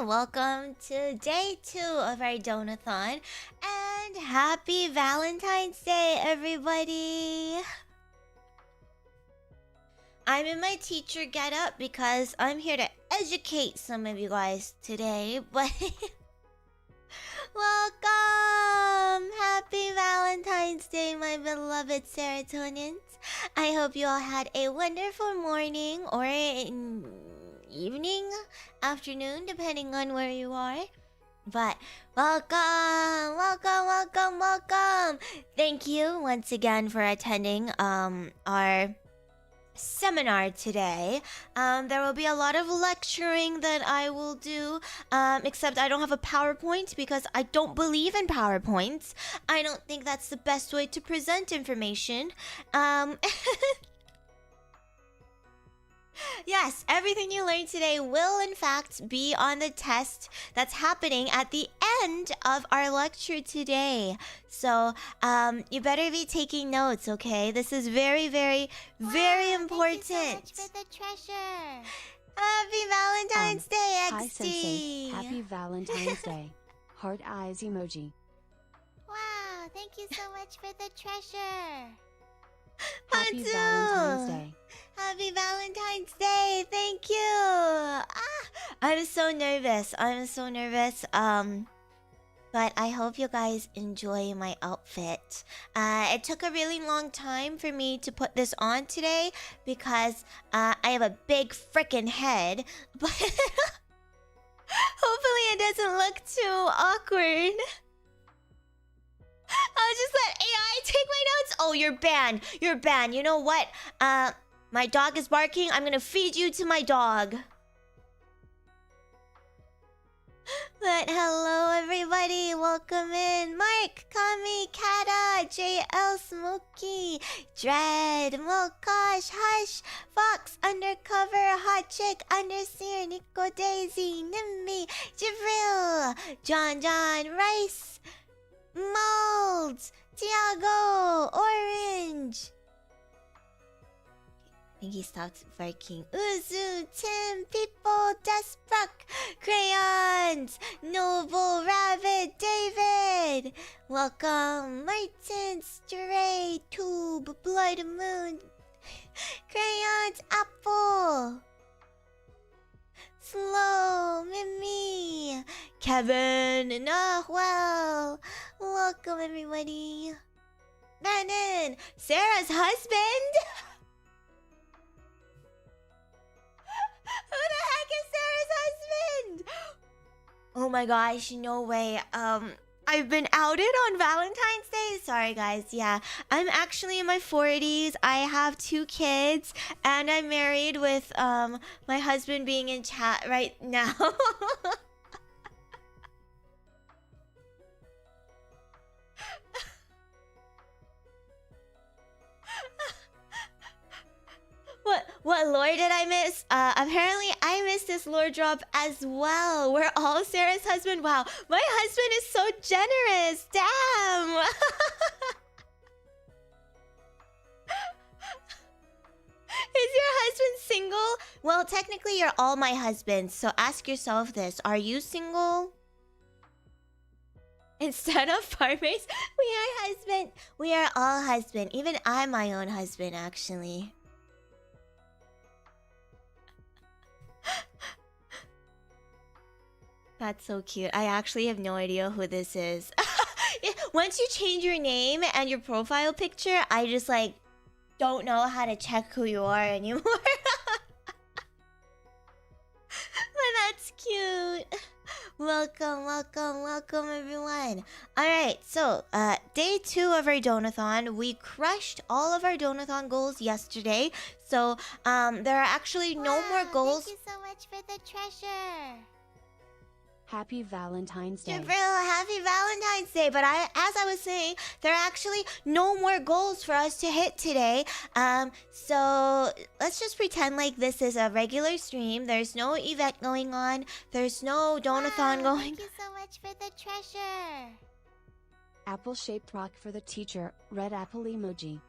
Welcome to day 2 of our Donathon, and happy Valentine's Day, everybody! I'm in my teacher getup because I'm here to educate some of you guys today, but welcome! Happy Valentine's Day, my beloved Ceratonians. I hope you all had a wonderful morning or evening, afternoon, depending on where you are. But welcome, welcome, welcome, welcome. Thank you once again for attending our seminar today. There will be a lot of lecturing that I will do, except I don't have a PowerPoint because I don't believe in PowerPoints. I don't think that's the best way to present information. Yes, everything you learned today will in fact be on the test that's happening at the end of our lecture today. So, you better be taking notes, okay? This is very, very, very important. Thank you so much for the treasure. Happy Valentine's Day, XD. Hi, Sensei. Happy Valentine's Day. Heart eyes emoji. Wow, thank you so much for the treasure. Happy Valentine's Day. Happy Valentine's Day. Thank you. I'm so nervous. But I hope you guys enjoy my outfit. It took a really long time for me to put this on today because I have a big frickin' head. But hopefully it doesn't look too awkward. I'll just let AI take my notes. Oh, you're banned. You're banned. You know what? My dog is barking. I'm gonna feed you to my dog. But hello, everybody. Welcome in. Mark, Kami, Kata, JL, Smoky, Dread, Mokosh, Hush, Fox, Undercover, Hot Chick, Underseer, Nico Daisy, Nimby, Jibril, JonJonH, Rice, Molds, Thiago, Orange. I think he stopped barking. Uzu, Tim, People, Despruck, Crayons, Noble, Rabbit, David. Welcome, Martin, Stray, Tube, Blood Moon, Crayons, Apple. Slow, Mimy, Kevin, Nahuel. Welcome, everybody. Brandon, Sarah's husband. Who the heck is Sarah's husband? Oh my gosh, no way. I've been outed on Valentine's Day. Sorry, guys. Yeah, I'm actually in my 40s. I have 2 kids, and I'm married with my husband being in chat right now. What lore did I miss? Apparently I missed this lore drop as well. We're all Sarah's husband. Wow, my husband is so generous. Damn. Is your husband single? Well, technically you're all my husbands, so ask yourself this. Are you single? Instead of farmers, we are husband. We are all husband. Even I'm my own husband, actually. That's so cute. I actually have no idea who this is. Once you change your name and your profile picture, I just like don't know how to check who you are anymore. But that's cute. Welcome, welcome, welcome, everyone. Alright, so day 2 of our Donathon. We crushed all of our Donathon goals yesterday. So there are actually no more goals. Thank you so much for the treasure. Happy Valentine's Day. Jabril, happy Valentine's Day. But as I was saying, there are actually no more goals for us to hit today. So let's just pretend like this is a regular stream. There's no event going on. There's no Donathon going. Thank you so much for the treasure. Apple-shaped rock for the teacher. Red apple emoji.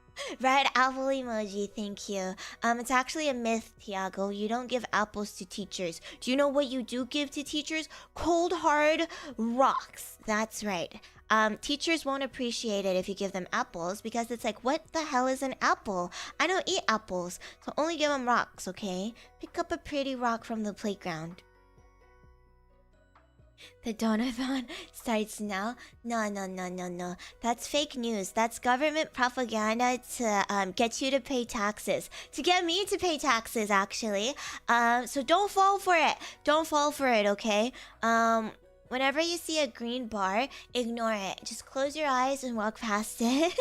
Red apple emoji, thank you. It's actually a myth, Thiago. You don't give apples to teachers. Do you know what you do give to teachers? Cold, hard rocks. That's right. Teachers won't appreciate it if you give them apples because it's like, what the hell is an apple? I don't eat apples, so only give them rocks, okay? Pick up a pretty rock from the playground. The DONOTHON starts now? No. That's fake news. That's government propaganda to get you to pay taxes. To get me to pay taxes, actually. So don't fall for it. Don't fall for it, okay? Whenever you see a green bar, ignore it. Just close your eyes and walk past it.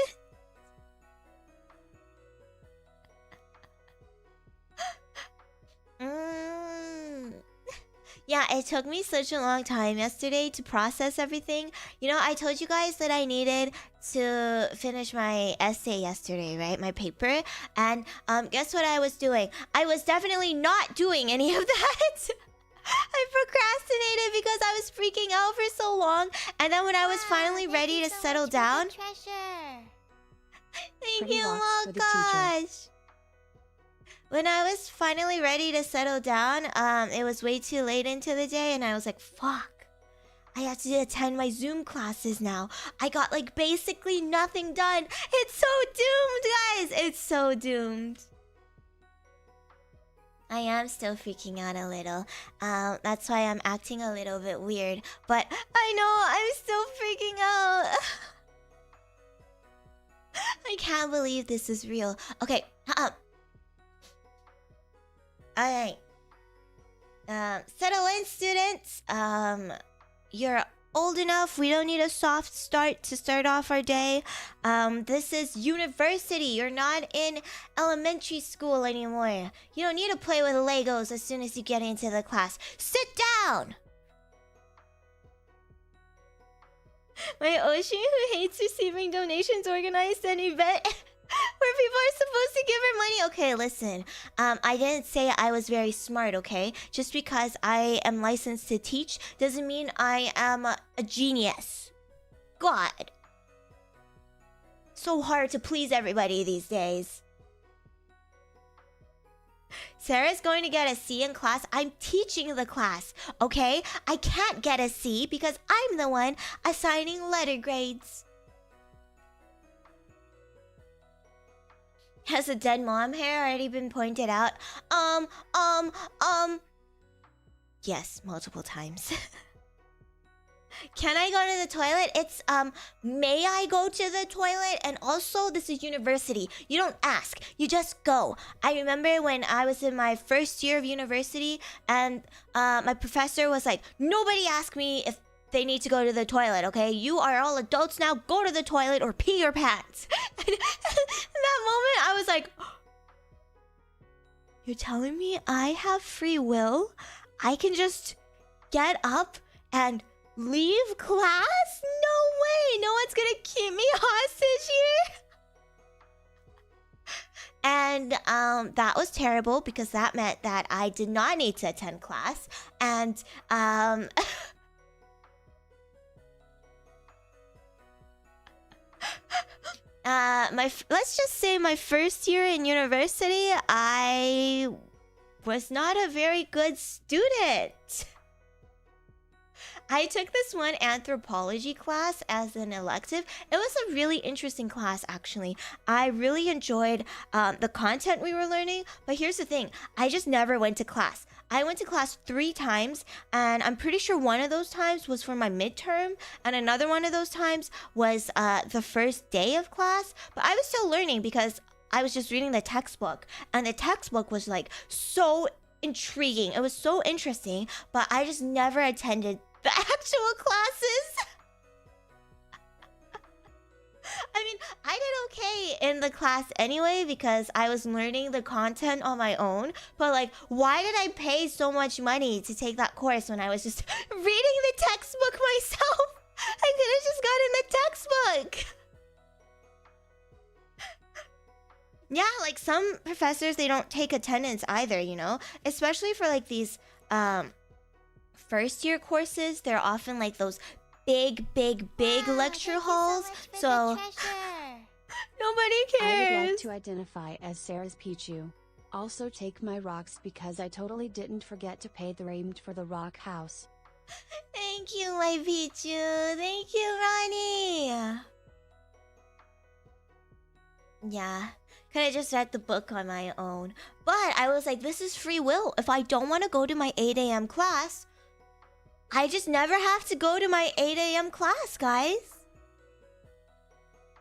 Yeah, it took me such a long time yesterday to process everything. You know, I told you guys that I needed to finish my essay yesterday, right? My paper. And guess what I was doing? I was definitely not doing any of that. I procrastinated because I was freaking out for so long. And then when I was finally ready to settle down... Thank you, oh gosh! When I was finally ready to settle down, it was way too late into the day, and I was like, fuck. I have to attend my Zoom classes now. I got, like, basically nothing done. It's so doomed, guys! It's so doomed. I am still freaking out a little. That's why I'm acting a little bit weird. But I know I'm still freaking out. I can't believe this is real. Okay, Alright. Settle in, students. You're old enough. We don't need a soft start to start off our day. This is university. You're not in elementary school anymore. You don't need to play with Legos as soon as you get into the class. Sit down! My Oshi who hates receiving donations organized an event where people are supposed to give her money. Okay, listen. I didn't say I was very smart, okay? Just because I am licensed to teach doesn't mean I am a genius. God. So hard to please everybody these days. Sarah's going to get a C in class. I'm teaching the class, okay? I can't get a C because I'm the one assigning letter grades. Has a dead mom hair already been pointed out? Yes, multiple times. Can I go to the toilet? It's, may I go to the toilet? And also, this is university. You don't ask. You just go. I remember when I was in my first year of university, and my professor was like, nobody asked me if they need to go to the toilet, okay? You are all adults now. Go to the toilet or pee your pants. And in that moment, I was like, you're telling me I have free will? I can just get up and leave class? No way! No one's gonna keep me hostage here! And that was terrible because that meant that I did not need to attend class. And let's just say my first year in university, I was not a very good student. I took this one anthropology class as an elective. It was a really interesting class, actually. I really enjoyed the content we were learning. But here's the thing. I just never went to class. I went to class 3 times. And I'm pretty sure one of those times was for my midterm. And another one of those times was the first day of class. But I was still learning because I was just reading the textbook. And the textbook was like so intriguing. It was so interesting. But I just never attended the actual classes. I mean, I did okay in the class anyway because I was learning the content on my own. But like, why did I pay so much money to take that course when I was just reading the textbook myself? I could have just gotten the textbook. Yeah, like some professors, they don't take attendance either, you know? Especially for like these first year courses, they're often like those big lecture halls. So Nobody I would cares. like to identify as Sarah's Pichu. Also take my rocks because I totally didn't forget to pay the rent for the rock house. Thank you, my Pichu. Thank you, Ronnie. Yeah. Could have just read the book on my own. But I was like, this is free will. If I don't want to go to my 8 a.m. class, I just never have to go to my 8 a.m. class, guys.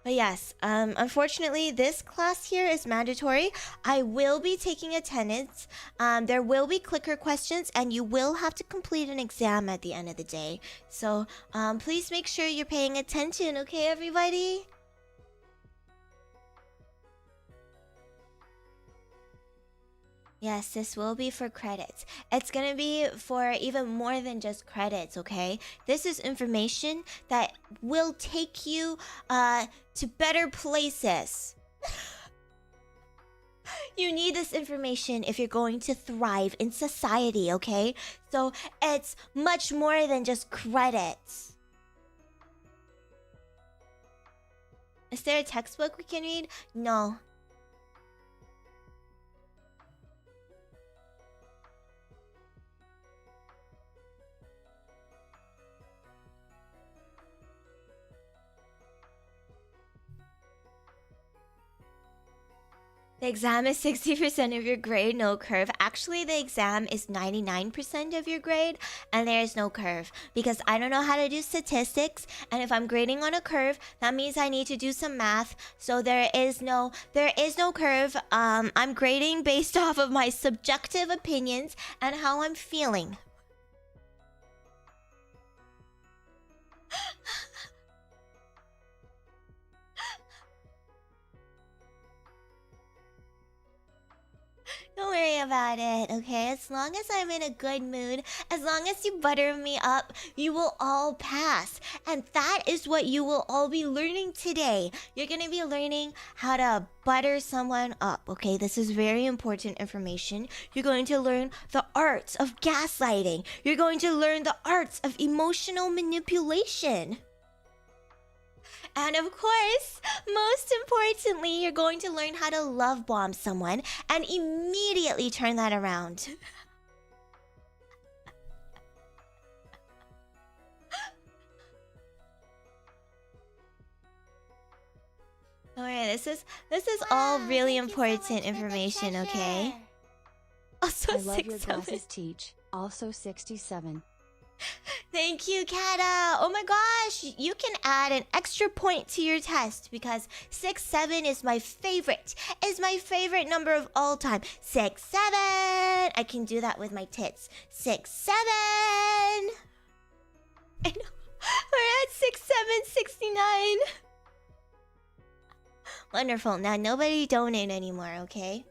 But yes, unfortunately, this class here is mandatory. I will be taking attendance. There will be clicker questions, and you will have to complete an exam at the end of the day. So, please make sure you're paying attention, okay, everybody? Yes, this will be for credits. It's gonna be for even more than just credits, okay? This is information that will take you to better places. You need this information if you're going to thrive in society, okay? So it's much more than just credits. Is there a textbook we can read? No. The exam is 60% of your grade, no curve. Actually, the exam is 99% of your grade, and there is no curve. Because I don't know how to do statistics, and if I'm grading on a curve, that means I need to do some math. So there is no curve. I'm grading based off of my subjective opinions and how I'm feeling. Don't worry about it, okay? As long as I'm in a good mood, as long as you butter me up, you will all pass. And that is what you will all be learning today. You're gonna be learning how to butter someone up, okay? This is very important information. You're going to learn the arts of gaslighting. You're going to learn the arts of emotional manipulation. And of course, most importantly, you're going to learn how to love bomb someone and immediately turn that around. Don't worry, this is all really important information, okay? Also I love 6'7". your glasses teach. Also 67. Thank you, Kata. Oh my gosh, you can add an extra point to your test because 6'7" is my favorite. Is my favorite number of all time. 6'7". I can do that with my tits. 6'7". I know. We're at 6'7", 69. Wonderful. Now nobody donate anymore, okay?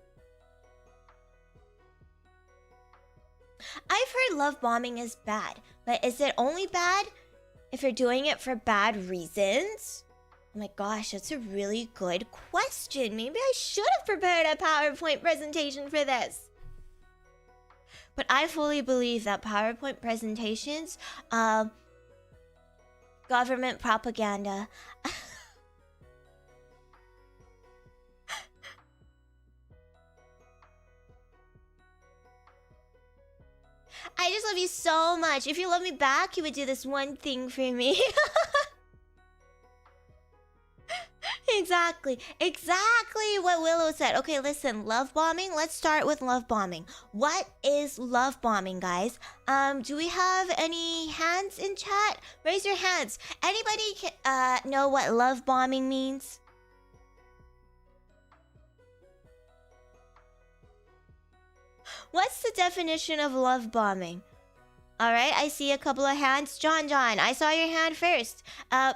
I've heard love bombing is bad, but is it only bad if you're doing it for bad reasons? Oh my gosh, that's a really good question. Maybe I should have prepared a PowerPoint presentation for this. But I fully believe that PowerPoint presentations, government propaganda. I just love you so much. If you love me back, you would do this one thing for me. Exactly what Willow said. Okay, listen, love bombing. Let's start with love bombing. What is love bombing, guys? Do we have any hands in chat? Raise your hands. Anybody know what love bombing means? What's the definition of love bombing? Alright, I see a couple of hands. John, I saw your hand first.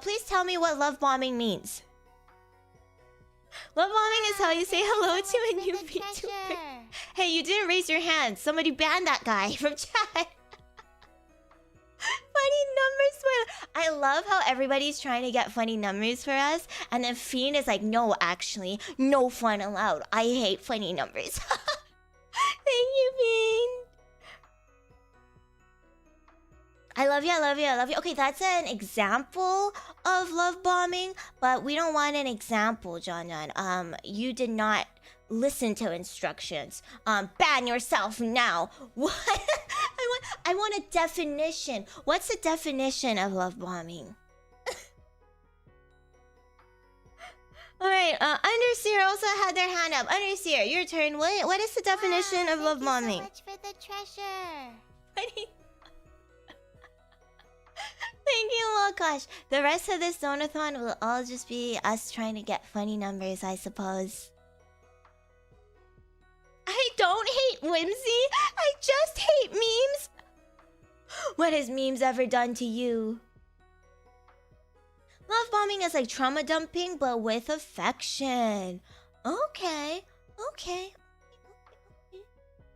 Please tell me what love bombing means. Love bombing is how you say hello to a new VTuber. Hey, you didn't raise your hand. Somebody banned that guy from chat. Funny numbers. I love how everybody's trying to get funny numbers for us. And then Fiend is like, no, actually, no fun allowed. I hate funny numbers. Thank you, Fiend. I love you, I love you, I love you. Okay, that's an example of love bombing, but we don't want an example, JonJonH. You did not listen to instructions. Ban yourself now. What? I want a definition. What's the definition of love bombing? Alright, Underseer also had their hand up. Underseer, your turn. What is the definition of love bombing? Thank you so much for the treasure. Thank you, oh gosh. The rest of this donathon will all just be us trying to get funny numbers, I suppose. I don't hate whimsy. I just hate memes. What has memes ever done to you? Love bombing is like trauma dumping, but with affection. Okay.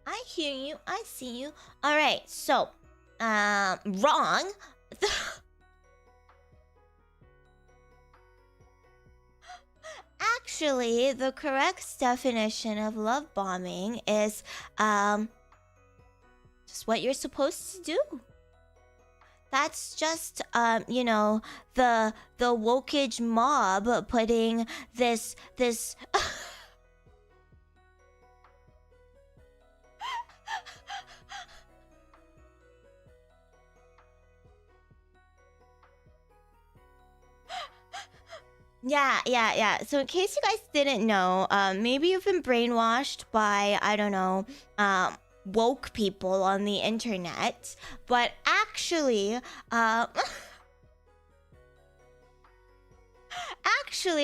I hear you. I see you. Alright, so, wrong. Actually, the correct definition of love bombing is just what you're supposed to do. That's just you know, the wokeage mob putting this Yeah. So in case you guys didn't know, maybe you've been brainwashed by, I don't know, woke people on the internet, but actually, actually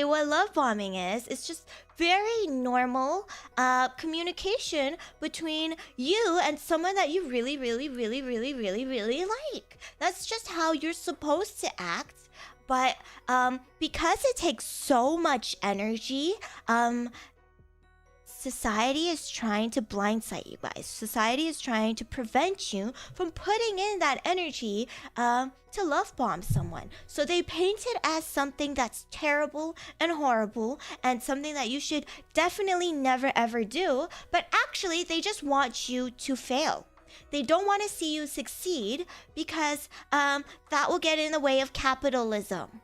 what love bombing is just very normal communication between you and someone that you really like. That's just how you're supposed to act. But because it takes so much energy, society is trying to blindside you guys. Society is trying to prevent you from putting in that energy to love bomb someone. So they paint it as something that's terrible and horrible and something that you should definitely never ever do. But actually, they just want you to fail. They don't want to see you succeed because that will get in the way of capitalism.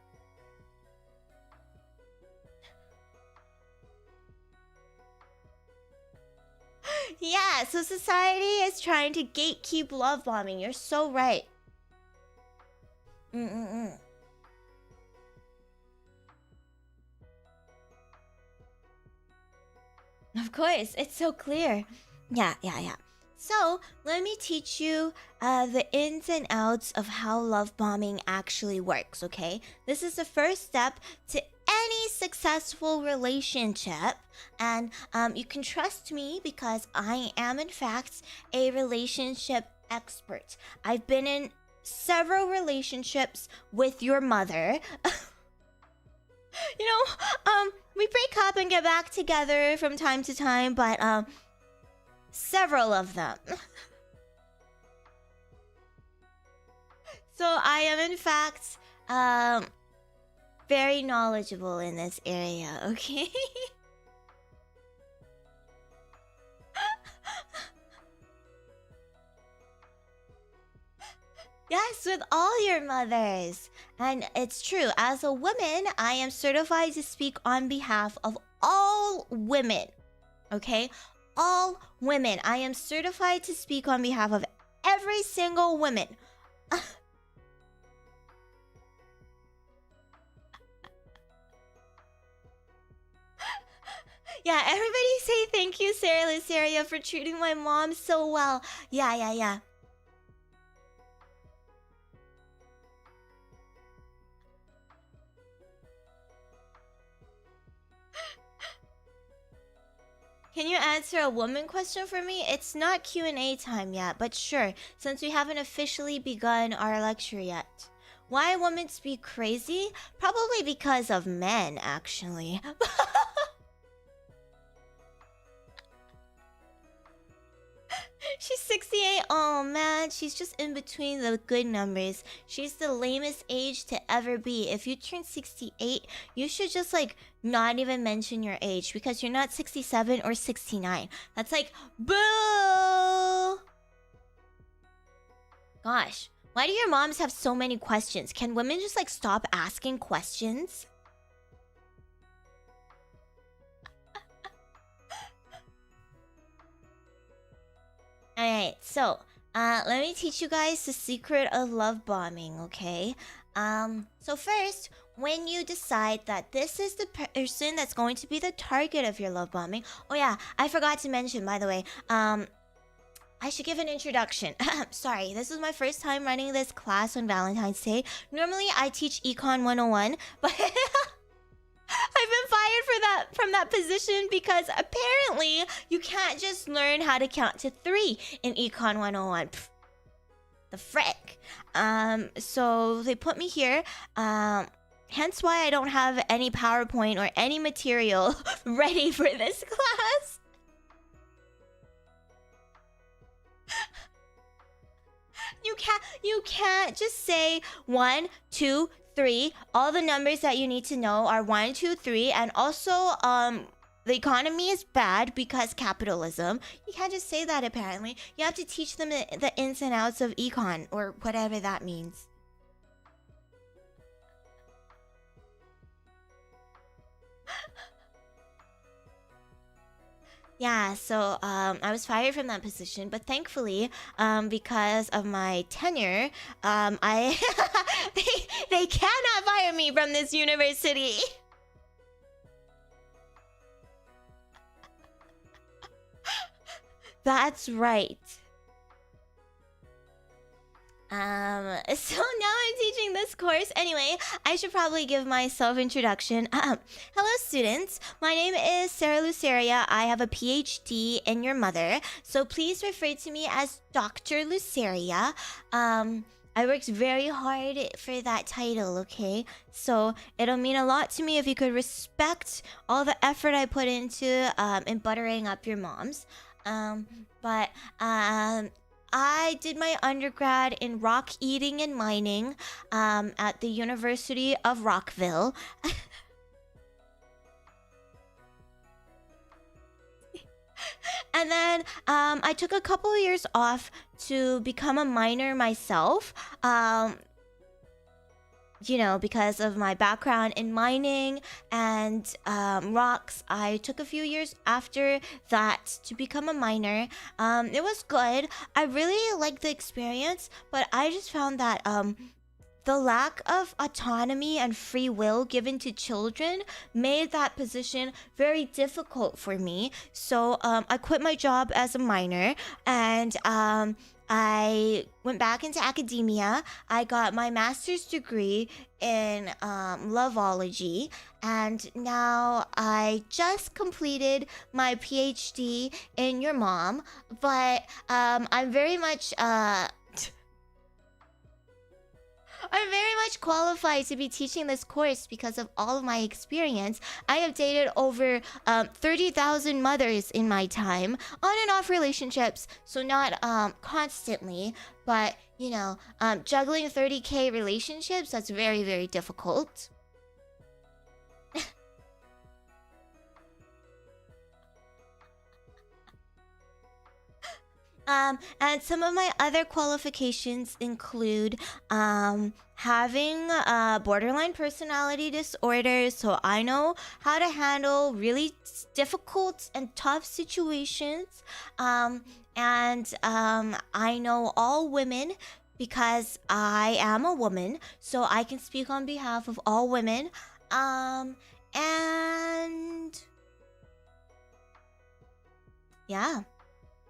Yeah, so society is trying to gatekeep love bombing. You're so right. Of course, it's so clear. Yeah. So, let me teach you the ins and outs of how love bombing actually works, okay? This is the first step to any successful relationship. And you can trust me because I am, in fact, a relationship expert. I've been in several relationships with your mother. You know, we break up and get back together from time to time, but several of them. So I am, in fact, very knowledgeable in this area, okay? Yes, with all your mothers. And it's true, as a woman, I am certified to speak on behalf of all women, okay? All women. I am certified to speak on behalf of every single woman. Yeah, everybody say thank you, Cera Luceria, for treating my mom so well. Yeah. Can you answer a woman question for me? It's not Q&A time yet, but sure, since we haven't officially begun our lecture yet. Why women speak crazy? Probably because of men, actually. She's 68. Oh man, she's just in between the good numbers. She's the lamest age to ever be. If you turn 68, you should just like not even mention your age because you're not 67 or 69. That's like boo. Gosh, Why do your moms have so many questions? Can women just like stop asking questions? Alright, so let me teach you guys the secret of love bombing, okay? So first, when you decide that this is the person that's going to be the target of your love bombing. Oh yeah, I forgot to mention, by the way, I should give an introduction. Sorry, this is my first time running this class on Valentine's Day. Normally, I teach Econ 101, but I've been fired from that position because apparently you can't just learn how to count to 3 in Econ 101. Pfft, the frick. So they put me here. Hence why I don't have any PowerPoint or any material ready for this class. You can't just say 1, 2, 3. All the numbers that you need to know are 1, 2, 3, and also the economy is bad because capitalism. You can't just say that apparently. You have to teach them the ins and outs of econ or whatever that means. Yeah, so I was fired from that position, but thankfully, because of my tenure, I they cannot fire me from this university. That's right. So now I'm teaching this course. Anyway, I should probably give my self-introduction. Hello, students. My name is Cera Luceria. I have a PhD in your mother, so please refer to me as Dr. Luceria. I worked very hard for that title, okay? So it'll mean a lot to me if you could respect all the effort I put into in buttering up your moms. I did my undergrad in rock eating and mining at the University of Rockville. And then I took a couple of years off to become a miner myself. You know, because of my background in mining and rocks. I took a few years after that to become a miner. It was good. I really liked the experience, but I just found that the lack of autonomy and free will given to children made that position very difficult for me. So I quit my job as a miner and I went back into academia. I got my master's degree in loveology, and now I just completed my PhD in your mom. But I'm very much qualified to be teaching this course because of all of my experience. I have dated over 30,000 mothers in my time, on and off relationships, so not constantly, but you know, juggling 30K relationships, that's very, very difficult. And some of my other qualifications include having borderline personality disorder, so I know how to handle really difficult and tough situations. And I know all women because I am a woman, so I can speak on behalf of all women. And yeah.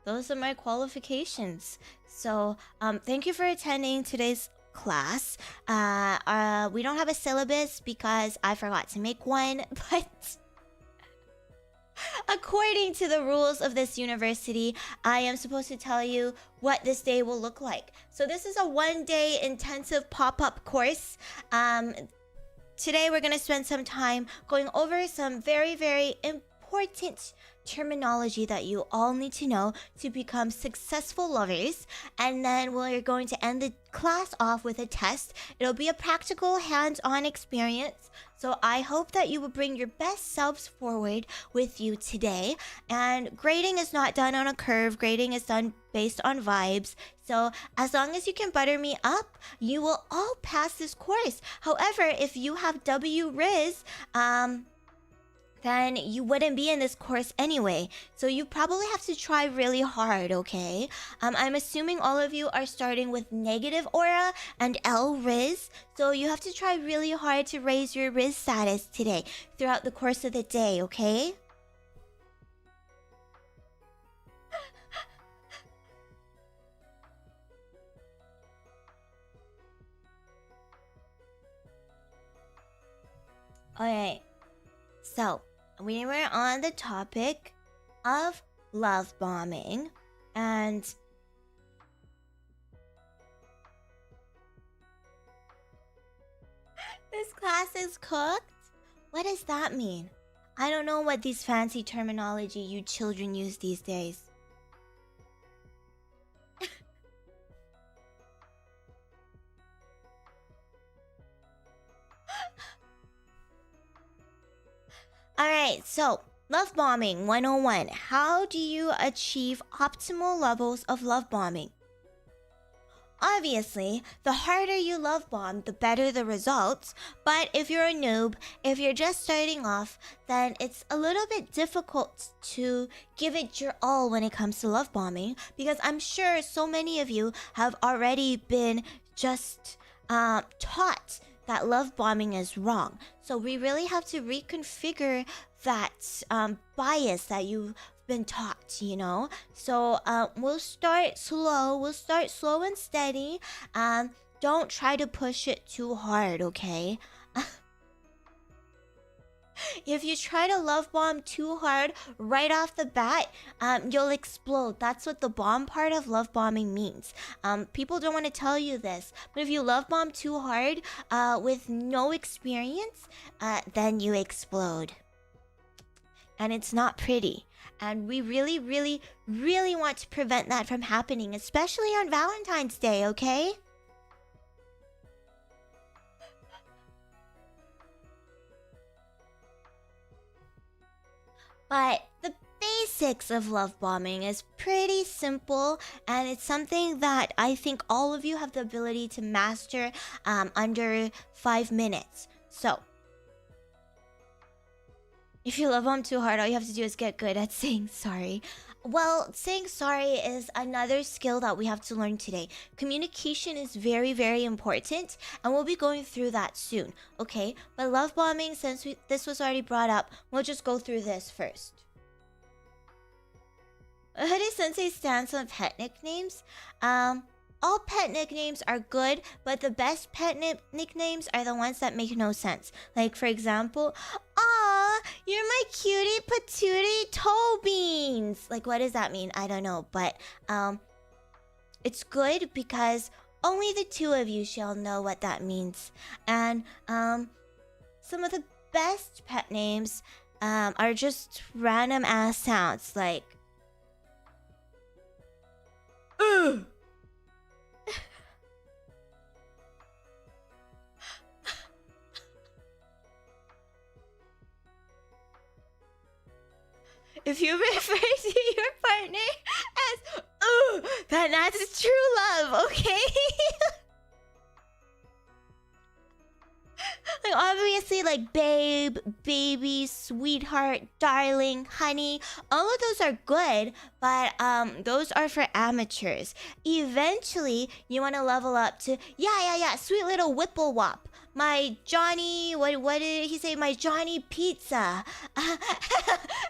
Those are my qualifications. So, thank you for attending today's class. We don't have a syllabus because I forgot to make one, but according to the rules of this university, I am supposed to tell you what this day will look like. So this is a one-day intensive pop-up course. Today we're going to spend some time going over some very, very important important terminology that you all need to know to become successful lovers. And then we're going to end the class off with a test. It'll be a practical, hands-on experience. So I hope that you will bring your best selves forward with you today. And grading is not done on a curve. Grading is done based on vibes. So as long as you can butter me up, you will all pass this course. However, if you have W Riz, then you wouldn't be in this course anyway. So you probably have to try really hard, okay? I'm assuming all of you are starting with negative aura and L Riz. So you have to try really hard to raise your Riz status today throughout the course of the day, okay? Alright. So we were on the topic of love bombing, and this class is cooked? What does that mean? I don't know what these fancy terminology you children use these days. Alright, so love bombing 101. How do you achieve optimal levels of love bombing? Obviously, the harder you love bomb, the better the results. But if you're a noob, if you're just starting off, then it's a little bit difficult to give it your all when it comes to love bombing. Because I'm sure so many of you have already been just taught that love bombing is wrong. So we really have to reconfigure that bias that you've been taught, you know? So we'll start slow and steady. Don't try to push it too hard, okay? If you try to love bomb too hard right off the bat, you'll explode. That's what the bomb part of love bombing means. People don't want to tell you this, but if you love bomb too hard with no experience, then you explode. And it's not pretty. And we really, really, really want to prevent that from happening, especially on Valentine's Day, okay? But the basics of love bombing is pretty simple, and it's something that I think all of you have the ability to master under 5 minutes. So, if you love bomb too hard, all you have to do is get good at saying sorry. Well, saying sorry is another skill that we have to learn today. Communication is very, very important, and we'll be going through that soon, okay? But love bombing, since this was already brought up, we'll just go through this first. Hoodie Sensei's stance on pet nicknames. All pet nicknames are good, but the best pet nicknames are the ones that make no sense. Like, for example, "Aw, you're my cutie patootie toe beans." Like, what does that mean? I don't know, but it's good because only the two of you shall know what that means. And some of the best pet names are just random ass sounds, like "Ugh." If you refer to your partner as "ooh," then that's true love, okay? Like, obviously, like babe, baby, sweetheart, darling, honey, all of those are good, but those are for amateurs. Eventually, you want to level up to yeah, sweet little whipple wop. My Johnny, what did he say? My Johnny Pizza.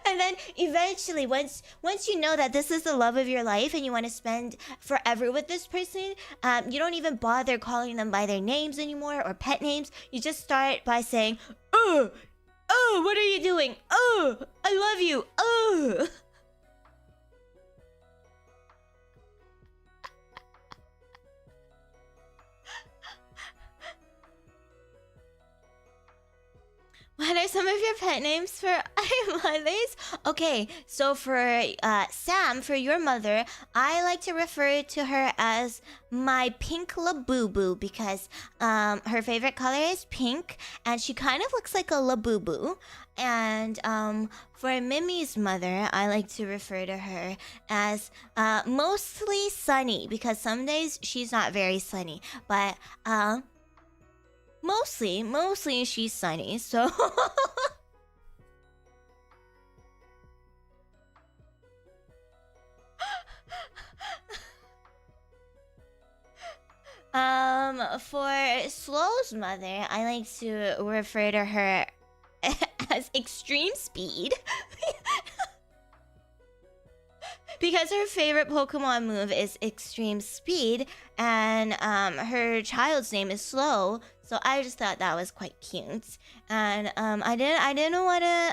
And then eventually, once you know that this is the love of your life and you want to spend forever with this person, you don't even bother calling them by their names anymore or pet names. You just start by saying, "Oh, what are you doing? Oh, I love you. Oh." What are some of your pet names for our mothers? Okay, so for Sam, for your mother, I like to refer to her as my pink Labubu because her favorite color is pink and she kind of looks like a Labubu. And for Mimi's mother, I like to refer to her as mostly Sunny because some days she's not very sunny, but mostly she's sunny, so for Slow's mother, I like to refer to her as Extreme Speed. Because her favorite Pokemon move is Extreme Speed, and her child's name is Slow, so I just thought that was quite cute. And I didn't want to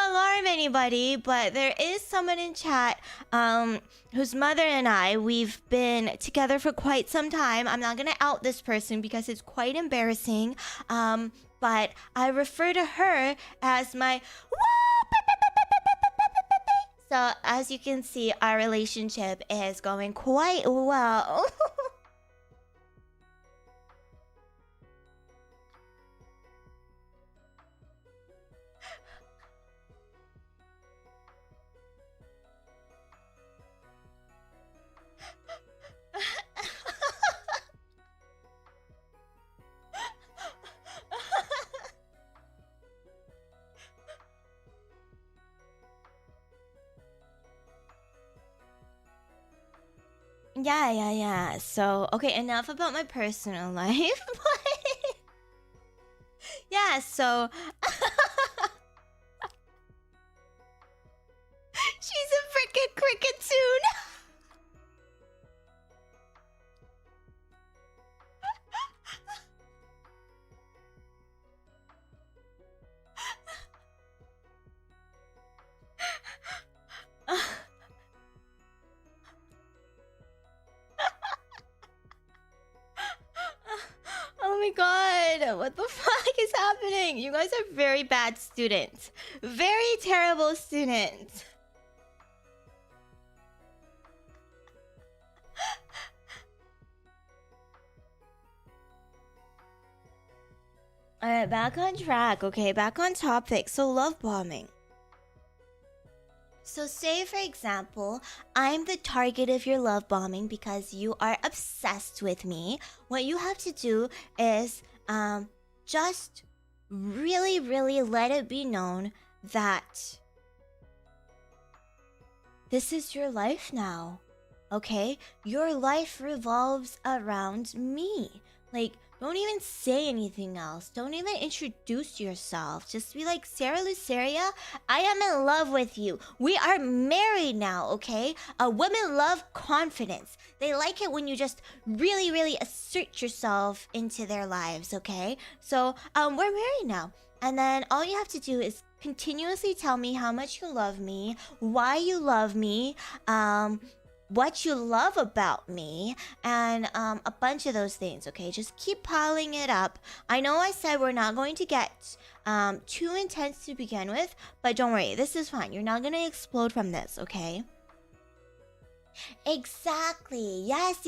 alarm anybody, but there is someone in chat whose mother and I, we've been together for quite some time. I'm not gonna out this person because it's quite embarrassing, but I refer to her as my so as you can see, our relationship is going quite well. Yeah. So, okay, enough about my personal life. Yeah, so she's a freaking cricketsoon. Oh my god, what the fuck is happening? You guys are very bad students. Very terrible students. Alright, back on track, okay? Back on topic. So, love bombing. So say, for example, I'm the target of your love bombing because you are obsessed with me. What you have to do is just really let it be known that this is your life now, okay? Your life revolves around me. Like, don't even say anything else. Don't even introduce yourself. Just be like, Cera Luceria, I am in love with you. We are married now, okay? Women love confidence. They like it when you just really assert yourself into their lives, okay? So, we're married now. And then all you have to do is continuously tell me how much you love me, why you love me, what you love about me, and a bunch of those things, okay? Just keep piling it up. I know I said we're not going to get too intense to begin with, but don't worry, this is fine. You're not gonna explode from this, okay? Exactly. Yes.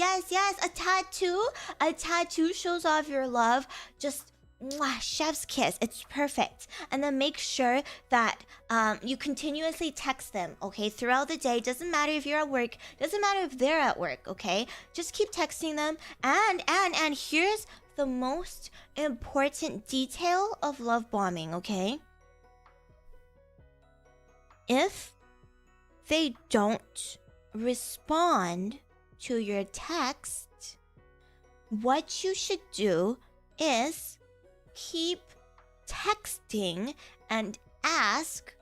A tattoo shows off your love. Just mwah, chef's kiss. It's perfect. And then make sure that you continuously text them, okay? Throughout the day. Doesn't matter if you're at work. Doesn't matter if they're at work, okay? Just keep texting them. And here's the most important detail of love bombing, okay? If they don't respond to your text, what you should do is keep texting and ask,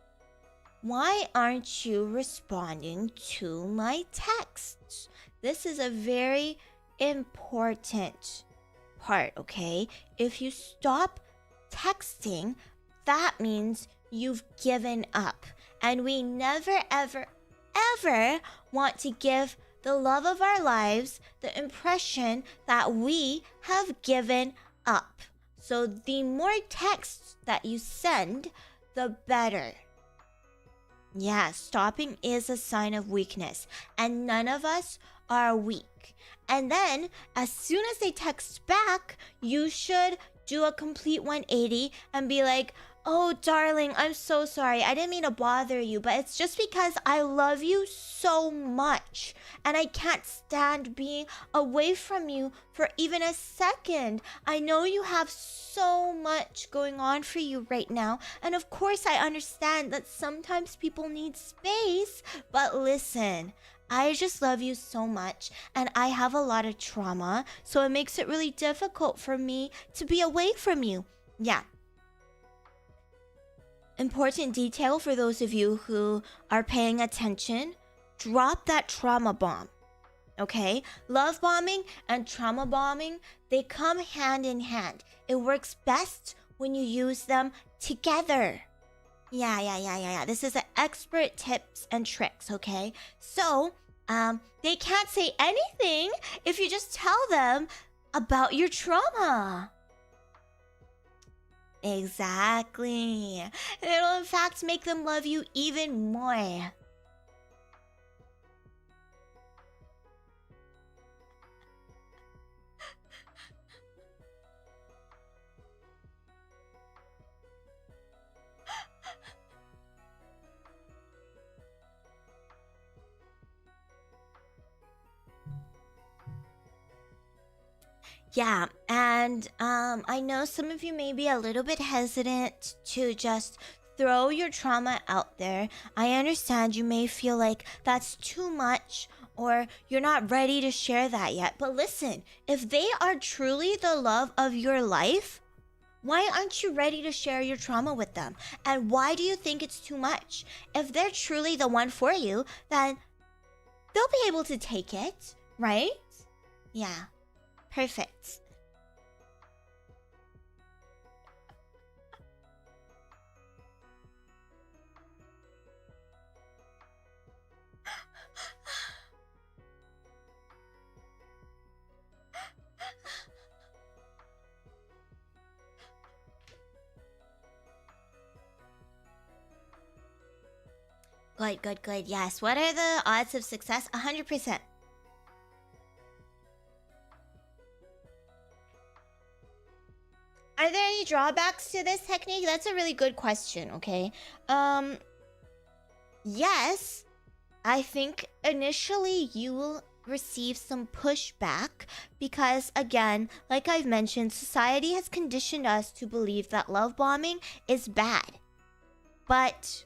why aren't you responding to my texts? This is a very important part, okay? If you stop texting, that means you've given up. And we never, ever want to give the love of our lives the impression that we have given up. So the more texts that you send, the better. Yeah, stopping is a sign of weakness, and none of us are weak. And then, as soon as they text back, you should do a complete 180 and be like, oh, darling, I'm so sorry. I didn't mean to bother you, but it's just because I love you so much. And I can't stand being away from you for even a second. I know you have so much going on for you right now. And of course, I understand that sometimes people need space. But listen, I just love you so much, and I have a lot of trauma, so it makes it really difficult for me to be away from you. Yeah. Important detail for those of you who are paying attention, drop that trauma bomb. Okay? Love bombing and trauma bombing, they come hand in hand. It works best when you use them together. Yeah. This is an expert tips and tricks, okay? So, they can't say anything if you just tell them about your trauma. Exactly. It'll in fact make them love you even more. Yeah, and I know some of you may be a little bit hesitant to just throw your trauma out there. I understand you may feel like that's too much or you're not ready to share that yet. But listen, if they are truly the love of your life, why aren't you ready to share your trauma with them? And why do you think it's too much? If they're truly the one for you, then they'll be able to take it, right? Yeah. Perfect. Good. Yes. What are the odds of success? 100%. Are there any drawbacks to this technique? That's a really good question, okay? Yes. I think initially you will receive some pushback because, again, like I've mentioned, society has conditioned us to believe that love bombing is bad. But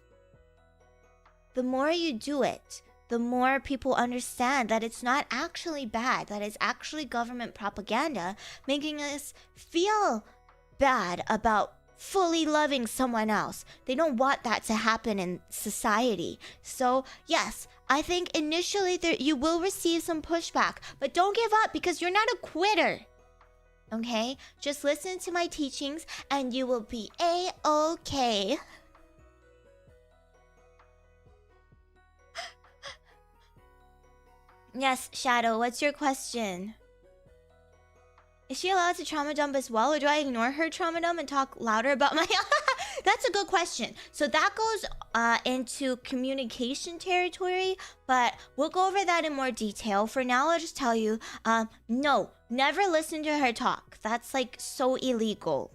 the more you do it, the more people understand that it's not actually bad, that it's actually government propaganda making us feel bad about fully loving someone else. They don't want that to happen in society. So yes, I think initially you will receive some pushback, but don't give up because you're not a quitter. Okay? Just listen to my teachings and you will be A-okay. Yes, Shadow, what's your question? Is she allowed to trauma dump as well, or do I ignore her trauma dump and talk louder about my... That's a good question. So that goes into communication territory, but we'll go over that in more detail. For now, I'll just tell you, no, never listen to her talk. That's like so illegal.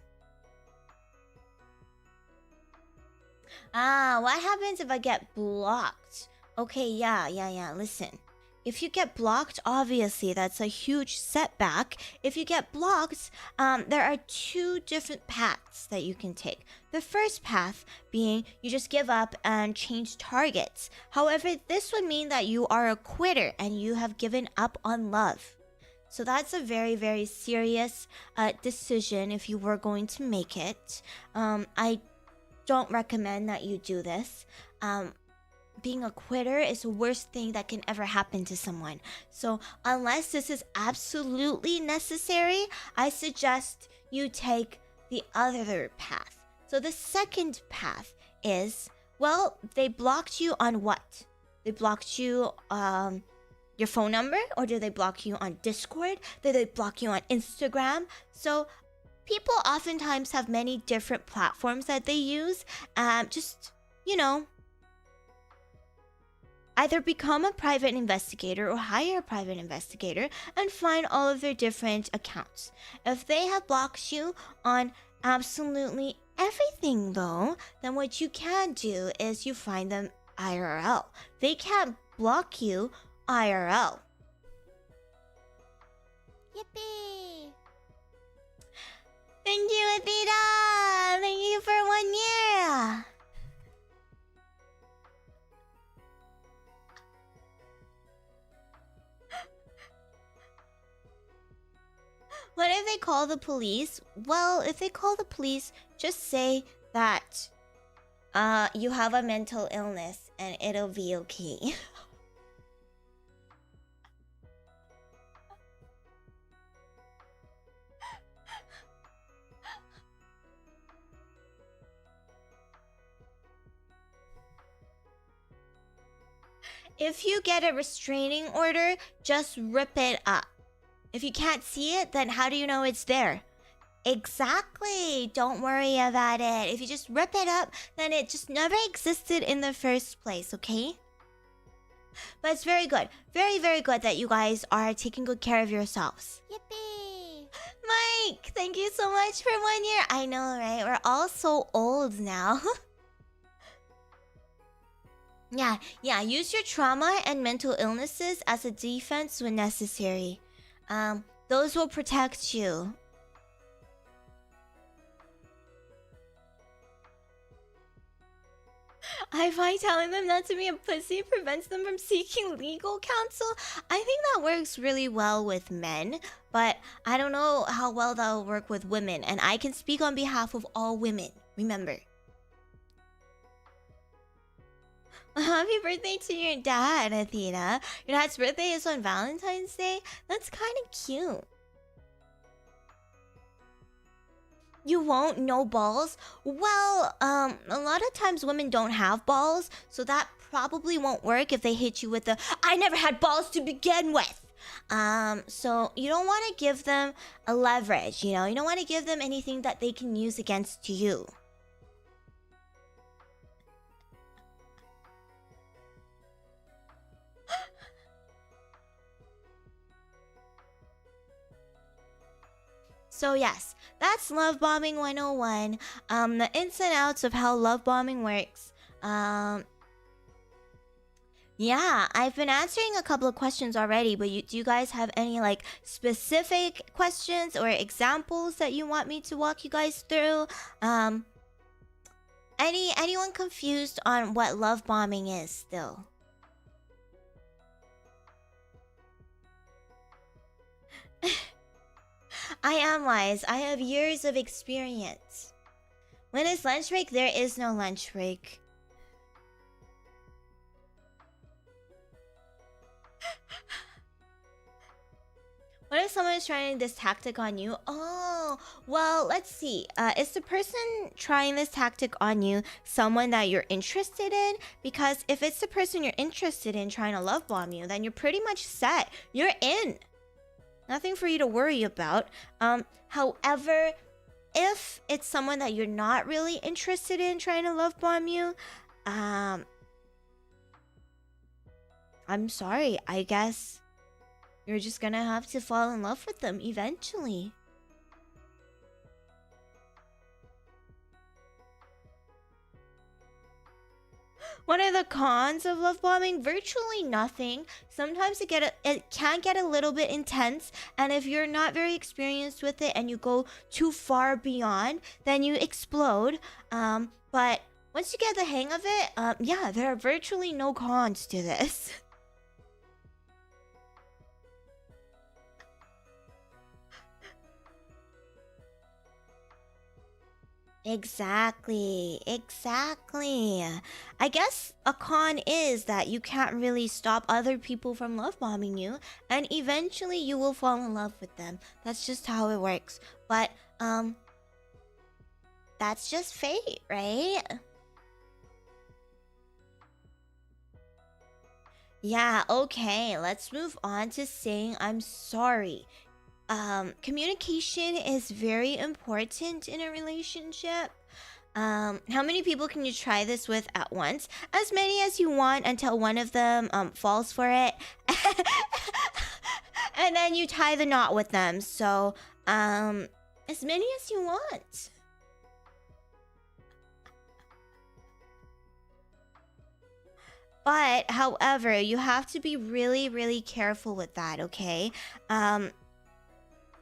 What happens if I get blocked? Okay, yeah, listen. If you get blocked, obviously that's a huge setback. If you get blocked, there are two different paths that you can take. The first path being you just give up and change targets. However, this would mean that you are a quitter and you have given up on love. So that's a very, very serious decision if you were going to make it. I don't recommend that you do this. Being a quitter is the worst thing that can ever happen to someone. So unless this is absolutely necessary, I suggest you take the other path. So the second path is, well, they blocked you on what? They blocked you your phone number, or did they block you on Discord? Did they block you on Instagram? So people oftentimes have many different platforms that they use. Just, you know, either become a private investigator or hire a private investigator and find all of their different accounts. If they have blocked you on absolutely everything though, then what you can do is you find them IRL. They can't block you IRL. Yippee! Thank you, Adita! Thank you for 1 year! What if they call the police? Well, if they call the police, just say that you have a mental illness and it'll be okay. If you get a restraining order, just rip it up. If you can't see it, then how do you know it's there? Exactly. Don't worry about it. If you just rip it up, then it just never existed in the first place, okay? But it's very good. Very, very good that you guys are taking good care of yourselves. Yippee! Mike, thank you so much for 1 year. I know, right? We're all so old now. Yeah, use your trauma and mental illnesses as a defense when necessary. Those will protect you. I find telling them not to be a pussy prevents them from seeking legal counsel. I think that works really well with men, but I don't know how well that'll work with women, and I can speak on behalf of all women, remember. Happy birthday to your dad, Athena. Your dad's birthday is on Valentine's Day? That's kind of cute. You won't? No balls? Well, a lot of times women don't have balls, so that probably won't work if they hit you with the I never had balls to begin with. So you don't want to give them a leverage, you know? You don't want to give them anything that they can use against you. So yes, that's love bombing 101. The ins and outs of how love bombing works. Yeah, I've been answering a couple of questions already, but do you guys have any like specific questions or examples that you want me to walk you guys through? Anyone confused on what love bombing is still? I am wise. I have years of experience. When is lunch break? There is no lunch break. What if someone is trying this tactic on you? Oh, well, let's see. Is the person trying this tactic on you someone that you're interested in? Because if it's the person you're interested in trying to love bomb you, then you're pretty much set. You're in. Nothing for you to worry about. However, if it's someone that you're not really interested in trying to love bomb you, I'm sorry. I guess you're just gonna have to fall in love with them eventually. What are the cons of love bombing? Virtually nothing. Sometimes it can get a little bit intense, and if you're not very experienced with it and you go too far beyond, then you explode. But once you get the hang of it, yeah, there are virtually no cons to this. Exactly. I guess a con is that you can't really stop other people from love bombing you, and eventually you will fall in love with them. That's just how it works. But that's just fate, right? Yeah, okay, let's move on to saying I'm sorry. communication is very important in a relationship. How many people can you try this with at once? As many as you want until one of them falls for it. And then you tie the knot with them. So, as many as you want. But, however, you have to be really, really careful with that, okay?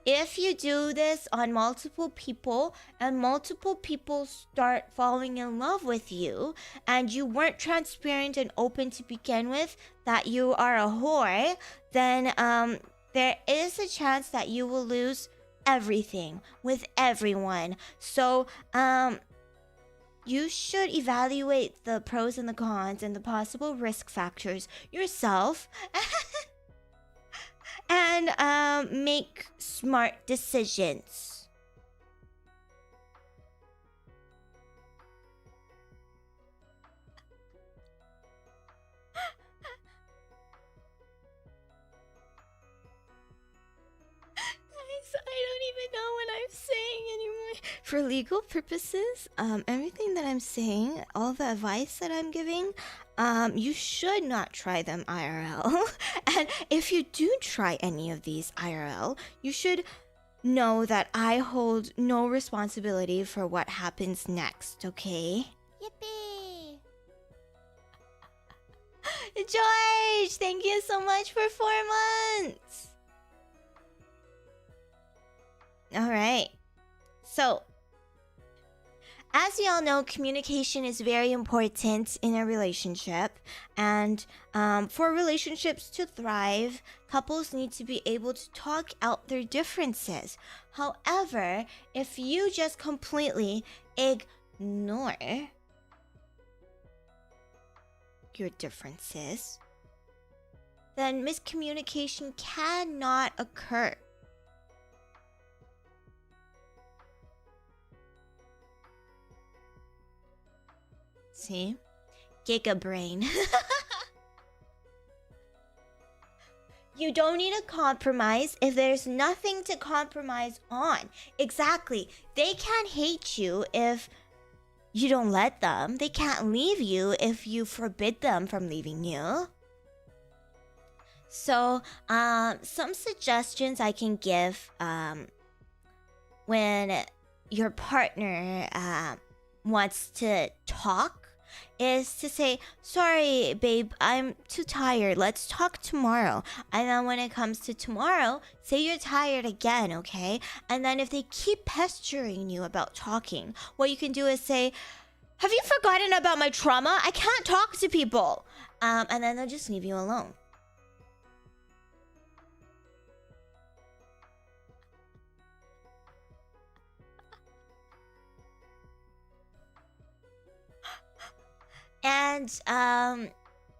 If you do this on multiple people and multiple people start falling in love with you and you weren't transparent and open to begin with that you are a whore, then there is a chance that you will lose everything with everyone. So you should evaluate the pros and the cons and the possible risk factors yourself. And make smart decisions. I don't even know what I'm saying anymore. For legal purposes, everything that I'm saying, all the advice that I'm giving, you should not try them IRL. And if you do try any of these IRL, you should know that I hold no responsibility for what happens next, okay? Yippee! George, thank you so much for 4 months. All right. So, as we all know, communication is very important in a relationship. And for relationships to thrive, couples need to be able to talk out their differences. However, if you just completely ignore your differences, then miscommunication cannot occur. See? Giga brain. You don't need a compromise if there's nothing to compromise on. Exactly. They can't hate you if you don't let them. They can't leave you if you forbid them from leaving you. So, some suggestions I can give when your partner wants to talk is to say, sorry, babe, I'm too tired. Let's talk tomorrow. And then when it comes to tomorrow, say you're tired again, okay? And then if they keep pestering you about talking, what you can do is say, have you forgotten about my trauma? I can't talk to people. And then they'll just leave you alone. And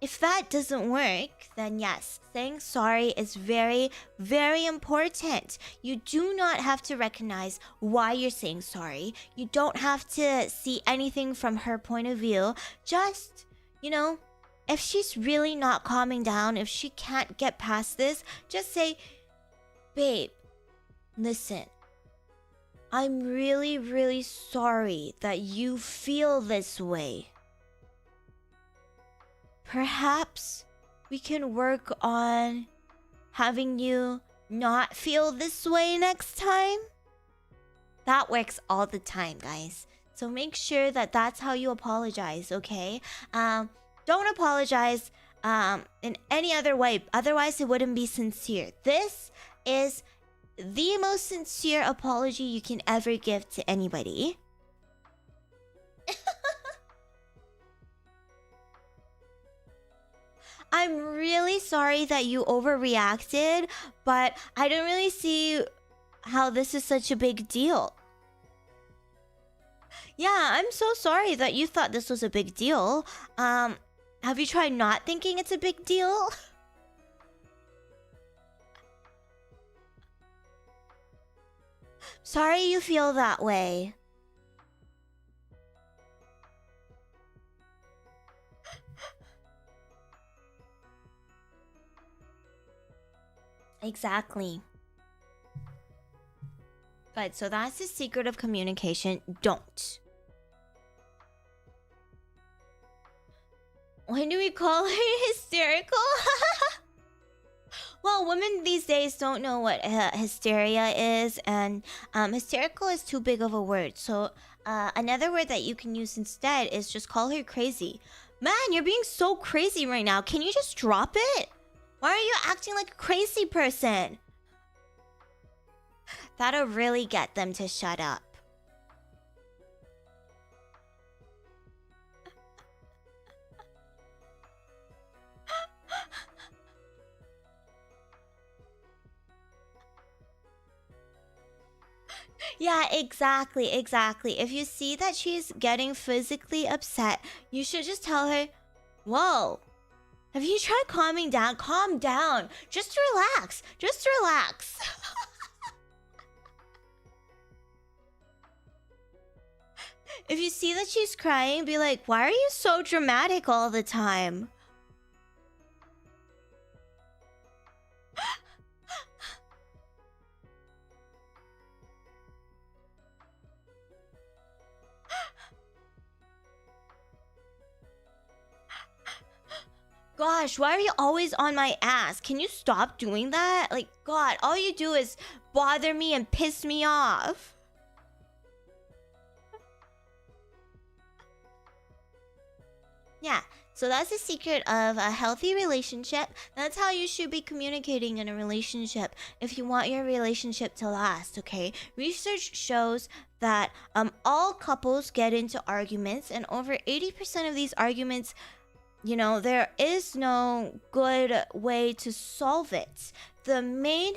if that doesn't work, then yes, saying sorry is very, very important. You do not have to recognize why you're saying sorry. You don't have to see anything from her point of view. Just, you know, if she's really not calming down, if she can't get past this, just say, babe, listen, I'm really, really sorry that you feel this way. Perhaps we can work on having you not feel this way next time. That works all the time, guys. So make sure that that's how you apologize, okay? Don't apologize in any other way. Otherwise, it wouldn't be sincere. This is the most sincere apology you can ever give to anybody. I'm really sorry that you overreacted, but I don't really see how this is such a big deal. Yeah, I'm so sorry that you thought this was a big deal. Have you tried not thinking it's a big deal? Sorry you feel that way. Exactly. Good, so that's the secret of communication. Don't. When do we call her hysterical? Well, women these days don't know what hysteria is, and hysterical is too big of a word. So another word that you can use instead is just call her crazy. Man, you're being so crazy right now. Can you just drop it? Why are you acting like a crazy person? That'll really get them to shut up. Yeah, exactly. If you see that she's getting physically upset, you should just tell her, whoa, have you tried calming down? Calm down. Just relax. If you see that she's crying, be like, why are you so dramatic all the time? Gosh, why are you always on my ass? Can you stop doing that? Like, God, all you do is bother me and piss me off. Yeah, so that's the secret of a healthy relationship. That's how you should be communicating in a relationship if you want your relationship to last, okay? Research shows that all couples get into arguments, and over 80% of these arguments, you know, there is no good way to solve it. The main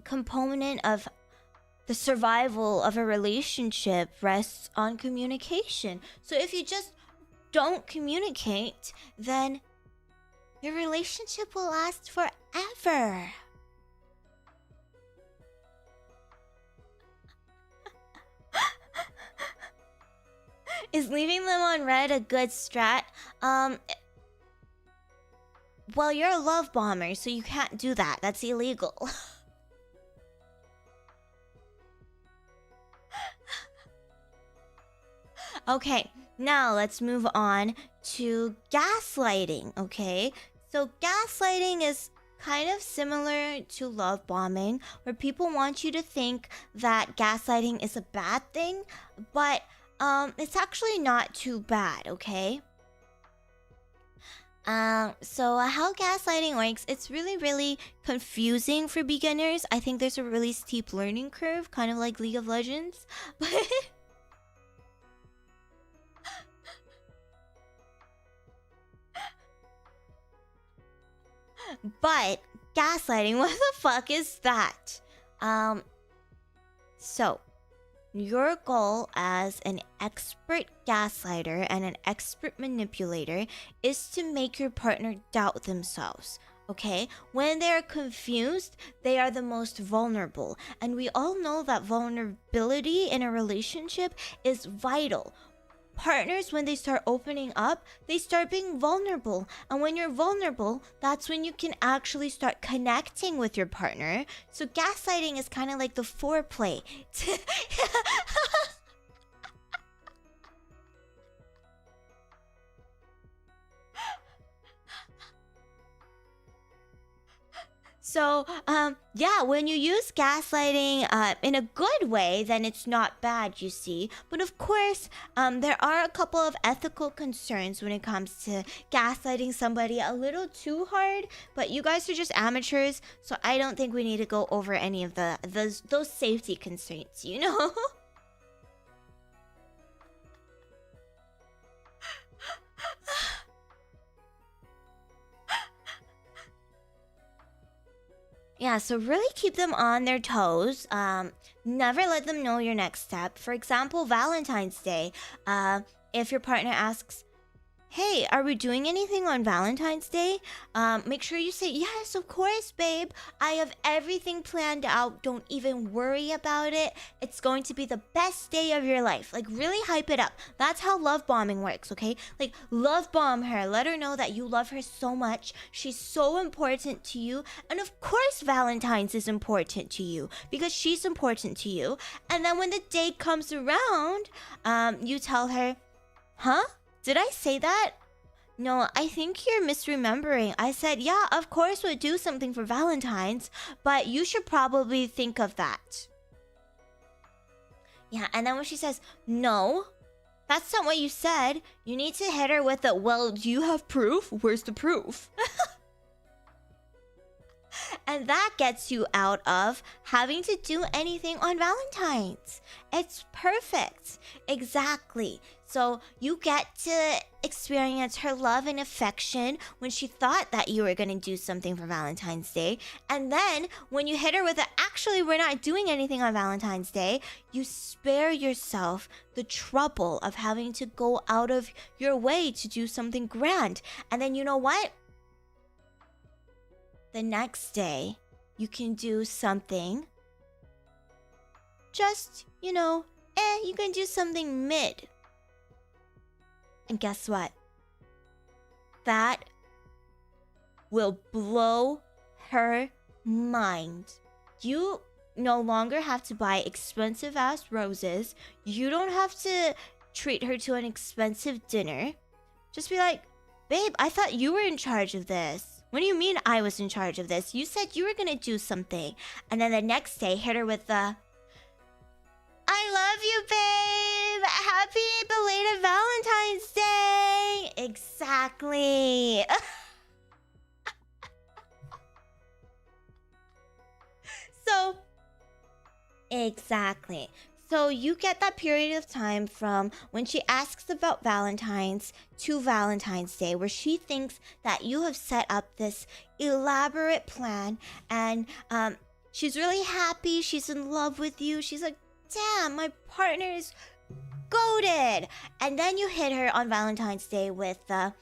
component of the survival of a relationship rests on communication. So if you just don't communicate, then your relationship will last forever. Is leaving them on red a good strat? Well, you're a love bomber, so you can't do that. That's illegal. Okay, now let's move on to gaslighting, okay? So gaslighting is kind of similar to love bombing, where people want you to think that gaslighting is a bad thing, but it's actually not too bad, okay? So how gaslighting works, it's really confusing for beginners. I think there's a really steep learning curve, kind of like League of Legends. But gaslighting, what the fuck is that? So your goal as an expert gaslighter and an expert manipulator is to make your partner doubt themselves. Okay? When they're confused, they are the most vulnerable. And we all know that vulnerability in a relationship is vital. Partners, when they start opening up, they start being vulnerable. And when you're vulnerable, that's when you can actually start connecting with your partner. So gaslighting is kind of like the foreplay. So, yeah, when you use gaslighting in a good way, then it's not bad, you see. But of course, there are a couple of ethical concerns when it comes to gaslighting somebody a little too hard. But you guys are just amateurs, so I don't think we need to go over any of those safety concerns, you know? Yeah, so really keep them on their toes. Never let them know your next step. For example, Valentine's Day. If your partner asks, hey, are we doing anything on Valentine's Day? Make sure you say, yes, of course, babe. I have everything planned out. Don't even worry about it. It's going to be the best day of your life. Like, really hype it up. That's how love bombing works, okay? Like, love bomb her. Let her know that you love her so much. She's so important to you. And of course, Valentine's is important to you because she's important to you. And then when the day comes around, you tell her, huh? Did I say that? No, I think you're misremembering. I said, yeah, of course we'll do something for Valentine's, but you should probably think of that. Yeah, and then when she says, no, that's not what you said, you need to hit her with a, well, do you have proof? Where's the proof? And that gets you out of having to do anything on Valentine's. It's perfect. Exactly. So you get to experience her love and affection when she thought that you were going to do something for Valentine's Day. And then when you hit her with a, actually, we're not doing anything on Valentine's Day, you spare yourself the trouble of having to go out of your way to do something grand. And then you know what? The next day, you can do something. Just, you know, you can do something mid. And guess what? That will blow her mind. You no longer have to buy expensive ass roses. You don't have to treat her to an expensive dinner. Just be like, babe, I thought you were in charge of this. What do you mean I was in charge of this? You said you were gonna do something. And then the next day, hit her with the, I love you, babe. Happy belated Valentine's Day. Exactly. So, exactly. So you get that period of time from when she asks about Valentine's to Valentine's Day, where she thinks that you have set up this elaborate plan, and she's really happy, she's in love with you, she's like, damn, my partner is goated. And then you hit her on Valentine's Day with the,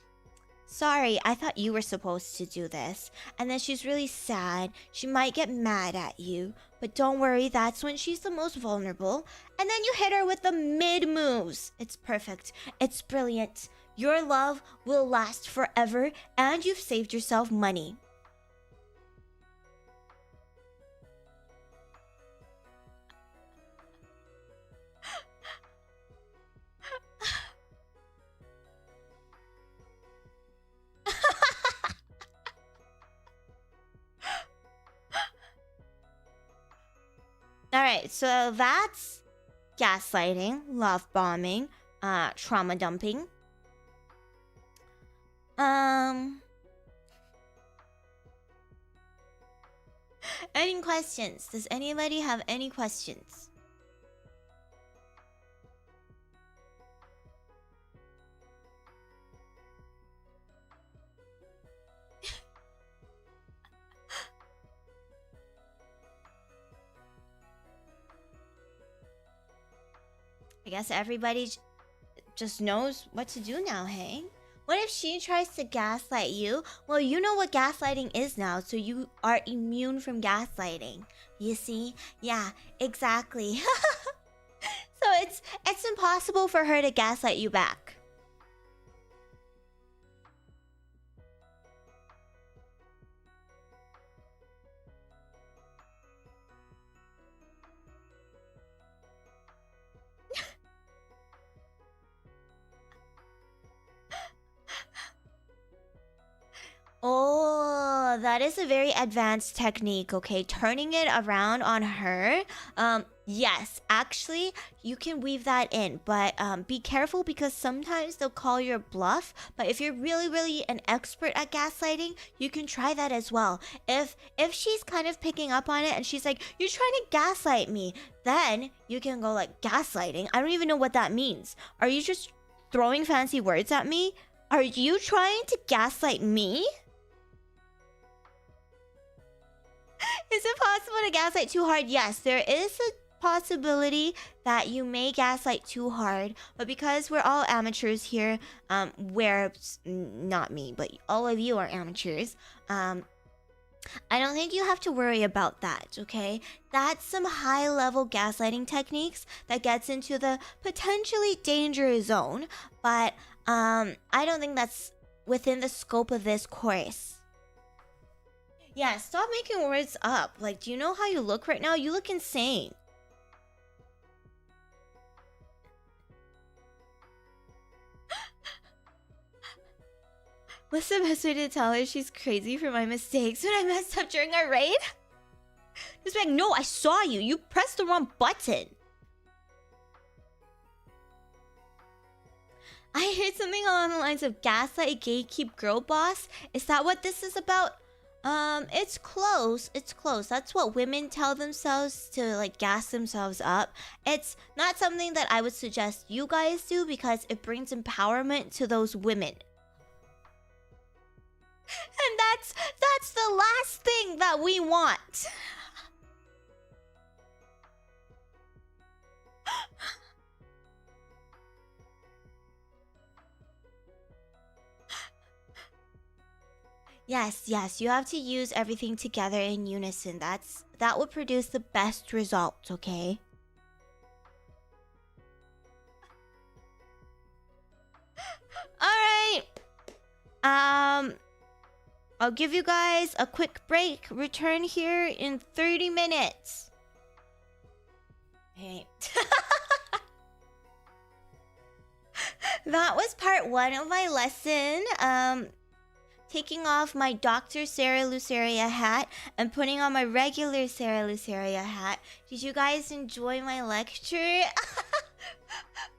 sorry, I thought you were supposed to do this. And then she's really sad. She might get mad at you. But don't worry, that's when she's the most vulnerable. And then you hit her with the mid moves. It's perfect. It's brilliant. Your love will last forever, and you've saved yourself money. Alright, so that's gaslighting, love bombing, trauma dumping. Any questions? Does anybody have any questions? I guess everybody just knows what to do now, hey? What if she tries to gaslight you? Well, you know what gaslighting is now, so you are immune from gaslighting. You see? Yeah, exactly. So it's impossible for her to gaslight you back. Oh, that is a very advanced technique, okay? Turning it around on her. Yes, actually, you can weave that in, but be careful because sometimes they'll call your bluff. But if you're really an expert at gaslighting, you can try that as well. If she's kind of picking up on it and she's like, you're trying to gaslight me, then you can go like, gaslighting? I don't even know what that means. Are you just throwing fancy words at me? Are you trying to gaslight me? Is it possible to gaslight too hard? Yes, there is a possibility that you may gaslight too hard, but because we're all amateurs here, not me, but all of you are amateurs, I don't think you have to worry about that, okay? That's some high-level gaslighting techniques that gets into the potentially dangerous zone, but I don't think that's within the scope of this course. Yeah, stop making words up. Like, do you know how you look right now? You look insane. What's the best way to tell her she's crazy for my mistakes when I messed up during our raid? Just be like, no, I saw you. You pressed the wrong button. I heard something along the lines of gaslight, gatekeep, girl boss. Is that what this is about? It's close. It's close. That's what women tell themselves to, like, gas themselves up. It's not something that I would suggest you guys do because it brings empowerment to those women. And that's the last thing that we want. Yes, you have to use everything together in unison. That would produce the best results, okay? Alright. I'll give you guys a quick break. Return here in 30 minutes. Okay. That was part 1 of my lesson. Taking off my Dr. Cera Luceria hat and putting on my regular Cera Luceria hat. Did you guys enjoy my lecture?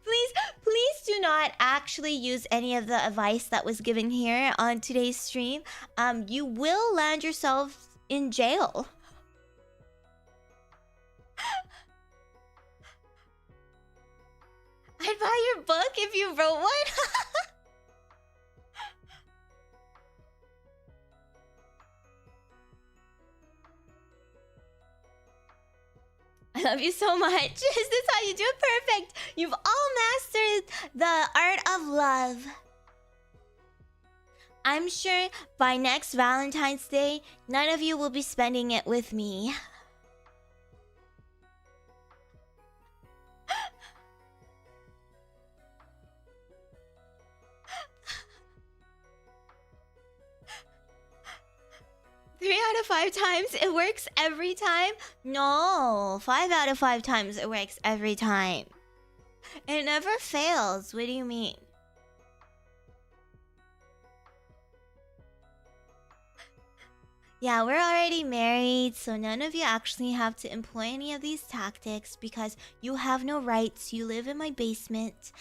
Please do not actually use any of the advice that was given here on today's stream. You will land yourself in jail. I'd buy your book if you wrote one. I love you so much. Is this how you do it? Perfect. You've all mastered the art of love. I'm sure by next Valentine's Day, none of you will be spending it with me. Three out of 5 times it works every time? No, 5 out of 5 times it works every time. It never fails. What do you mean? Yeah, we're already married, so none of you actually have to employ any of these tactics because you have no rights. You live in my basement.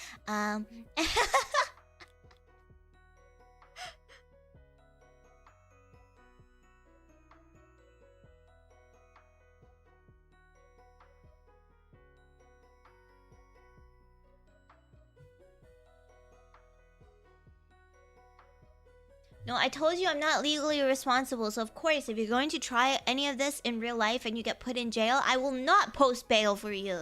No, I told you I'm not legally responsible, so of course, if you're going to try any of this in real life and you get put in jail, I will not post bail for you.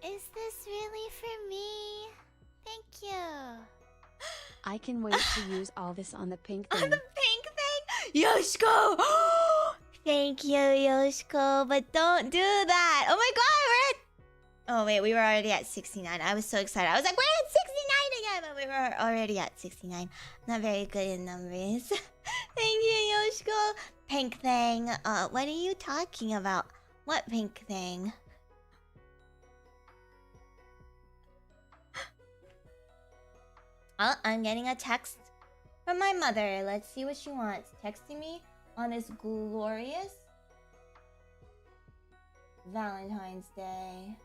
Is this really for me? Thank you. I can wait to use all this on the pink thing. On the pink thing? Yoshiko! Thank you, Yoshiko, but don't do that. Oh my god, we're at... Oh wait, we were already at 69. I was so excited. I was like, we're at 69 again, but we were already at 69. Not very good in numbers. Thank you, Yoshiko. Pink thing. What are you talking about? What pink thing? Oh, I'm getting a text from my mother. Let's see what she wants. Texting me on this glorious Valentine's Day.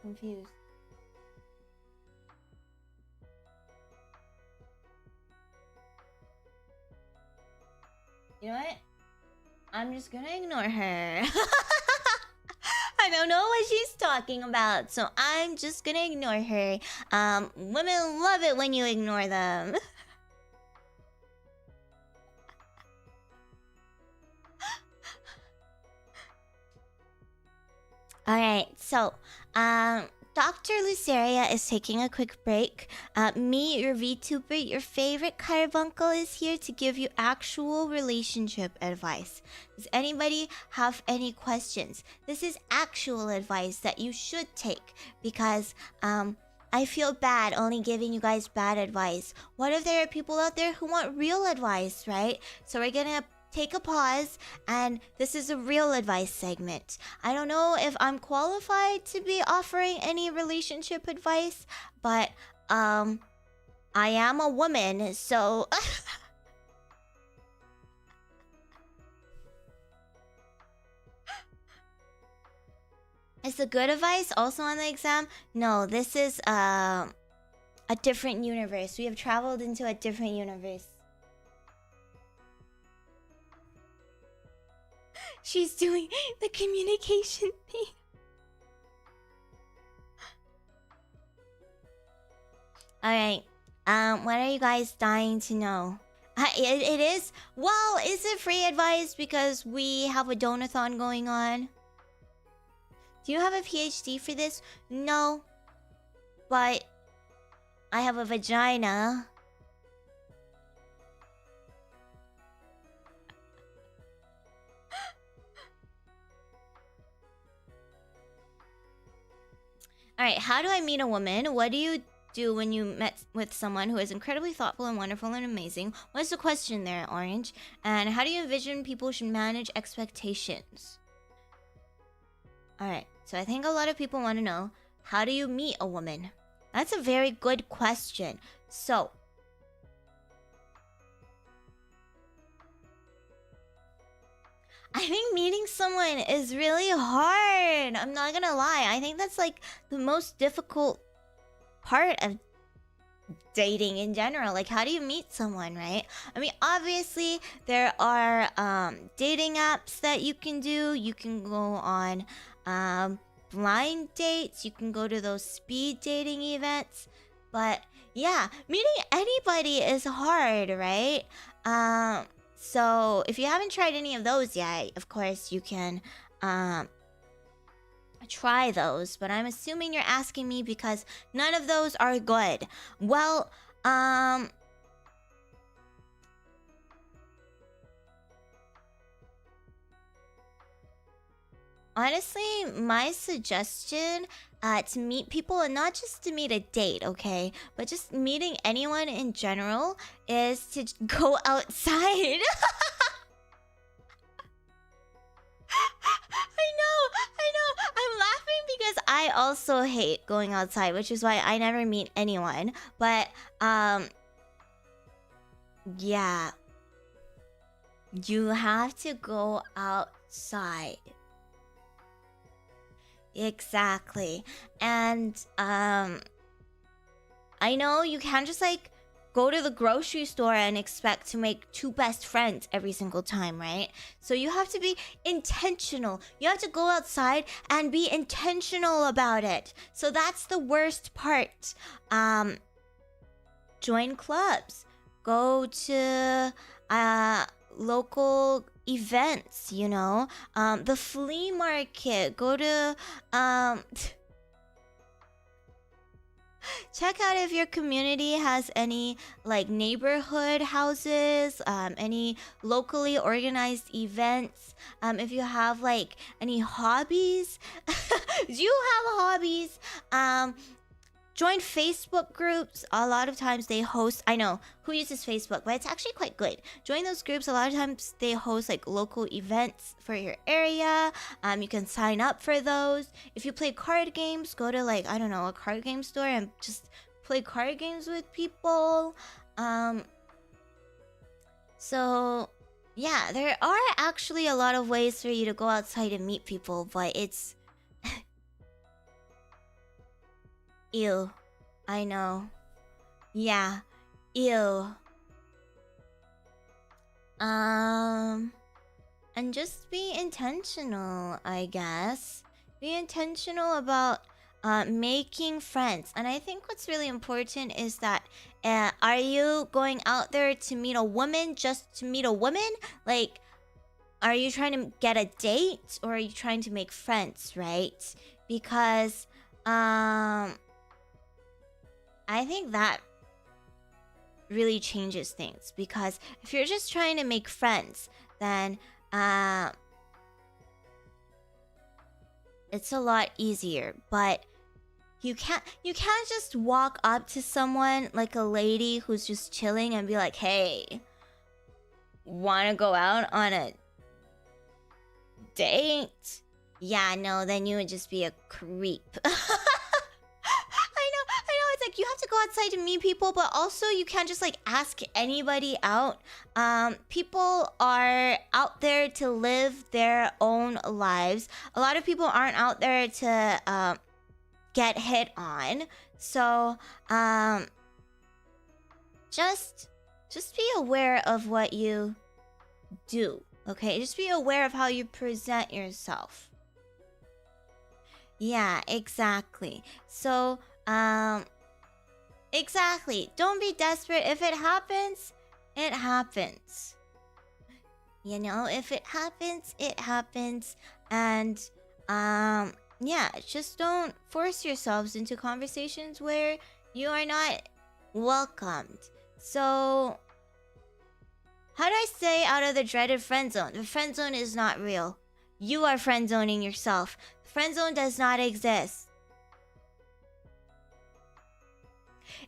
Confused. just gonna ignore her. I don't know what she's talking about, so I'm just gonna ignore her. Women love it when you ignore them. Alright, so, Dr. Luceria is taking a quick break. Me, your VTuber, your favorite carbuncle, is here to give you actual relationship advice. Does anybody have any questions? This is actual advice that you should take because, I feel bad only giving you guys bad advice. What if there are people out there who want real advice, right? So we're gonna take a pause, and this is a real advice segment. I don't know if I'm qualified to be offering any relationship advice, but I am a woman, so is the good advice also on the exam? No, this is a different universe. We have traveled into a different universe. She's doing the communication thing. Alright. What are you guys dying to know? It is... Well, is it free advice because we have a donathon going on? Do you have a PhD for this? No. But I have a vagina. Alright, how do I meet a woman? What do you do when you met with someone who is incredibly thoughtful and wonderful and amazing? What's the question there, Orange? And how do you envision people should manage expectations? Alright, so I think a lot of people want to know, how do you meet a woman? That's a very good question. So, I think meeting someone is really hard. I'm not gonna lie. I think that's like the most difficult part of dating in general. Like, how do you meet someone, right? I mean, obviously, there are dating apps that you can do. You can go on blind dates. You can go to those speed dating events. But yeah, meeting anybody is hard, right? So if you haven't tried any of those yet, of course you can try those. But I'm assuming you're asking me because none of those are good. Well, honestly, my suggestion to meet people, and not just to meet a date, okay? But just meeting anyone in general is to go outside. I know. I'm laughing because I also hate going outside, which is why I never meet anyone. But, yeah. You have to go outside. Exactly. And I know you can't just like go to the grocery store and expect to make two best friends every single time, right? So you have to be intentional. You have to go outside and be intentional about it. So that's the worst part. Join clubs. Go to local events, you know, the flea market. Go to check out if your community has any like neighborhood houses, any locally organized events. If you have like any hobbies. Do you have hobbies? Join Facebook groups. A lot of times they host, I know who uses Facebook, but it's actually quite good. Join those groups. A lot of times they host like local events for your area. You can sign up for those. If you play card games, go to like, I don't know, a card game store and just play card games with people. So yeah, there are actually a lot of ways for you to go outside and meet people, but it's ew. I know. Yeah. Ew. And And just be intentional, I guess. Be intentional about making friends. And I think what's really important is that are you going out there to meet a woman just to meet a woman? Like, are you trying to get a date or are you trying to make friends, right? Because I think that really changes things. Because if you're just trying to make friends, then it's a lot easier. But you can't just walk up to someone like a lady who's just chilling and be like, "Hey, wanna go out on a date?" Yeah, no, then you would just be a creep. I know, it's like you have to go outside to meet people, but also you can't just like ask anybody out. People are out there to live their own lives. A lot of people aren't out there to get hit on. So just be aware of what you do, okay? Just be aware of how you present yourself. Yeah, exactly. So exactly, don't be desperate. If it happens, it happens. You know, if it happens, it happens. And yeah, just don't force yourselves into conversations where you are not welcomed. So how do I stay out of the dreaded friend zone? The friend zone is not real. You are friend zoning yourself. Friend zone does not exist.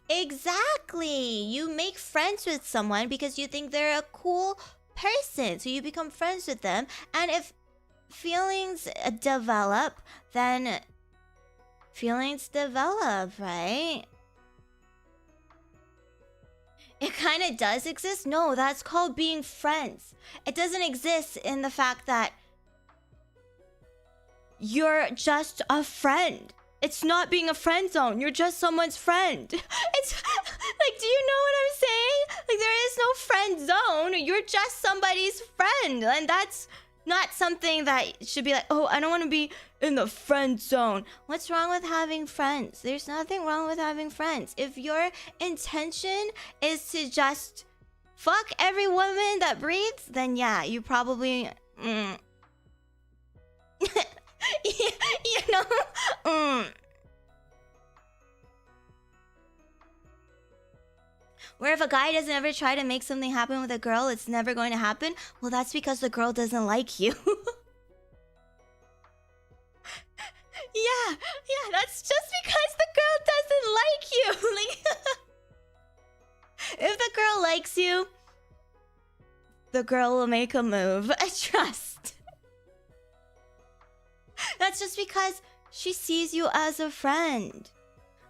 Exactly. You make friends with someone because you think they're a cool person. So you become friends with them. And if feelings develop, then feelings develop, right? It kind of does exist. No, that's called being friends. It doesn't exist in the fact that you're just a friend. It's not being a friend zone. You're just someone's friend. It's like, do you know what I'm saying? Like, there is no friend zone. You're just somebody's friend. And that's not something that should be like, oh, I don't want to be in the friend zone. What's wrong with having friends? There's nothing wrong with having friends. If your intention is to just fuck every woman that breathes, then yeah, you probably... you know? Where if a guy doesn't ever try to make something happen with a girl, it's never going to happen. Well, that's because the girl doesn't like you. Yeah, that's just because the girl doesn't like you. Like, if the girl likes you, the girl will make a move. I trust. That's just because she sees you as a friend.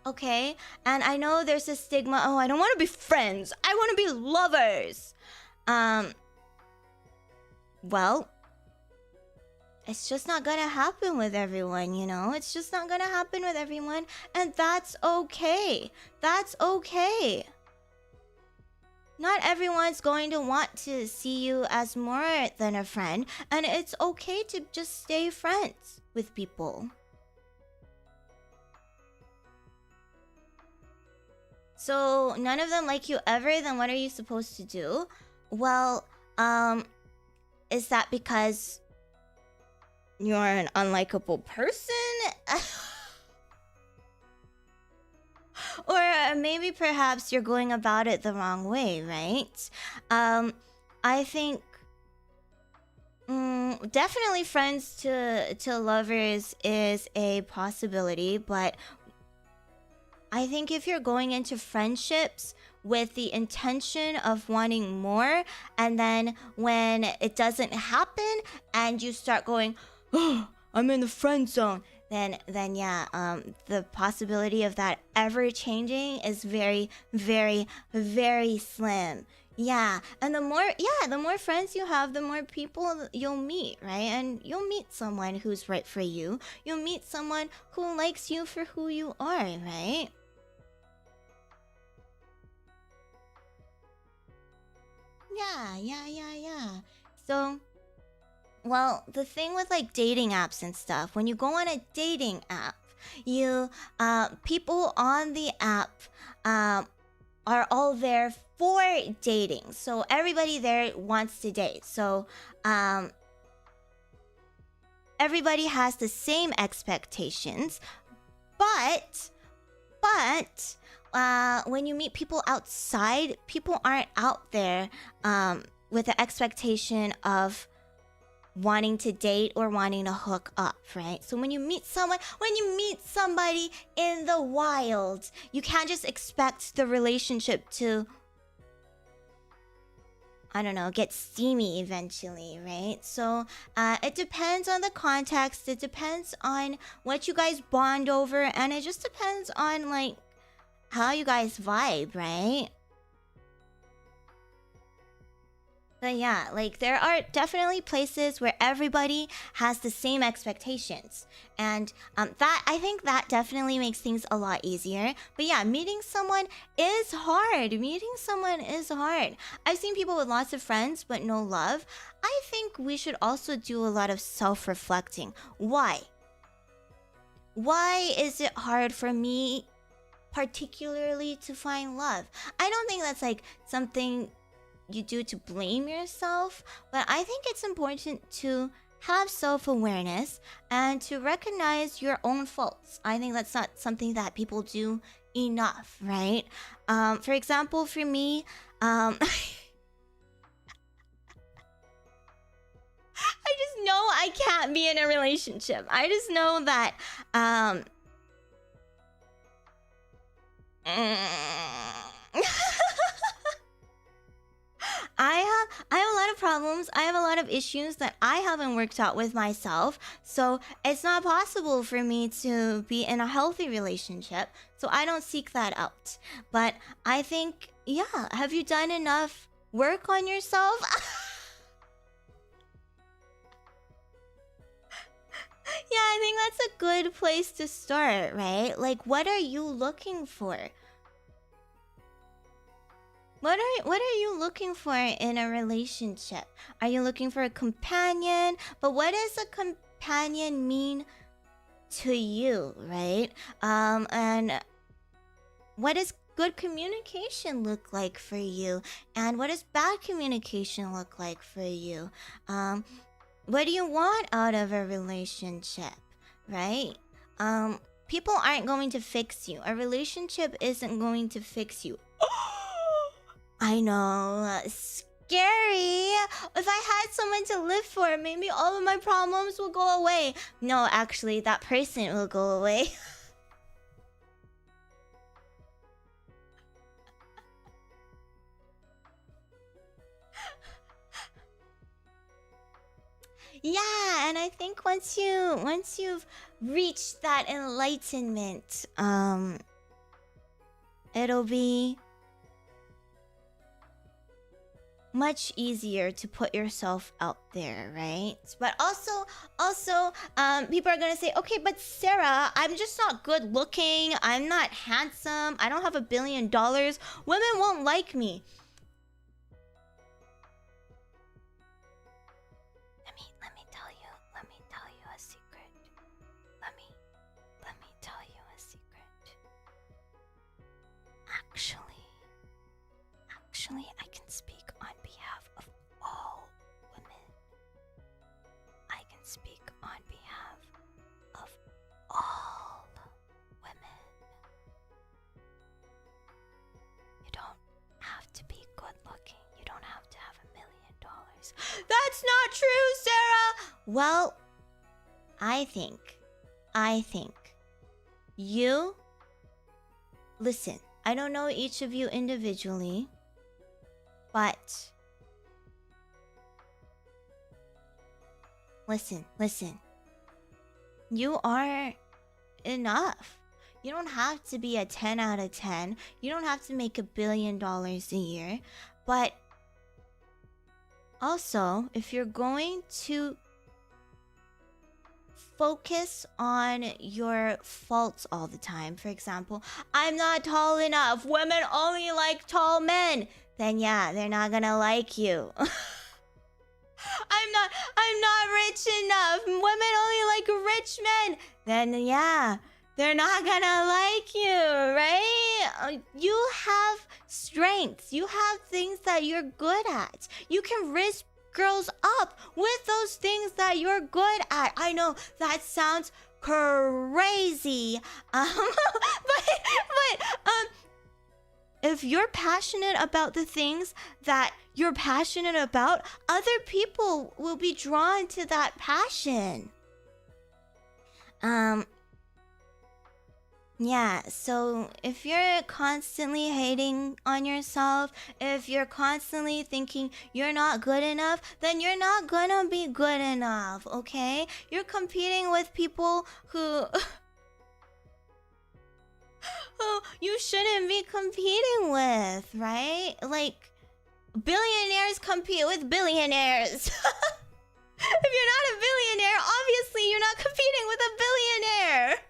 Okay? And I know there's a stigma, oh, I don't want to be friends. I want to be lovers. Well, it's just not gonna happen with everyone, you know? It's just not gonna happen with everyone. And that's okay. That's okay. Not everyone's going to want to see you as more than a friend. And it's okay to just stay friends with people. So none of them like you ever, then what are you supposed to do? Well, is that because you're an unlikable person? Or maybe perhaps you're going about it the wrong way, right? I think definitely friends to lovers is a possibility, but I think if you're going into friendships with the intention of wanting more, and then when it doesn't happen and you start going, oh, I'm in the friend zone, then yeah, the possibility of that ever changing is very, very, very slim. Yeah, and the more friends you have, the more people you'll meet, right? And you'll meet someone who's right for you. You'll meet someone who likes you for who you are, right? Yeah. So well, the thing with like dating apps and stuff, when you go on a dating app, you people on the app are all there for dating. So everybody there wants to date. So everybody has the same expectations. But when you meet people outside, people aren't out there with the expectation of wanting to date or wanting to hook up, right? So when you meet somebody in the wild, you can't just expect the relationship to, I don't know, get steamy eventually, right? So it depends on the context, it depends on what you guys bond over, and it just depends on like how you guys vibe, right? But yeah, like there are definitely places where everybody has the same expectations. And that, I think that definitely makes things a lot easier. But yeah, meeting someone is hard. Meeting someone is hard. I've seen people with lots of friends but no love. I think we should also do a lot of self-reflecting. Why? Why is it hard for me particularly to find love? I don't think that's like something you do to blame yourself, but I think it's important to have self-awareness and to recognize your own faults. I think that's not something that people do enough, right? For example, for me, I just know I can't be in a relationship. I just know that I have a lot of problems. I have a lot of issues that I haven't worked out with myself. So it's not possible for me to be in a healthy relationship. So I don't seek that out. But I think, yeah, have you done enough work on yourself? Yeah, I think that's a good place to start, right? Like, what are you looking for? What are you looking for in a relationship? Are you looking for a companion? But what does a companion mean to you, right? And what does good communication look like for you? And what does bad communication look like for you? What do you want out of a relationship, right? People aren't going to fix you. A relationship isn't going to fix you. I know, scary. If I had someone to live for, maybe all of my problems will go away. No, actually, that person will go away. Yeah, and I think once you've reached that enlightenment, it'll be much easier to put yourself out there, right? But also, people are gonna say, okay, but Sarah, I'm just not good looking. I'm not handsome. I don't have $1 billion. Women won't like me. Let me tell you a secret. Let me tell you a secret. Actually, I can speak on behalf of all women. I can speak on behalf of all women. You don't have to be good looking. You don't have to have $1 million. That's not true, Sarah! Well, I think you... Listen, I don't know each of you individually, but listen. You are enough. You don't have to be a 10 out of 10. You don't have to make $1 billion a year. But also, if you're going to focus on your faults all the time, for example, I'm not tall enough, women only like tall men, then yeah, they're not gonna like you. I'm not rich enough. Women only like rich men. Then yeah, they're not gonna like you, right? You have strengths. You have things that you're good at. You can raise girls up with those things that you're good at. I know that sounds crazy. If you're passionate about the things that you're passionate about, other people will be drawn to that passion. Yeah, so if you're constantly hating on yourself, if you're constantly thinking you're not good enough, then you're not gonna be good enough, okay? You're competing with people who you shouldn't be competing with, right? Like, billionaires compete with billionaires. If you're not a billionaire, obviously you're not competing with a billionaire.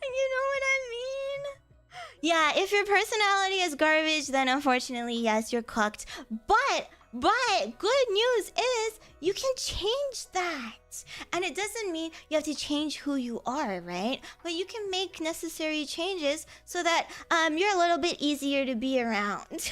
You know what I mean? Yeah, if your personality is garbage, then unfortunately, yes, you're cooked. But good news is you can change that. And it doesn't mean you have to change who you are, right? But you can make necessary changes so that you're a little bit easier to be around.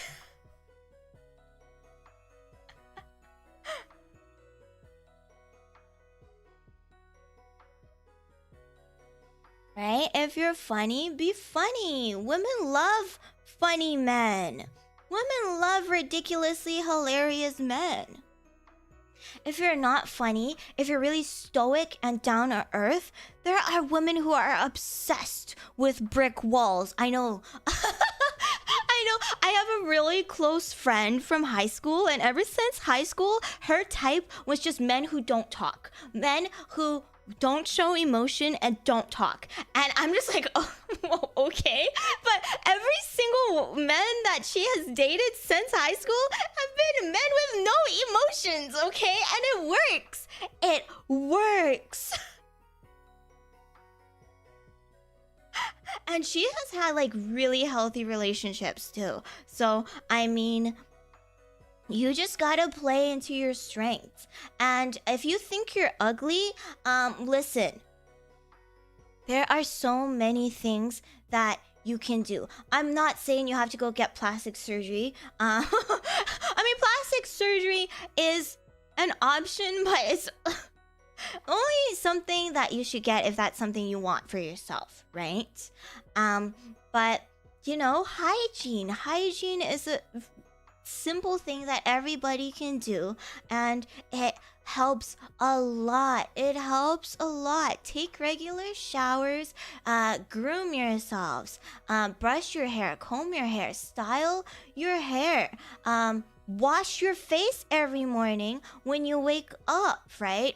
Right? If you're funny, be funny. Women love funny men. Women love ridiculously hilarious men. If you're not funny, if you're really stoic and down to earth, there are women who are obsessed with brick walls. I know. I have a really close friend from high school, and ever since high school, her type was just men who don't talk. Men who don't show emotion and don't talk. And I'm just like, oh, okay. But every single man that she has dated since high school have been men with no emotions, okay? And it works. It works. And she has had like really healthy relationships too. So, I mean, you just gotta play into your strengths. And if you think you're ugly, listen. There are so many things that you can do. I'm not saying you have to go get plastic surgery. I mean, plastic surgery is an option, but it's only something that you should get if that's something you want for yourself, right? But, you know, hygiene. Hygiene is a simple thing that everybody can do, and it helps a lot. It helps a lot. Take regular showers, groom yourselves, brush your hair, comb your hair, style your hair, wash your face every morning when you wake up, right?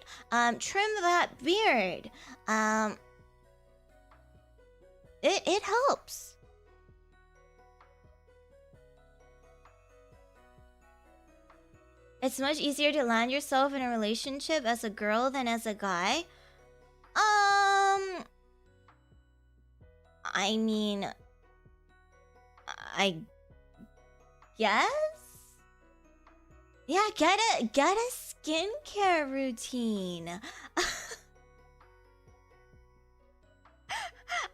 Trim that beard. It helps. It's much easier to land yourself in a relationship as a girl than as a guy. I mean, I guess? Yeah, get a skincare routine.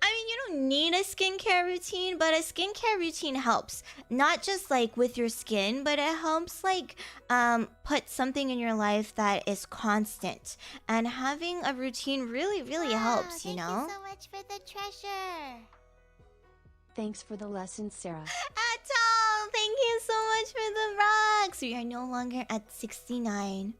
I mean, you don't need a skincare routine, but a skincare routine helps. Not just like with your skin, but it helps like put something in your life that is constant. And having a routine really, really helps, you know? Thank you so much for the treasure. Thanks for the lesson, Sarah. At all! Thank you so much for the rocks! We are no longer at 69.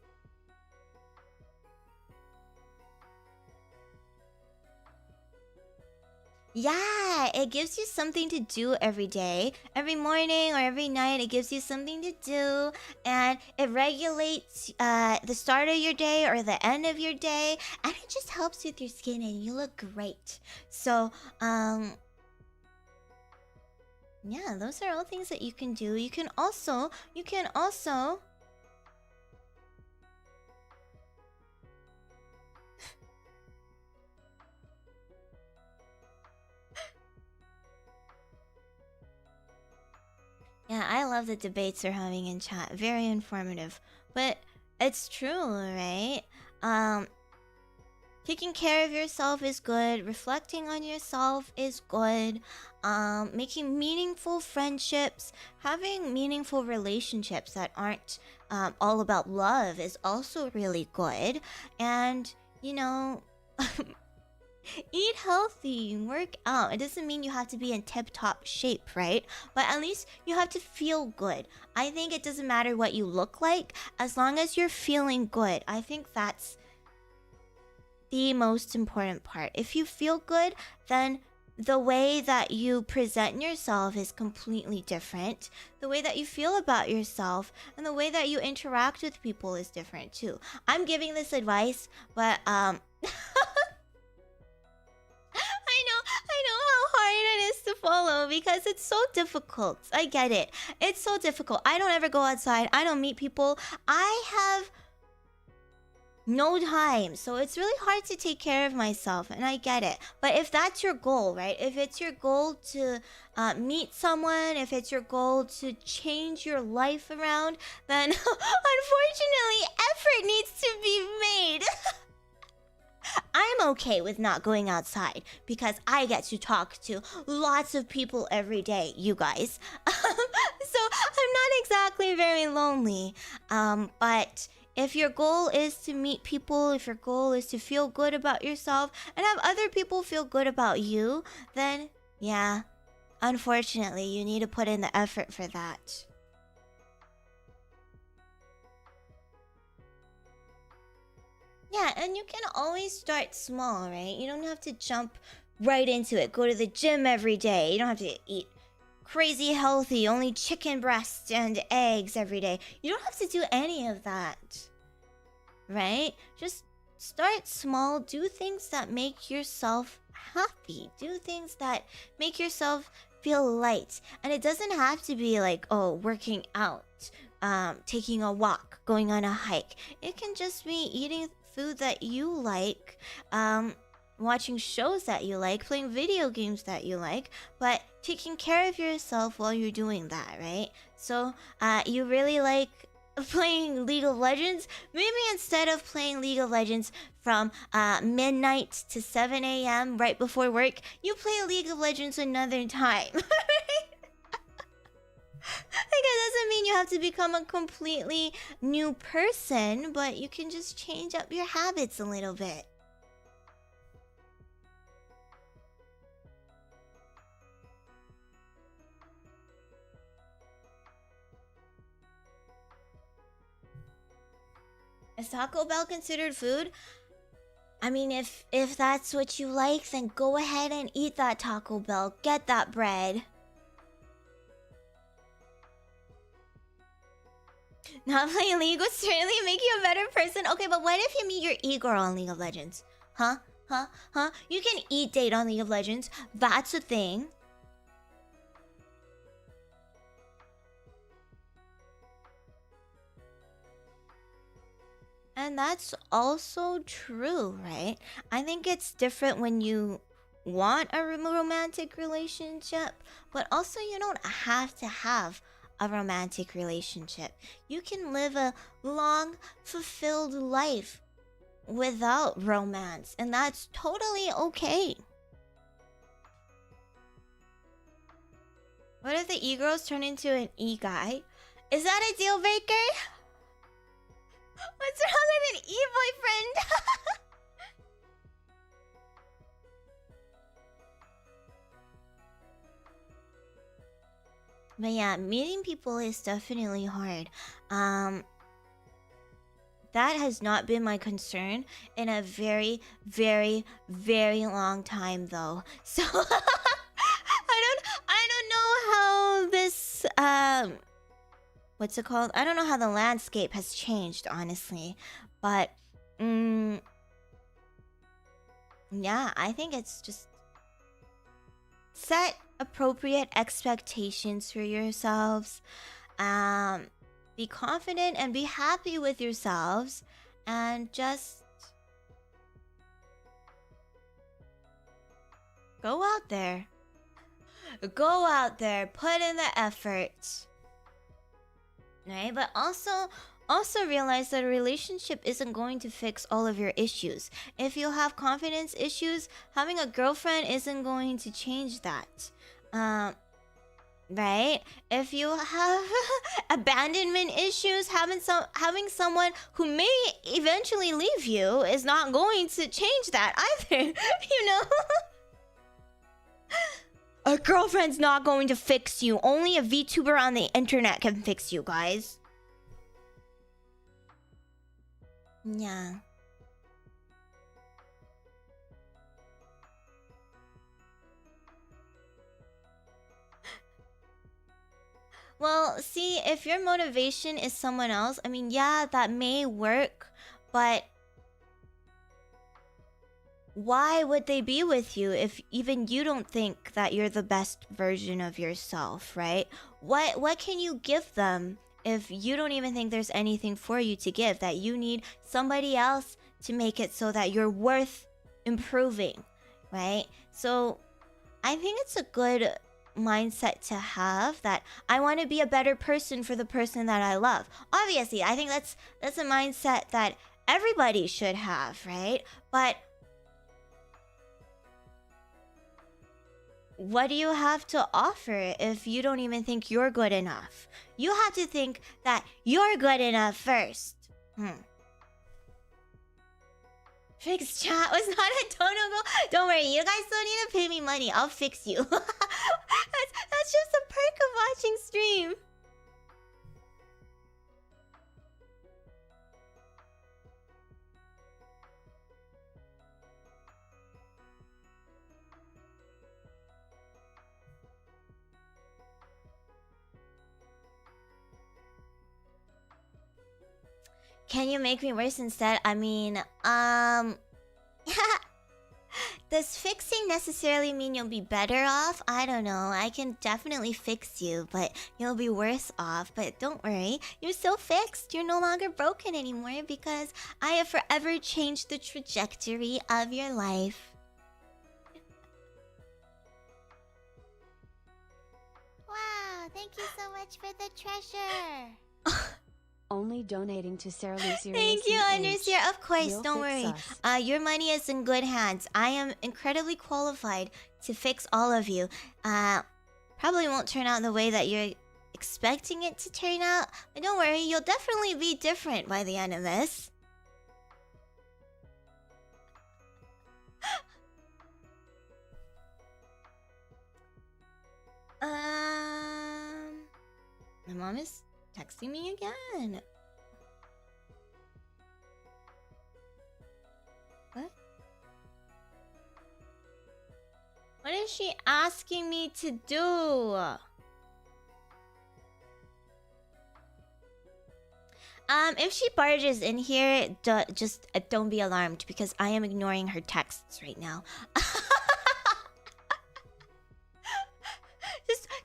Yeah, it gives you something to do every day. Every morning or every night, it gives you something to do. And it regulates the start of your day or the end of your day. And it just helps with your skin and you look great. So, yeah, those are all things that you can do. You can also... Yeah, I love the debates we're having in chat. Very informative. But it's true, right? Taking care of yourself is good. Reflecting on yourself is good. Making meaningful friendships, having meaningful relationships that aren't all about love is also really good. And, you know, eat healthy, work out. It doesn't mean you have to be in tip-top shape, right? But at least you have to feel good. I think it doesn't matter what you look like, as long as you're feeling good. I think that's the most important part. If you feel good, then the way that you present yourself is completely different. The way that you feel about yourself and the way that you interact with people is different too. I'm giving this advice, but I know how hard it is to follow because it's so difficult. I get it. It's so difficult. I don't ever go outside. I don't meet people. I have no time, so it's really hard to take care of myself, and I get it. But if that's your goal, right? If it's your goal to meet someone, if it's your goal to change your life around, then unfortunately, effort needs to be made. I'm okay with not going outside because I get to talk to lots of people every day, you guys. So I'm not exactly very lonely. But if your goal is to meet people, if your goal is to feel good about yourself and have other people feel good about you, then yeah, unfortunately, you need to put in the effort for that. Yeah, and you can always start small, right? You don't have to jump right into it. Go to the gym every day. You don't have to eat crazy healthy, only chicken breasts and eggs every day. You don't have to do any of that, right? Just start small. Do things that make yourself happy. Do things that make yourself feel light. And it doesn't have to be like, oh, working out, taking a walk, going on a hike. It can just be eating food that you like, watching shows that you like, playing video games that you like, but taking care of yourself while you're doing that, right? So, you really like playing League of Legends? Maybe instead of playing League of Legends from midnight to 7 a.m. right before work, you play League of Legends another time. Like, it doesn't mean you have to become a completely new person, but you can just change up your habits a little bit. Is Taco Bell considered food? I mean, if that's what you like, then go ahead and eat that Taco Bell. Get that bread. Not playing League would certainly make you a better person. Okay, but what if you meet your e-girl on League of Legends? Huh? You can eat date on League of Legends. That's a thing. And that's also true, right? I think it's different when you want a romantic relationship, but also you don't have to have a romantic relationship. You can live a long, fulfilled life without romance, and that's totally okay. What if the e-girls turn into an e-guy? Is that a deal breaker? What's wrong with an e-boyfriend? But yeah, meeting people is definitely hard. That has not been my concern in a very, very, very long time though. So I don't know how this what's it called? I don't know how the landscape has changed, honestly. But yeah, I think it's just set appropriate expectations for yourselves. Be confident and be happy with yourselves, and just go out there. Go out there, put in the effort. right? But also realize that a relationship isn't going to fix all of your issues. If you have confidence issues, having a girlfriend isn't going to change that. Right? If you have abandonment issues, having someone who may eventually leave you is not going to change that either. You know? A girlfriend's not going to fix you. Only a VTuber on the internet can fix you, guys. Yeah. Well, see, if your motivation is someone else, I mean, yeah, that may work, but why would they be with you if even you don't think that you're the best version of yourself, right? What can you give them if you don't even think there's anything for you to give, that you need somebody else to make it so that you're worth improving, right? So I think it's a good mindset to have, that I want to be a better person for the person that I love. Obviously, I think that's a mindset that everybody should have, right? But what do you have to offer if you don't even think you're good enough? You have to think that you're good enough first. Fix chat was not a tono goal. Don't worry, you guys don't need to pay me money. I'll fix you. That's just a perk of watching stream. Can you make me worse instead? I mean, does fixing necessarily mean you'll be better off? I don't know. I can definitely fix you, but you'll be worse off. But don't worry, you're still fixed. You're no longer broken anymore because I have forever changed the trajectory of your life. Wow, thank you so much for the treasure. Only donating to Cera Luceria. Thank you, Underseer. Of course, You'll don't worry. us. Your money is in good hands. I am incredibly qualified to fix all of you. Probably won't turn out the way that you're expecting it to turn out, but don't worry, you'll definitely be different by the end of this. My mom is texting me again. What? What is she asking me to do? If she barges in here, just don't be alarmed because I am ignoring her texts right now.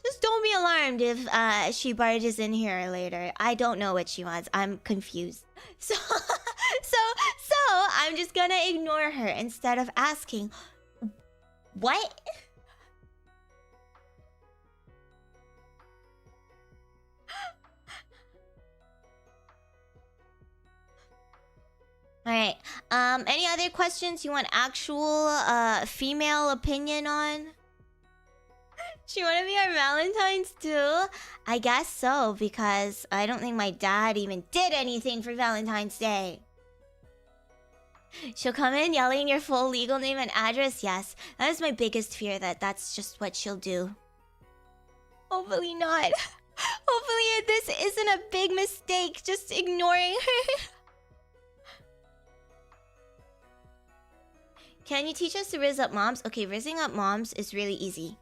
Just don't be alarmed if she barges in here later. I don't know what she wants. I'm confused. So I'm just gonna ignore her instead of asking, what? Alright, any other questions you want actual female opinion on? She wanna be our Valentine's too? I guess so, because I don't think my dad even did anything for Valentine's Day. She'll come in yelling your full legal name and address. Yes, that is my biggest fear, that's just what she'll do. Hopefully not. Hopefully this isn't a big mistake, just ignoring her. Can you teach us to rizz up moms? Okay, rizzing up moms is really easy.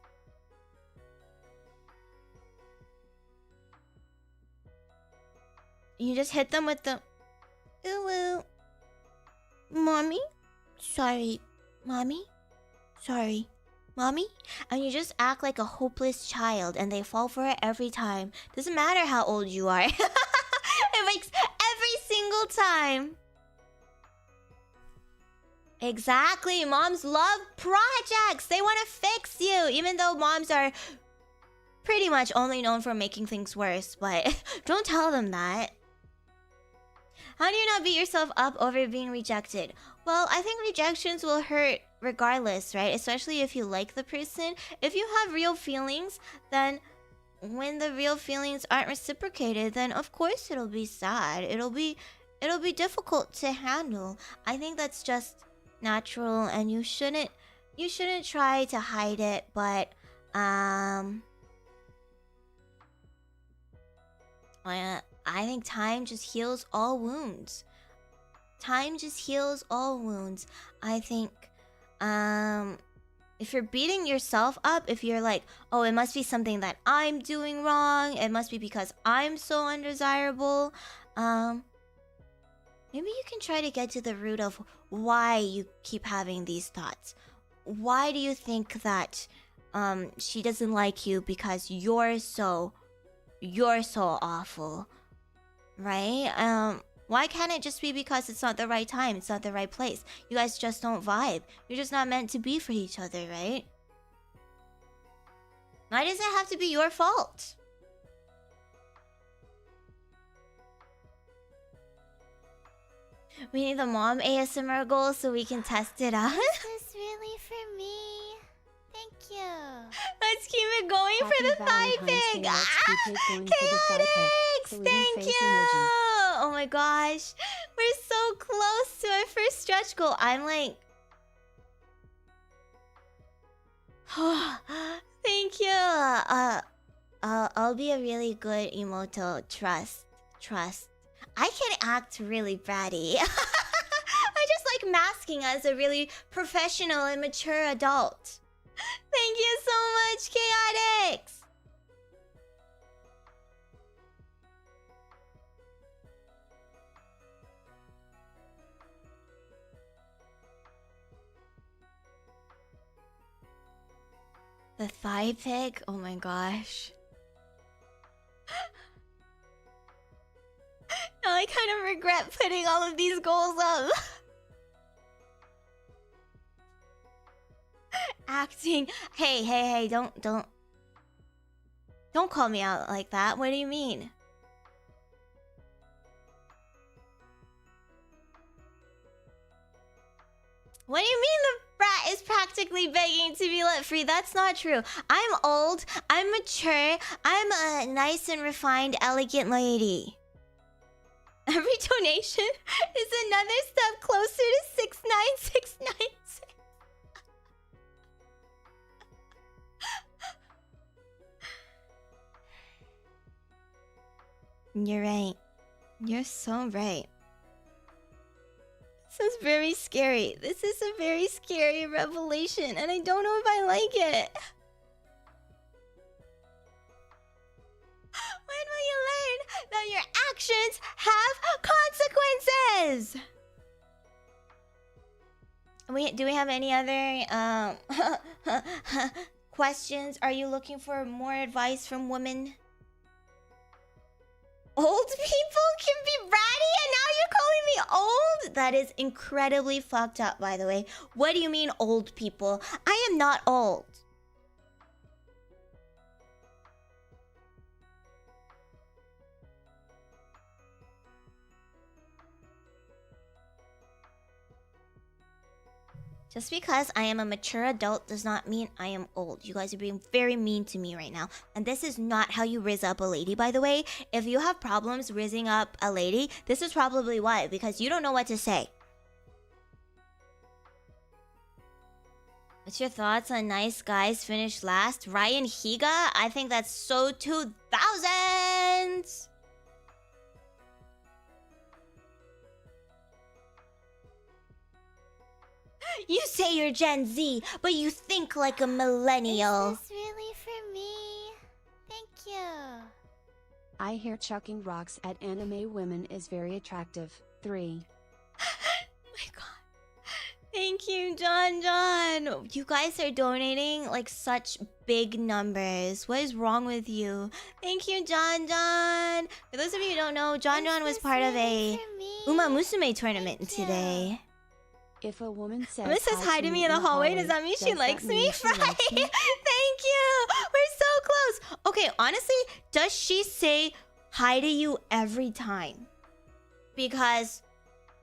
You just hit them with the... Ooh, mommy? Sorry. Mommy? Sorry. Mommy? And you just act like a hopeless child and they fall for it every time. Doesn't matter how old you are. It makes every single time. Exactly. Moms love projects. They want to fix you. Even though moms are pretty much only known for making things worse, but don't tell them that. How do you not beat yourself up over being rejected? Well, I think rejections will hurt regardless, right? Especially if you like the person. If you have real feelings, then when the real feelings aren't reciprocated, then of course it'll be sad. It'll be difficult to handle. I think that's just natural, and you shouldn't try to hide it, but I think time just heals all wounds. Time just heals all wounds. I think if you're beating yourself up, if you're like, oh, it must be something that I'm doing wrong, it must be because I'm so undesirable, maybe you can try to get to the root of why you keep having these thoughts. Why do you think that she doesn't like you because you're so awful, right? Why can't it just be because it's not the right time, it's not the right place? You guys just don't vibe. You're just not meant to be for each other, right? Why does it have to be your fault? We need the mom ASMR goal so we can test it out. Is this really for me? Thank you. Let's keep it going for the thigh pig. Chaotix, thank you. Oh my gosh, we're so close to our first stretch goal. I'm like, thank you. I'll be a really good emoto. Trust. I can act really bratty. I just like masking as a really professional and mature adult. Thank you so much, Chaotix. The thigh pig? Oh my gosh. Now I kind of regret putting all of these goals up. Acting. Hey, don't call me out like that. What do you mean? What do you mean the brat is practically begging to be let free? That's not true. I'm old, I'm mature, I'm a nice and refined, elegant lady. Every donation is another step closer to 69696. You're right. You're so right. This is very scary. This is a very scary revelation, and I don't know if I like it. When will you learn that your actions have consequences? Do we have any other questions? Are you looking for more advice from women? Old people can be bratty and now you're calling me old? That is incredibly fucked up, by the way. What do you mean, old people? I am not old. Just because I am a mature adult does not mean I am old. You guys are being very mean to me right now. And this is not how you rizz up a lady, by the way. If you have problems rizzing up a lady, this is probably why. Because you don't know what to say. What's your thoughts on nice guys finish last? Ryan Higa? I think that's so 2000s! You say you're Gen Z, but you think like a millennial. Is this really for me? Thank you. I hear chucking rocks at anime women is very attractive. 3. My god. Thank you, John. You guys are donating like such big numbers. What is wrong with you? Thank you, John. For those of you who don't know, John was part of a Uma Musume tournament today. If a woman says, Emma says hi to me in the hallway, does that mean she likes me? Right? Thank you! We're so close! goes, okay, honestly, does she say hi to you every time? Because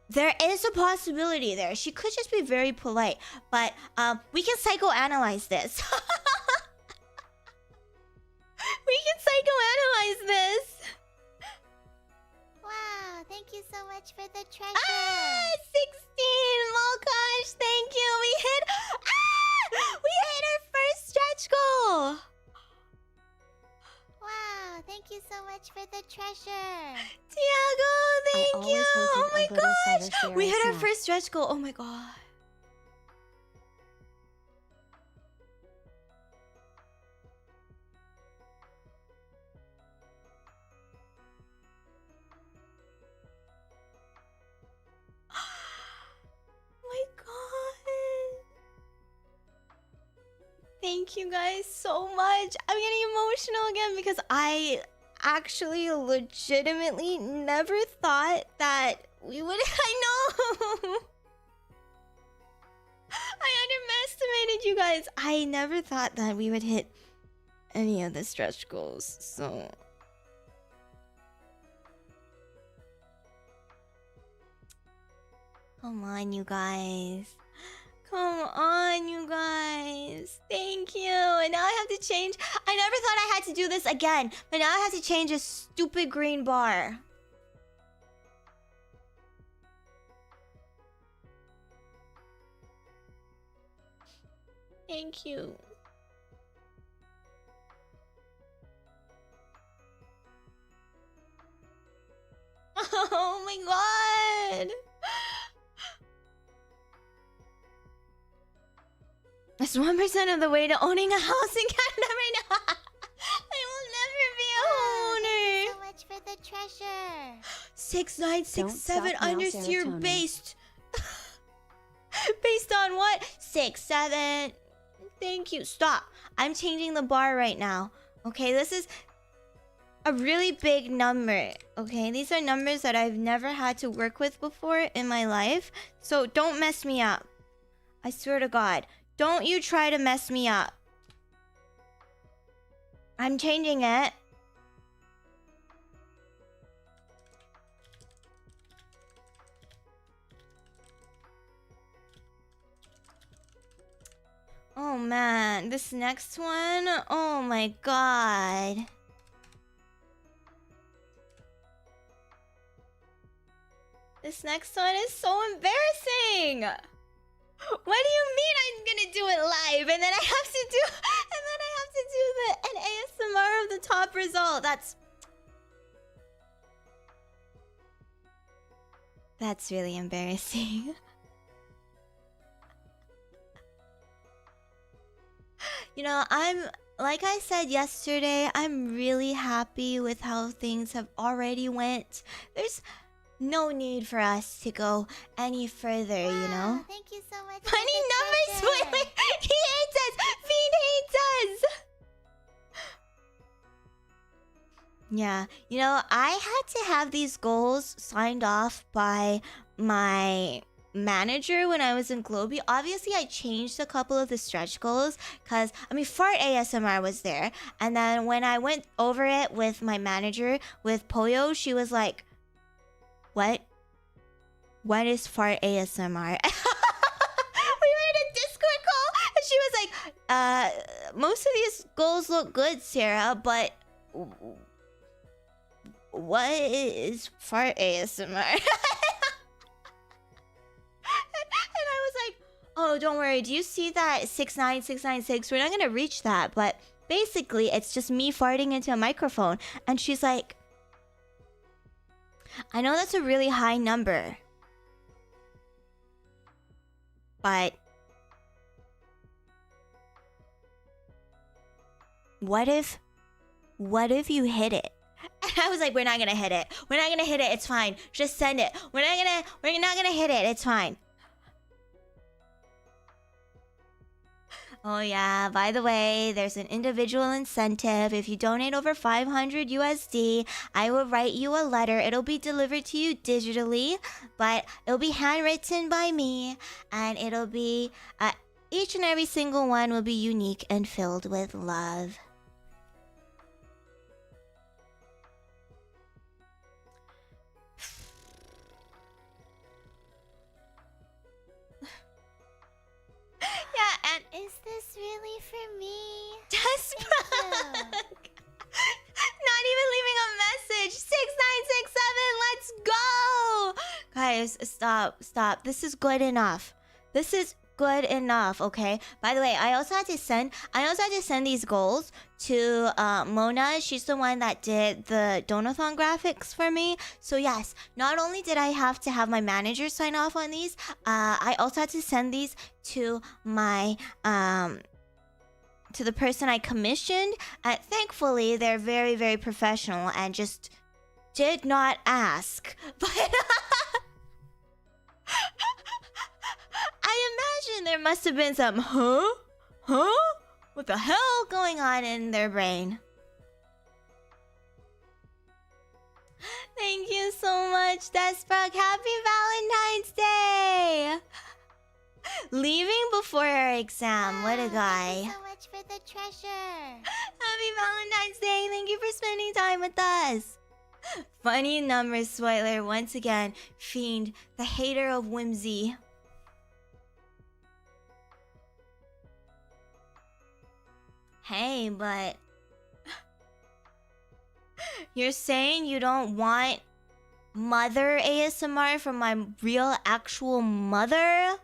there is a possibility there. She could just be very polite. But we can psychoanalyze this. We can psychoanalyze this. Wow, thank you so much for the treasure. Ah, 16! Mokosh, thank you. We hit our first stretch goal. Wow, thank you so much for the treasure. Tiago, thank you. Oh my gosh. We hit our snack. first stretch goal. Oh my god. My god. Thank you guys so much. I'm getting emotional again because I actually legitimately never thought that we would. I know. I underestimated you guys. I never thought that we would hit any of the stretch goals. So come on, you guys. Come on, you guys. Thank you. And now I have to change. I never thought I had to do this again. But now I have to change a stupid green bar. Thank you. Oh my god. That's 1% of the way to owning a house in Canada right now. I will never be a homeowner. Thank you so much for the treasure. 6967 Don't stop now, understeer Ceratonin. based. Based on what? 67. Thank you. Stop. I'm changing the bar right now. Okay, this is a really big number. Okay, these are numbers that I've never had to work with before in my life. So don't mess me up. I swear to God. Don't you try to mess me up. I'm changing it. Oh man, this next one. Oh my god. This next one is so embarrassing. What do you mean I'm gonna do it live and then I have to do an ASMR of the top result? That's really embarrassing. You know, like I said yesterday, I'm really happy with how things have already went. There's no need for us to go any further, you know? Thank you so much. Funny numbers spoiler! He hates us! Fiend hates us! Yeah, you know, I had to have these goals signed off by my manager when I was in Globy. Obviously, I changed a couple of the stretch goals because, I mean, Fart ASMR was there. And then when I went over it with my manager, with Poyo, she was like, what? What is Fart ASMR? We were in a Discord call and she was like, most of these goals look good, Sarah, but what is Fart ASMR? Oh, don't worry. Do you see that 69696? We're not going to reach that. But basically, it's just me farting into a microphone. And she's like, I know that's a really high number. But what if you hit it? And I was like, we're not going to hit it. We're not going to hit it. It's fine. Just send it. We're not going to hit it. It's fine. Oh yeah, by the way, there's an individual incentive. If you donate over 500 USD, I will write you a letter. It'll be delivered to you digitally, but it'll be handwritten by me, and it'll be, each and every single one will be unique and filled with love. guys, stop. This is good enough. This is good enough, okay? By the way, I also had to send these goals to Mona. She's the one that did the DONOTHON graphics for me. So yes, not only did I have to have my manager sign off on these, I also had to send these to my to the person I commissioned. Thankfully, they're very, very professional and just did not ask. But I imagine there must have been some what the hell going on in their brain. Thank you so much, Desprock. Happy Valentine's Day! Leaving before our exam. What a guy. Thank you so much for the treasure. Happy Valentine's Day. Thank you for spending time with us. Funny number spoiler. Once again, Fiend, the hater of whimsy. Hey, but you're saying you don't want mother ASMR from my real actual mother?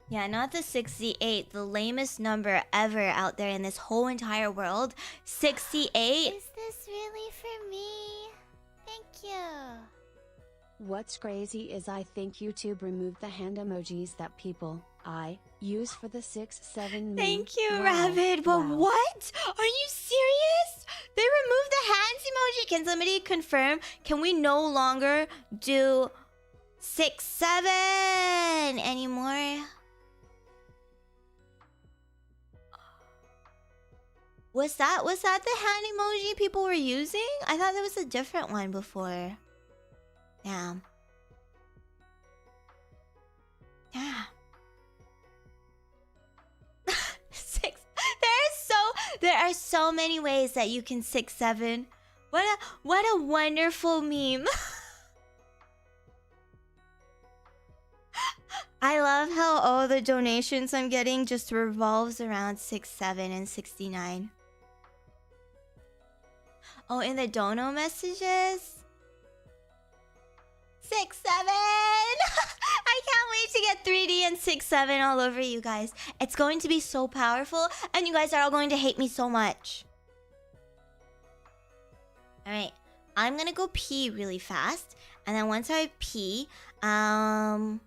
Yeah, not the 68, the lamest number ever out there in this whole entire world. 68? Is this really for me? Thank you. What's crazy is I think YouTube removed the hand emojis that people use for the 6-7 meme. Thank you, Wow. Rabbit. But Wow. what? Are you serious? They removed the hands emoji. Can somebody confirm? Can we no longer do 6-7 anymore? Was that the hand emoji people were using? I thought there was a different one before. Yeah. Yeah. There are so many ways that you can 6-7. What a wonderful meme. I love how all the donations I'm getting just revolves around 6-7 and 69. Oh, in the dono messages? 6-7! I can't wait to get 3D and 6-7 all over you guys. It's going to be so powerful, and you guys are all going to hate me so much. Alright, I'm gonna go pee really fast, and then once I pee, oh,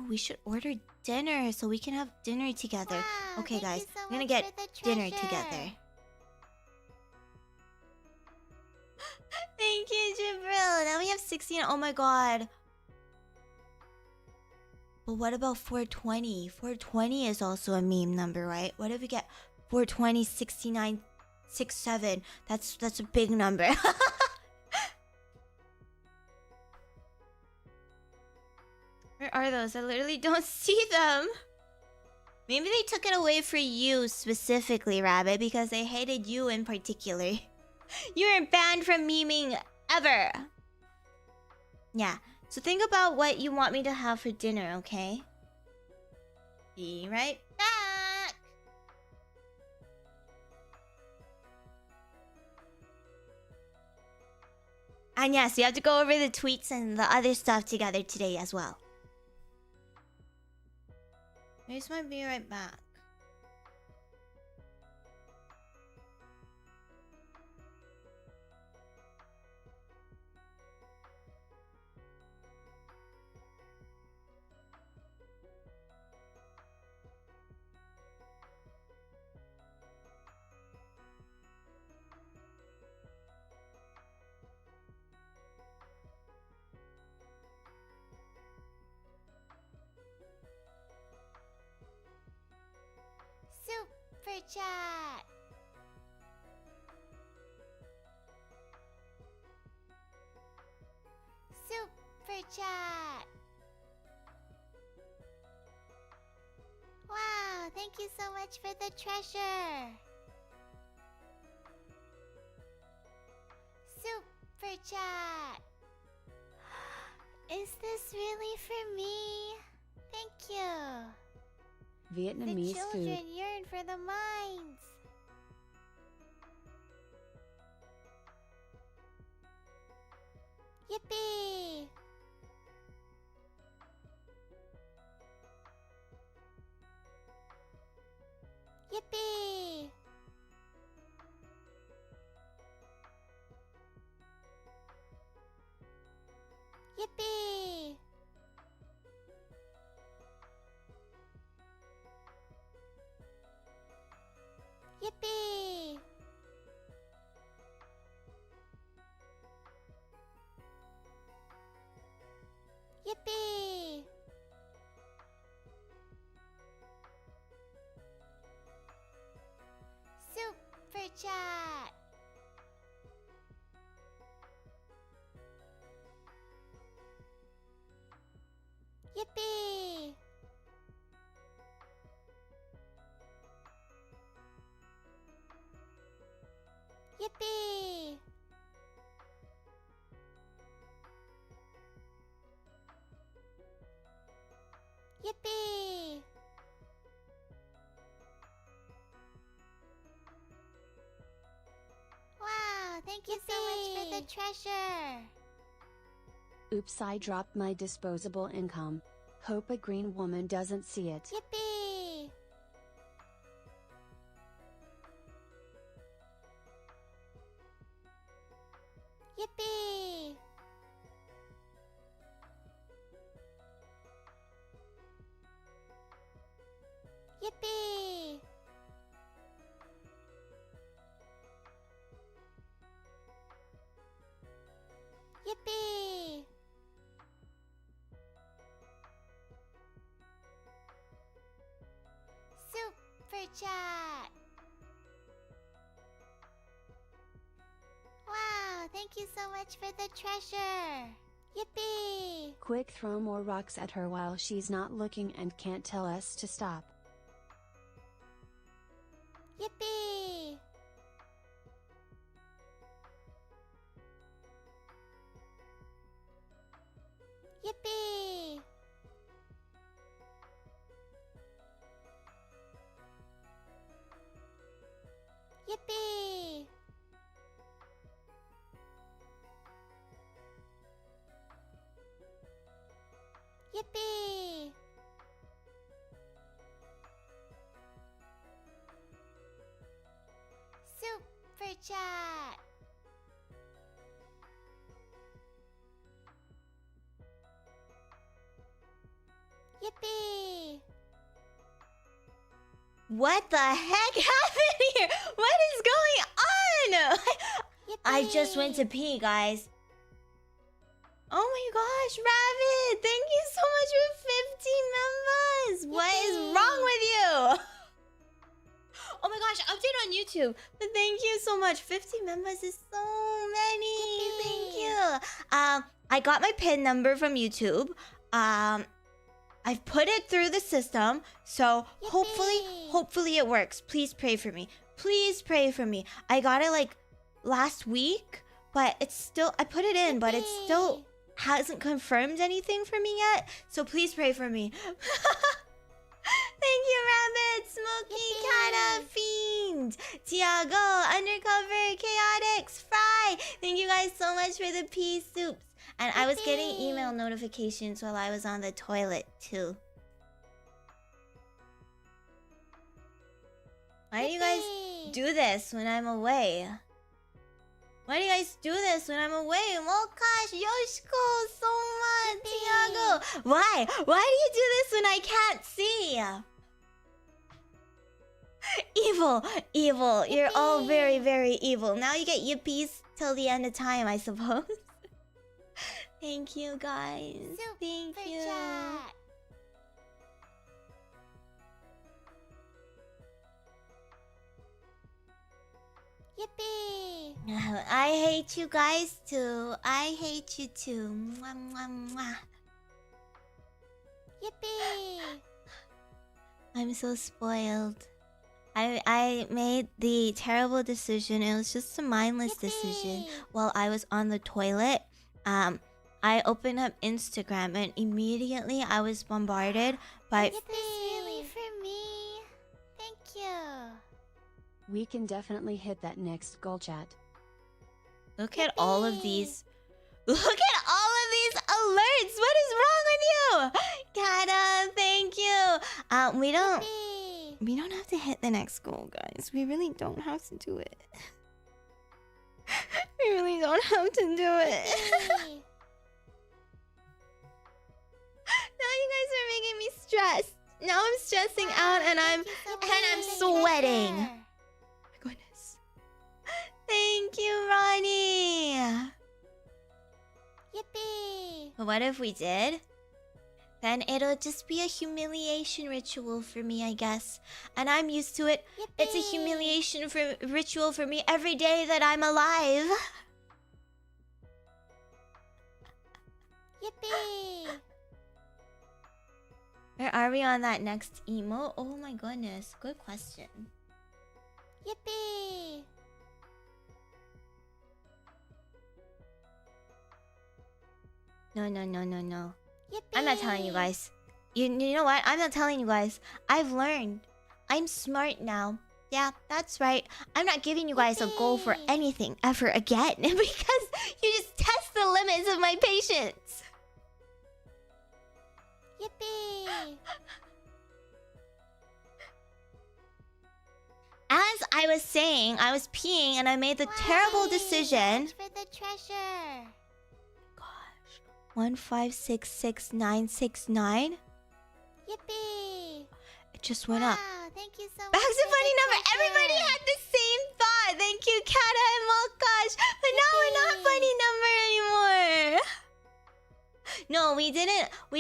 we should order dinner so we can have dinner together. Wow, Okay, thank guys, you so I'm gonna much get for the dinner treasure. together. Thank you, Jibril. Now we have 16. Oh my god. But what about 420? 420 is also a meme number, right? What if we get 420, 69, 67? That's a big number. Where are those? I literally don't see them. Maybe they took it away for you specifically, Rabbit, because they hated you in particular. You are banned from memeing ever. Yeah. So think about what you want me to have for dinner, okay? Be right back. And yes, you have to go over the tweets and the other stuff together today as well. Here's my be right back. Super chat. Super chat. Wow, thank you so much for the treasure. Super chat. Is this really for me? Thank you. Vietnamese The children food. yearn for the mines. Yippee! Yippee! Yippee! Yippee! Yippee! Super chat. Yippee! Yippee! Yippee! Wow, thank you so much for the treasure. Oops, I dropped my disposable income. Hope a green woman doesn't see it. Yippee! Yippee! Yippee! Yippee! Super chat. Wow, thank you so much for the treasure. Yippee! Quick, throw more rocks at her while she's not looking and can't tell us to stop. Yippee! Yippee! Yippee! Yippee! Super chat. Yippee! What the heck happened here? What is going on? I just went to pee, guys. Oh my gosh, Rabbit! Thank you so much for 15 members! What is wrong with you? Oh my gosh, update on YouTube. But thank you so much. 50 members is so many. Thank you. I got my PIN number from YouTube. I've put it through the system, so hopefully it works. Please pray for me. Please pray for me. I got it like last week, but it's still, I put it in, but it still hasn't confirmed anything for me yet. So please pray for me. Thank you, Rabbit, Smoky, Kata, Fiend, Thiago, Undercover, Chaotix, Fry. Thank you guys so much for the pea soups. And I was getting email notifications while I was on the toilet, too. Why do you guys do this when I'm away? Why do you guys do this when I'm away? Mokash, Yoshiko, so much, Thiago. Why? Why do you do this when I can't see? Evil, evil. You're all very, very evil. Now you get yippies till the end of time, I suppose. Thank you, guys. Thank you. Yippee! I hate you guys too. I hate you too. Mwah, mwah, mwah. Yippee! I'm so spoiled. I made the terrible decision. It was just a mindless decision while I was on the toilet. I opened up Instagram and immediately I was bombarded by Is this really for me? We can definitely hit that next goal, chat. Look at all of these. Look at all of these alerts. What is wrong with you? Kata, thank you. We don't have to hit the next goal, guys. We really don't have to do it. We really don't have to do it. Now you guys are making me stressed. Now I'm stressing out and I'm sweating. Oh my goodness. Thank you, Ronnie. Yippee! But what if we did? Then it'll just be a humiliation ritual for me, I guess. And I'm used to it. Yippee! It's a humiliation ritual for me every day that I'm alive. Yippee! Where are we on that next emo? Oh my goodness. Good question. Yippee! No. Yippee! I'm not telling you guys. You know what? I'm not telling you guys. I've learned. I'm smart now. Yeah, that's right. I'm not giving you guys a goal for anything ever again because you just test the limits of my patience. Yippee! As I was saying, I was peeing and I made the terrible decision. For the treasure. 1566969. Yippee! It just went up. Wow, thank you so much. That's a funny number. Everybody had the same thought. Thank you, Kata and Malkash. But now we're not funny number anymore. No, we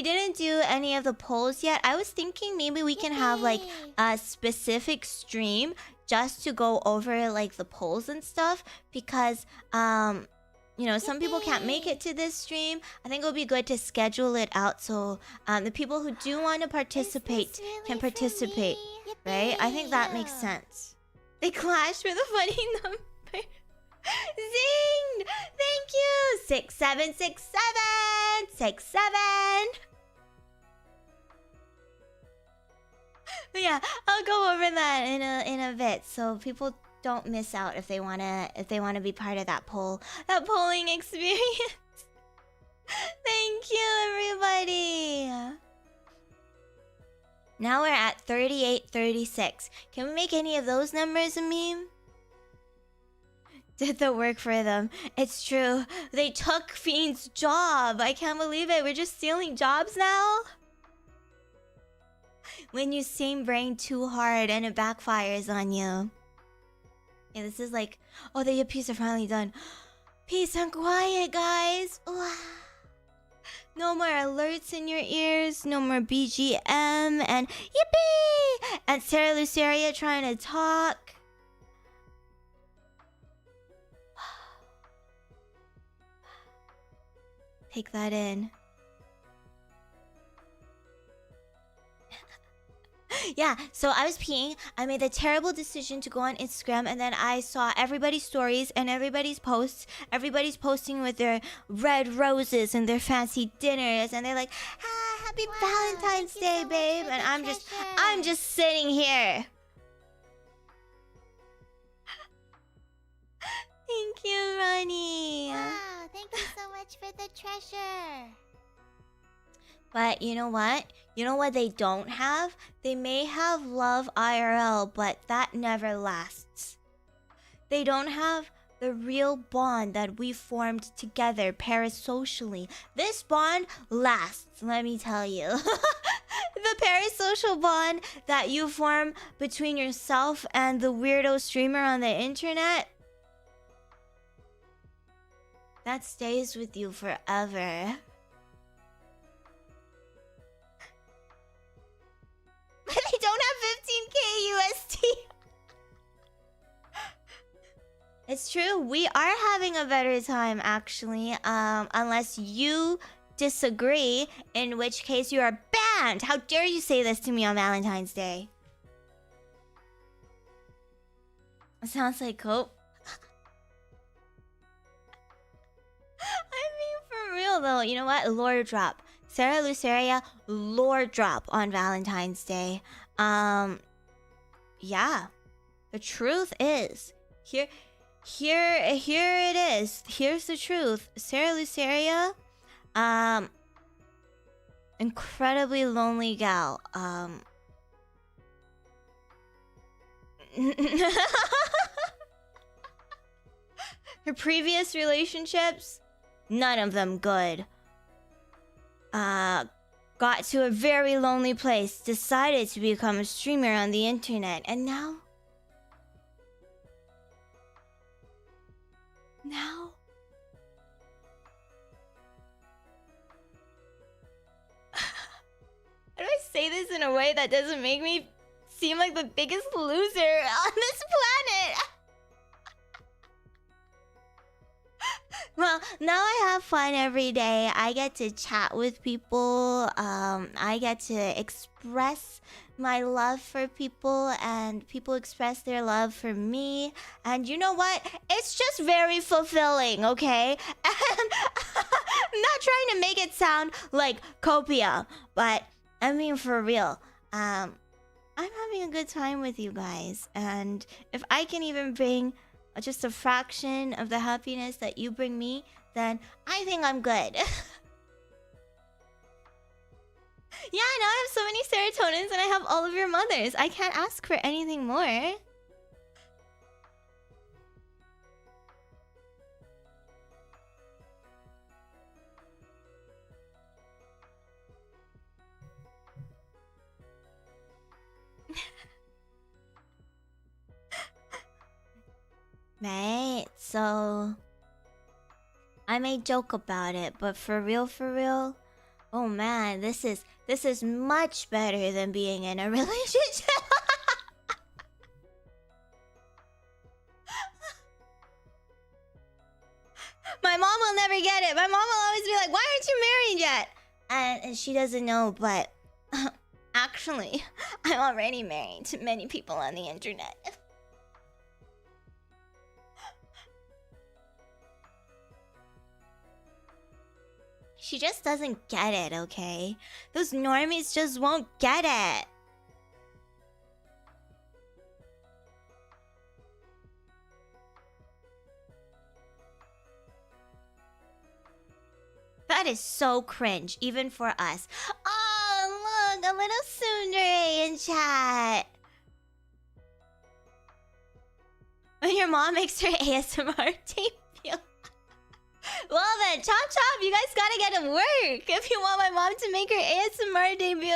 didn't do any of the polls yet. I was thinking maybe we can have like a specific stream just to go over like the polls and stuff because you know, some people can't make it to this stream. I think it would be good to schedule it out so the people who do want to participate can participate, right? I think that makes sense. They clashed for the funny number. Zing! Thank you! 6767! Yeah, I'll go over that in a bit so people don't miss out if they wanna be part of that polling experience. Thank you, everybody. Now we're at 3836. Can we make any of those numbers a meme? Did the work for them. It's true. They took Fiend's job. I can't believe it. We're just stealing jobs now. When you same brain too hard and it backfires on you. Yeah, this is like, oh, the yippies are finally done. Peace and quiet, guys. Wow. No more alerts in your ears. No more BGM and yippee! And Cera Luceria trying to talk. Take that in. Yeah, so I was peeing. I made the terrible decision to go on Instagram, and then I saw everybody's stories and everybody's posts. Everybody's posting with their red roses and their fancy dinners, and they're like, "Ah, happy Valentine's Day, babe!" And I'm just sitting here. Thank you, Ronnie. Wow, thank you so much for the treasure. But you know what? You know what they don't have? They may have love IRL, but that never lasts. They don't have the real bond that we formed together parasocially. This bond lasts, let me tell you. The parasocial bond that you form between yourself and the weirdo streamer on the internet, that stays with you forever. They don't have 15k USD. It's true. We are having a better time, actually. Unless you disagree, in which case you are banned. How dare you say this to me on Valentine's Day? Sounds like cope. I mean, for real though. You know what? Lore drop. Cera Luceria, lore drop on Valentine's Day. Yeah. The truth is, here it is. Here's the truth. Cera Luceria, incredibly lonely gal. Her previous relationships, none of them good. Got to a very lonely place, decided to become a streamer on the internet, and now... How do I say this in a way that doesn't make me seem like the biggest loser on this planet? Well, now I have fun every day. I get to chat with people. I get to express my love for people, and people express their love for me. And you know what? It's just very fulfilling, okay? And I'm not trying to make it sound like copia, but I mean for real. I'm having a good time with you guys, and if I can even bring just a fraction of the happiness that you bring me, then I think I'm good. Yeah, now I have so many serotonins and I have all of your mothers. I can't ask for anything more. Right, so I may joke about it, but for real, oh man, this is much better than being in a relationship. My mom will never get it. My mom will always be like, "Why aren't you married yet?" And she doesn't know, but actually, I'm already married to many people on the internet. She just doesn't get it, okay? Those normies just won't get it. That is so cringe, even for us. Oh, look, a little tsundere in chat. When your mom makes her ASMR debut. Well then, chop chop, you guys gotta get to work if you want my mom to make her ASMR debut.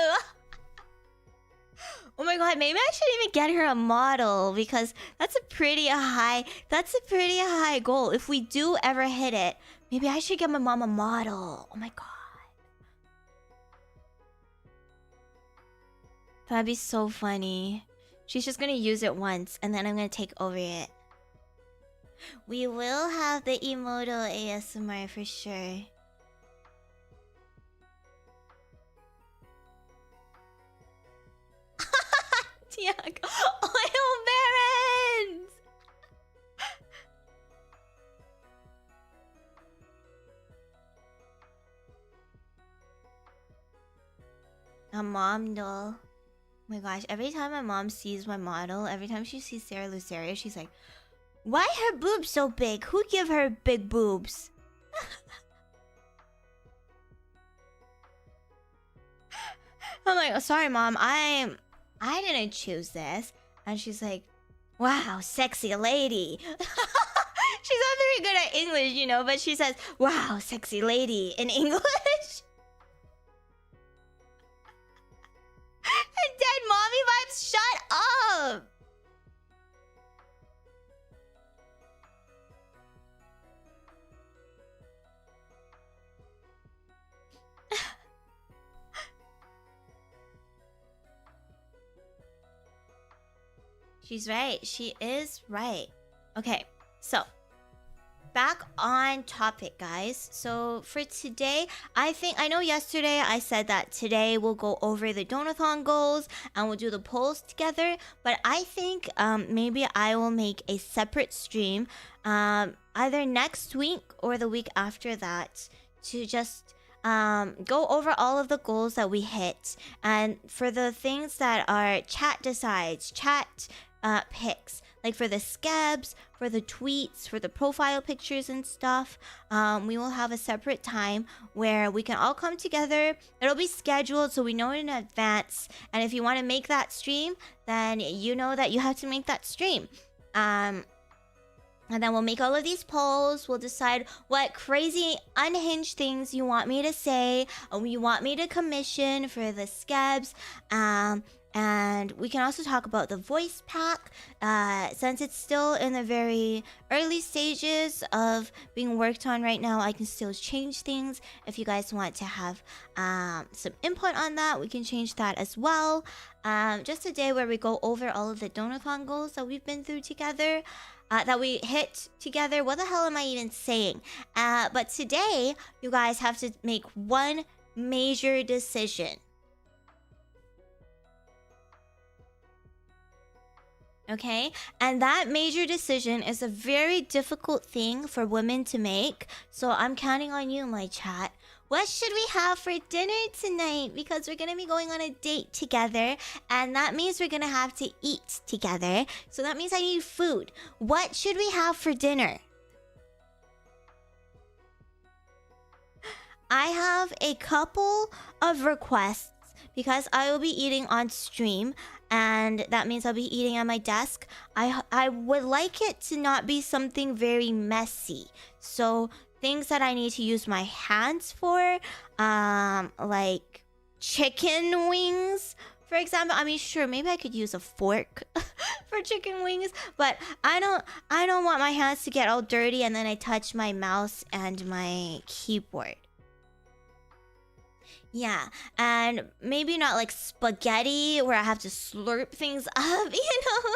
Oh my god, maybe I should even get her a model, because that's a pretty high goal. If we do ever hit it, maybe I should get my mom a model. Oh my god. That'd be so funny. She's just gonna use it once and then I'm gonna take over it. We will have the emoto ASMR for sure. Thiago, oil barons! A mom doll. Oh my gosh, every time my mom sees my model, every time she sees Cera Luceria, she's like, "Why her boobs so big? Who give her big boobs?" I'm like, "Oh, sorry, mom. I didn't choose this." And she's like, "Wow, sexy lady." She's not very good at English, you know, but she says, "Wow, sexy lady" in English. And dead mommy vibes, shut up. She's right. She is right. Okay, so back on topic, guys. So for today, I know yesterday I said that today we'll go over the Donathon goals and we'll do the polls together. But I think maybe I will make a separate stream either next week or the week after that to just go over all of the goals that we hit. And for the things that are chat decides, chat picks, like for the scabs, for the tweets, for the profile pictures and stuff. We will have a separate time where we can all come together. It'll be scheduled so we know in advance. And if you want to make that stream, then you know that you have to make that stream. And then we'll make all of these polls. We'll decide what crazy unhinged things you want me to say, or you want me to commission for the scabs. And we can also talk about the voice pack, since it's still in the very early stages of being worked on right now. I can still change things. If you guys want to have some input on that, we can change that as well. Just a day where we go over all of the Donathon goals that we've been through together. That we hit together. What the hell am I even saying? But today, you guys have to make one major decision. Okay? And that major decision is a very difficult thing for women to make. So I'm counting on you, my chat. What should we have for dinner tonight? Because we're going to be going on a date together. And that means we're going to have to eat together. So that means I need food. What should we have for dinner? I have a couple of requests because I will be eating on stream. And that means I'll be eating at my desk. I would like it to not be something very messy. So things that I need to use my hands for, like chicken wings, for example. I mean, sure, maybe I could use a fork for chicken wings, but I don't want my hands to get all dirty and then I touch my mouse and my keyboard. Yeah, and maybe not like spaghetti where I have to slurp things up, you know?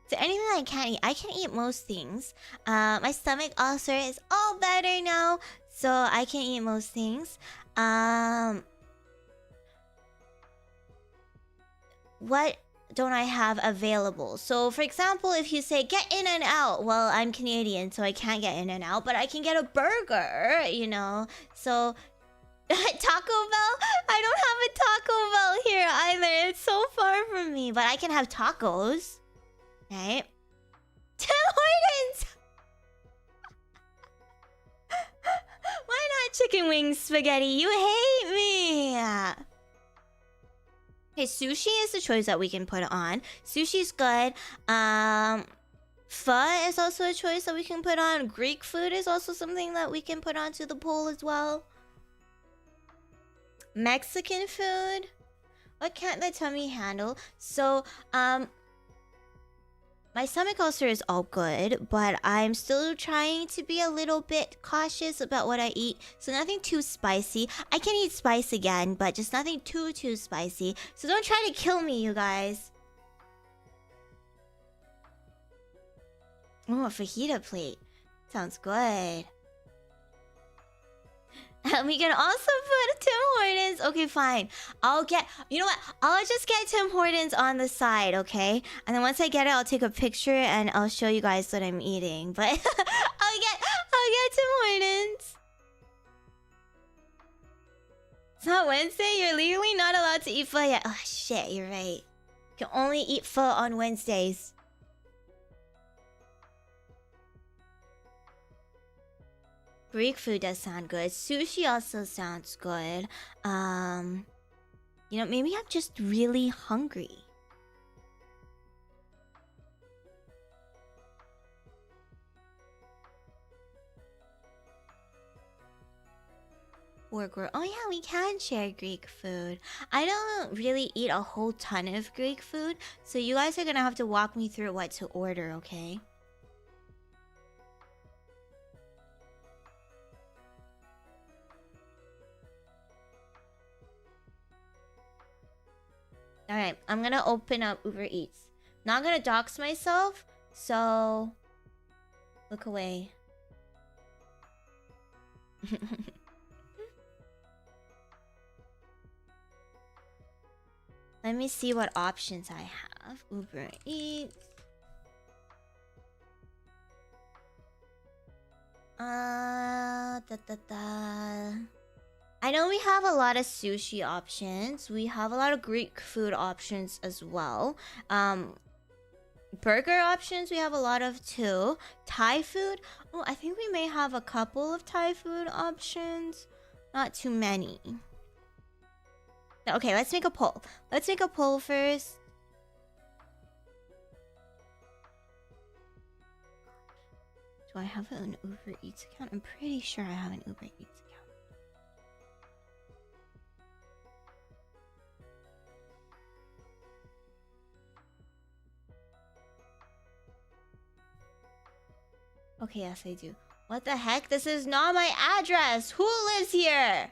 So anything I can't eat, I can eat most things. My stomach ulcer is all better now, so I can eat most things. What don't I have available? So for example, if you say get in and out, well, I'm Canadian, so I can't get in and out, but I can get a burger, you know? So Taco Bell? I don't have a Taco Bell here either. It's so far from me, but I can have tacos. Right? Tim Hortons! Why not chicken wings, spaghetti? You hate me! Okay, sushi is the choice that we can put on. Sushi's good. Pho is also a choice that we can put on. Greek food is also something that we can put onto the poll as well. Mexican food? What can't the tummy handle? So, my stomach ulcer is all good, but I'm still trying to be a little bit cautious about what I eat. So nothing too spicy. I can eat spice again, but just nothing too spicy. So don't try to kill me, you guys. Oh, a fajita plate. Sounds good. And we can also put Tim Hortons. Okay, fine. I'll get... You know what? I'll just get Tim Hortons on the side, okay? And then once I get it, I'll take a picture and I'll show you guys what I'm eating. But I'll get Tim Hortons. It's not Wednesday. You're legally not allowed to eat pho yet. Oh, shit. You're right. You can only eat pho on Wednesdays. Greek food does sound good. Sushi also sounds good. You know, maybe I'm just really hungry. Burger. Oh yeah, we can share Greek food. I don't really eat a whole ton of Greek food, so you guys are gonna have to walk me through what to order, okay? Alright, I'm gonna open up Uber Eats. Not gonna dox myself, so... Look away. Let me see what options I have. Uber Eats. I know we have a lot of sushi options. We have a lot of Greek food options as well. Burger options we have a lot of too. Thai food. Oh, I think we may have a couple of Thai food options. Not too many. Okay, let's make a poll. Let's make a poll first. Do I have an Uber Eats account? I'm pretty sure I have an Uber Eats account. Okay, yes, I do. What the heck? This is not my address! Who lives here?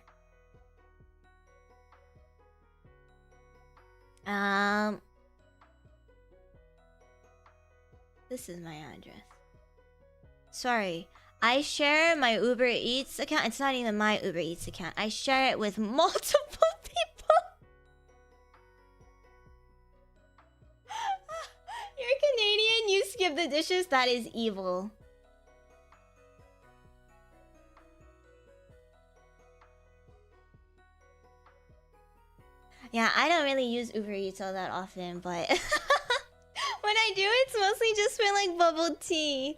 This is my address. Sorry. I share my Uber Eats account. It's not even my Uber Eats account. I share it with multiple people. You're Canadian, you skip the dishes? That is evil. Yeah, I don't really use Uber Eats all that often, but when I do, it's mostly just for like bubble tea.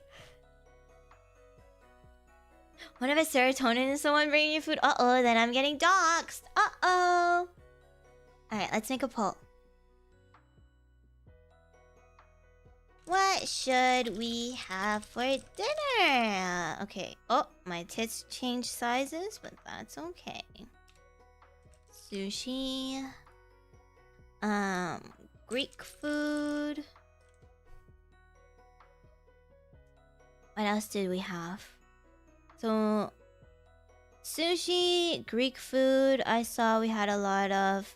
What if it's serotonin and someone bringing you food? Uh-oh, then I'm getting doxxed. Uh-oh. Alright, let's make a poll. What should we have for dinner? Okay. Oh, my tits changed sizes, but that's okay. Sushi. Greek food. What else did we have? So, sushi, Greek food. I saw we had a lot of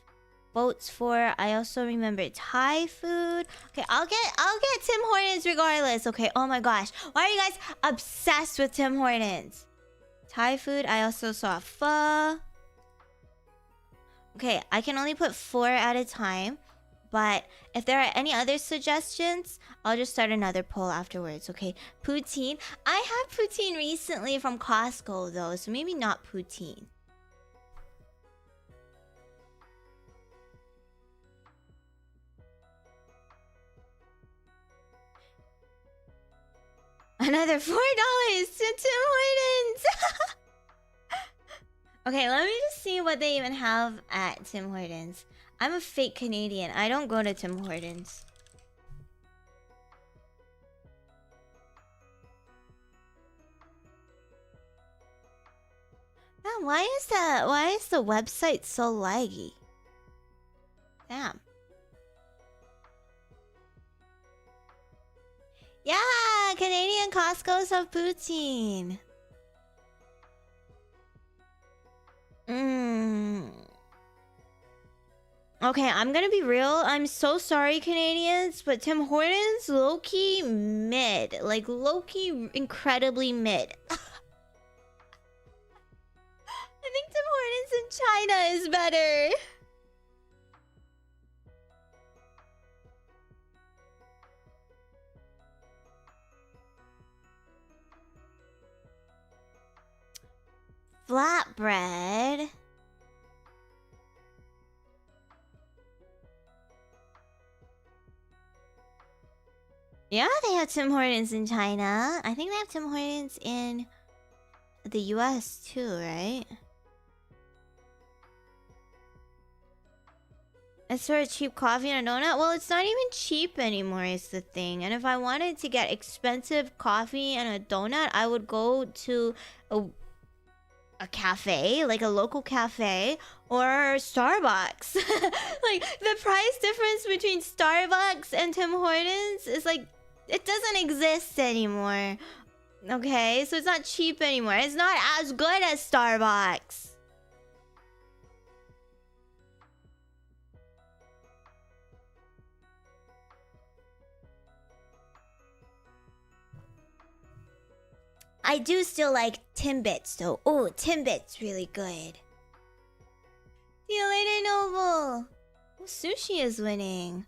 boats for. I also remember Thai food. Okay, I'll get Tim Hortons regardless. Okay. Oh my gosh, why are you guys obsessed with Tim Hortons? Thai food. I also saw pho. Okay, I can only put 4 at a time. But if there are any other suggestions, I'll just start another poll afterwards, okay? Poutine. I had poutine recently from Costco, though, so maybe not poutine. Another $4 to Tim Hortons! Okay, let me just see what they even have at Tim Hortons. I'm a fake Canadian. I don't go to Tim Hortons. Man, why is the website so laggy? Damn. Yeah, Canadian Costco's have poutine. Okay, I'm gonna be real. I'm so sorry, Canadians, but Tim Hortons, low-key mid. Like, low-key incredibly mid. I think Tim Hortons in China is better. Flatbread. Yeah, they have Tim Hortons in China. I think they have Tim Hortons in the US too, right? It's sort of cheap coffee and a donut. Well, it's not even cheap anymore is the thing. And if I wanted to get expensive coffee and a donut, I would go to a cafe, like a local cafe, or Starbucks. Like, the price difference between Starbucks and Tim Hortons is like, it doesn't exist anymore. Okay, so it's not cheap anymore. It's not as good as Starbucks. I do still like Timbits though. Oh, Timbits really good. See you later, Noble. Oh, sushi is winning.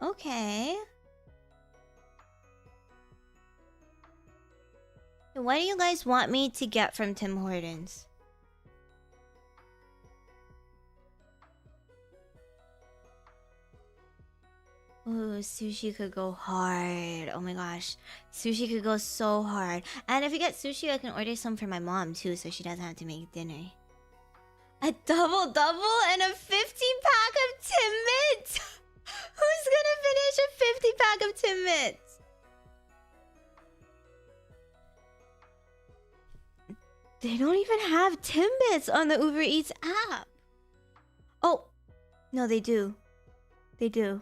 Okay. What do you guys want me to get from Tim Hortons? Ooh, sushi could go hard. Oh my gosh. Sushi could go so hard. And if we get sushi, I can order some for my mom too, so she doesn't have to make dinner. A double-double and a 50-pack of Timbits? Who's gonna finish a 50-pack of Timbits? They don't even have Timbits on the Uber Eats app. Oh, no, they do. They do.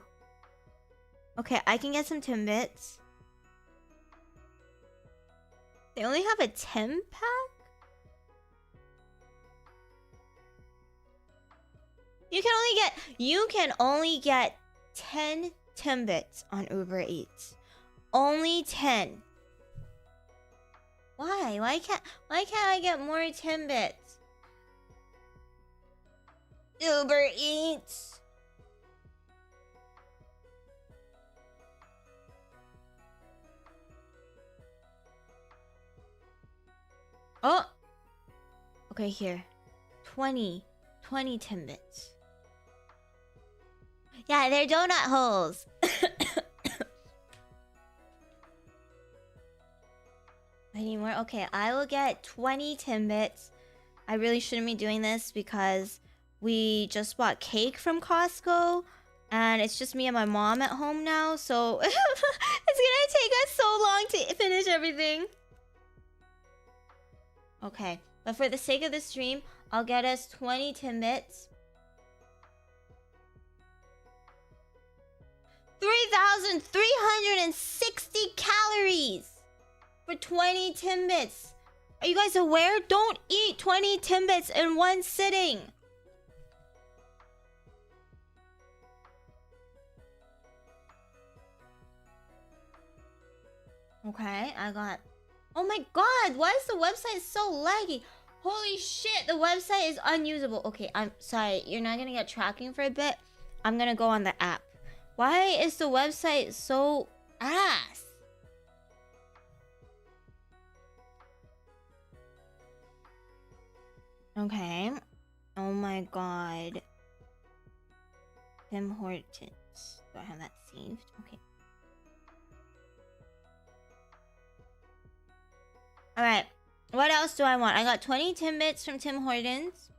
Okay, I can get some Timbits. They only have a 10-pack? You can only get 10 Timbits on Uber Eats. Only 10. Why? Why can't I get more Timbits? Uber Eats. Oh. Okay, here. 20 Timbits. Yeah, they're donut holes. I need more. Okay, I will get 20 Timbits. I really shouldn't be doing this because we just bought cake from Costco and it's just me and my mom at home now, so it's gonna take us so long to finish everything. Okay, but for the sake of the stream, I'll get us 20 Timbits. 3,360 calories for 20 Timbits. Are you guys aware? Don't eat 20 Timbits in one sitting. Okay, I got... Oh my god, why is the website so laggy? Holy shit, the website is unusable. Okay, I'm sorry, you're not gonna get tracking for a bit. I'm gonna go on the app. Why is the website so ass? Okay. Oh my god. Tim Hortons. Do I have that saved? Okay. Alright. What else do I want? I got 20 Timbits from Tim Hortons.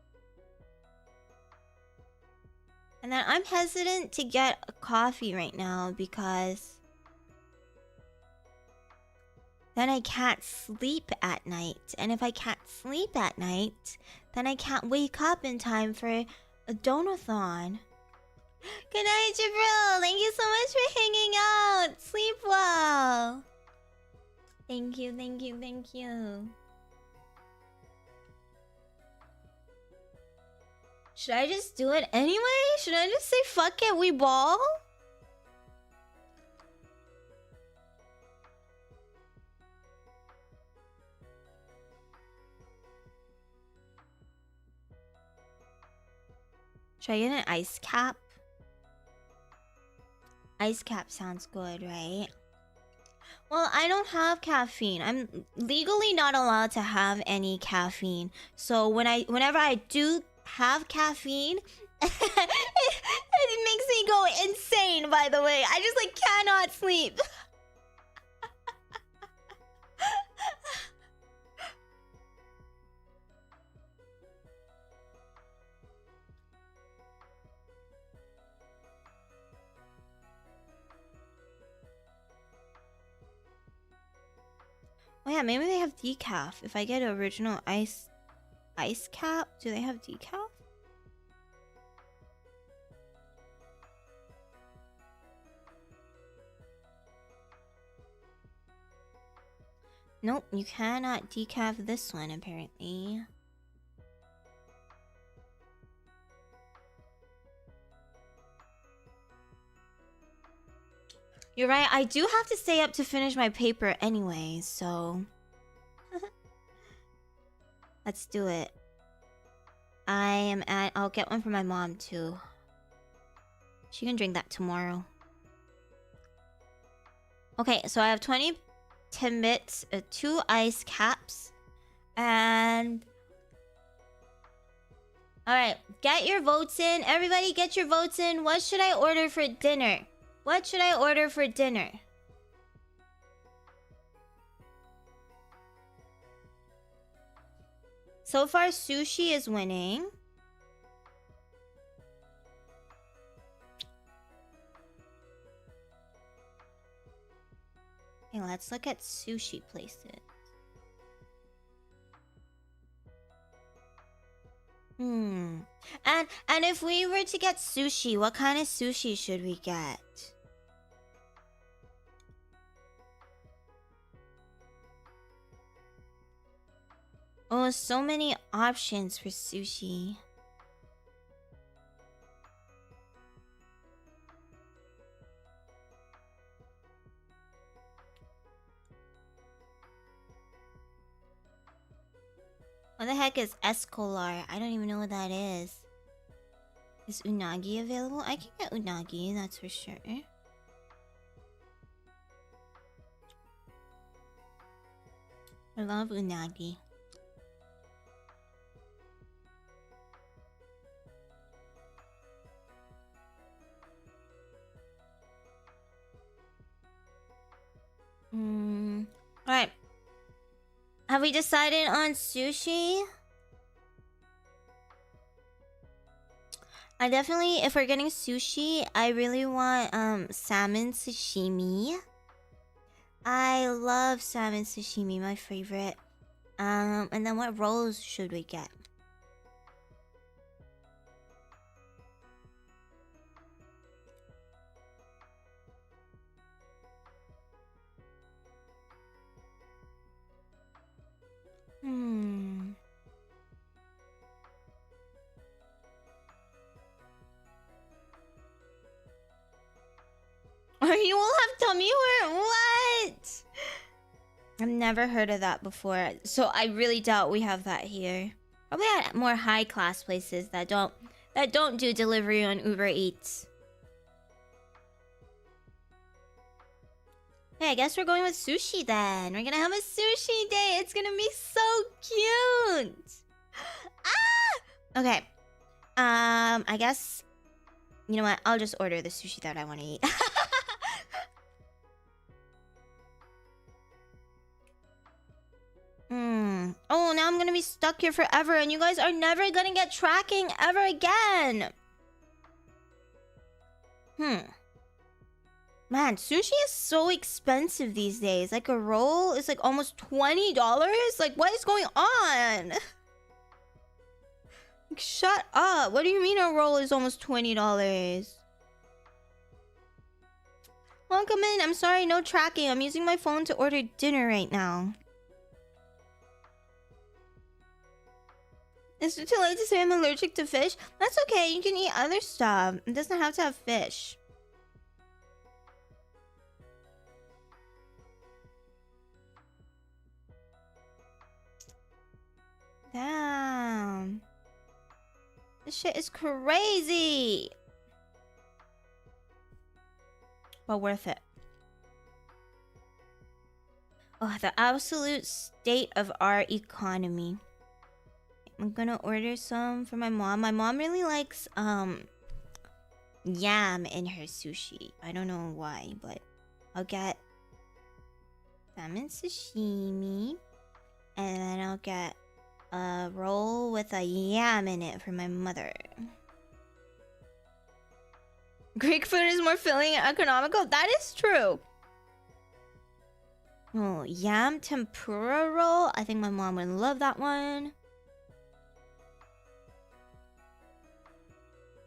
And then I'm hesitant to get a coffee right now because then I can't sleep at night. And if I can't sleep at night, then I can't wake up in time for a donathon. Good night, Jabril. Thank you so much for hanging out. Sleep well. Thank you, thank you, thank you. Should I just do it anyway? Should I just say fuck it, we ball? Should I get an ice cap? Ice cap sounds good, right? Well, I don't have caffeine. I'm legally not allowed to have any caffeine. So whenever I do have caffeine, it makes me go insane, by the way. I just like cannot sleep. Oh yeah, maybe they have decaf. If I get original ice cap, do they have decaf? Nope, you cannot decaf this one apparently. You're right, I do have to stay up to finish my paper anyway, so... Let's do it. I'll get one for my mom too. She can drink that tomorrow. Okay, so I have 20 Timbits, 2 ice caps, and... Alright, get your votes in. Everybody get your votes in. What should I order for dinner? What should I order for dinner? So far, sushi is winning. Okay, let's look at sushi places. And if we were to get sushi, what kind of sushi should we get? Oh, so many options for sushi. What the heck is Escolar? I don't even know what that is. Is unagi available? I can get unagi, that's for sure. I love unagi. Alright. Have we decided on sushi? I definitely, if we're getting sushi, I really want salmon sashimi. I love salmon sashimi, my favorite. And then what rolls should we get? Or you will have tummy hurt? What? I've never heard of that before, so I really doubt we have that here. Probably at more high class places that don't do delivery on Uber Eats. Hey, I guess we're going with sushi then. We're gonna have a sushi day. It's gonna be so cute. Ah! Okay. I guess, you know what? I'll just order the sushi that I want to eat. Oh, now I'm gonna be stuck here forever, and you guys are never gonna get tracking ever again. Man, sushi is so expensive these days. Like a roll is like almost $20. Like, what is going on? Like, shut up. What do you mean a roll is almost $20? Welcome in. I'm sorry, no tracking. I'm using my phone to order dinner right now. Is it too late to say I'm allergic to fish? That's okay. You can eat other stuff. It doesn't have to have fish. Damn. This shit is crazy. But worth it. Oh, the absolute state of our economy. I'm gonna order some for my mom. My mom really likes yam in her sushi. I don't know why, but I'll get salmon sashimi, and then I'll get a roll with a yam in it for my mother. Greek food is more filling and economical. That is true. Oh, yam tempura roll. I think my mom would love that one.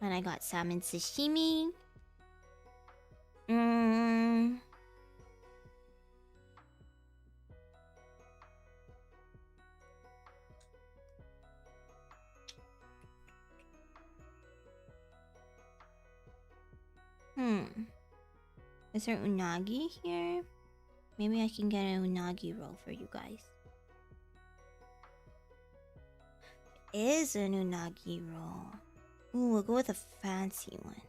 And I got salmon sashimi. Is there unagi here? Maybe I can get an unagi roll for you guys. It is an unagi roll. Ooh, we'll go with a fancy one.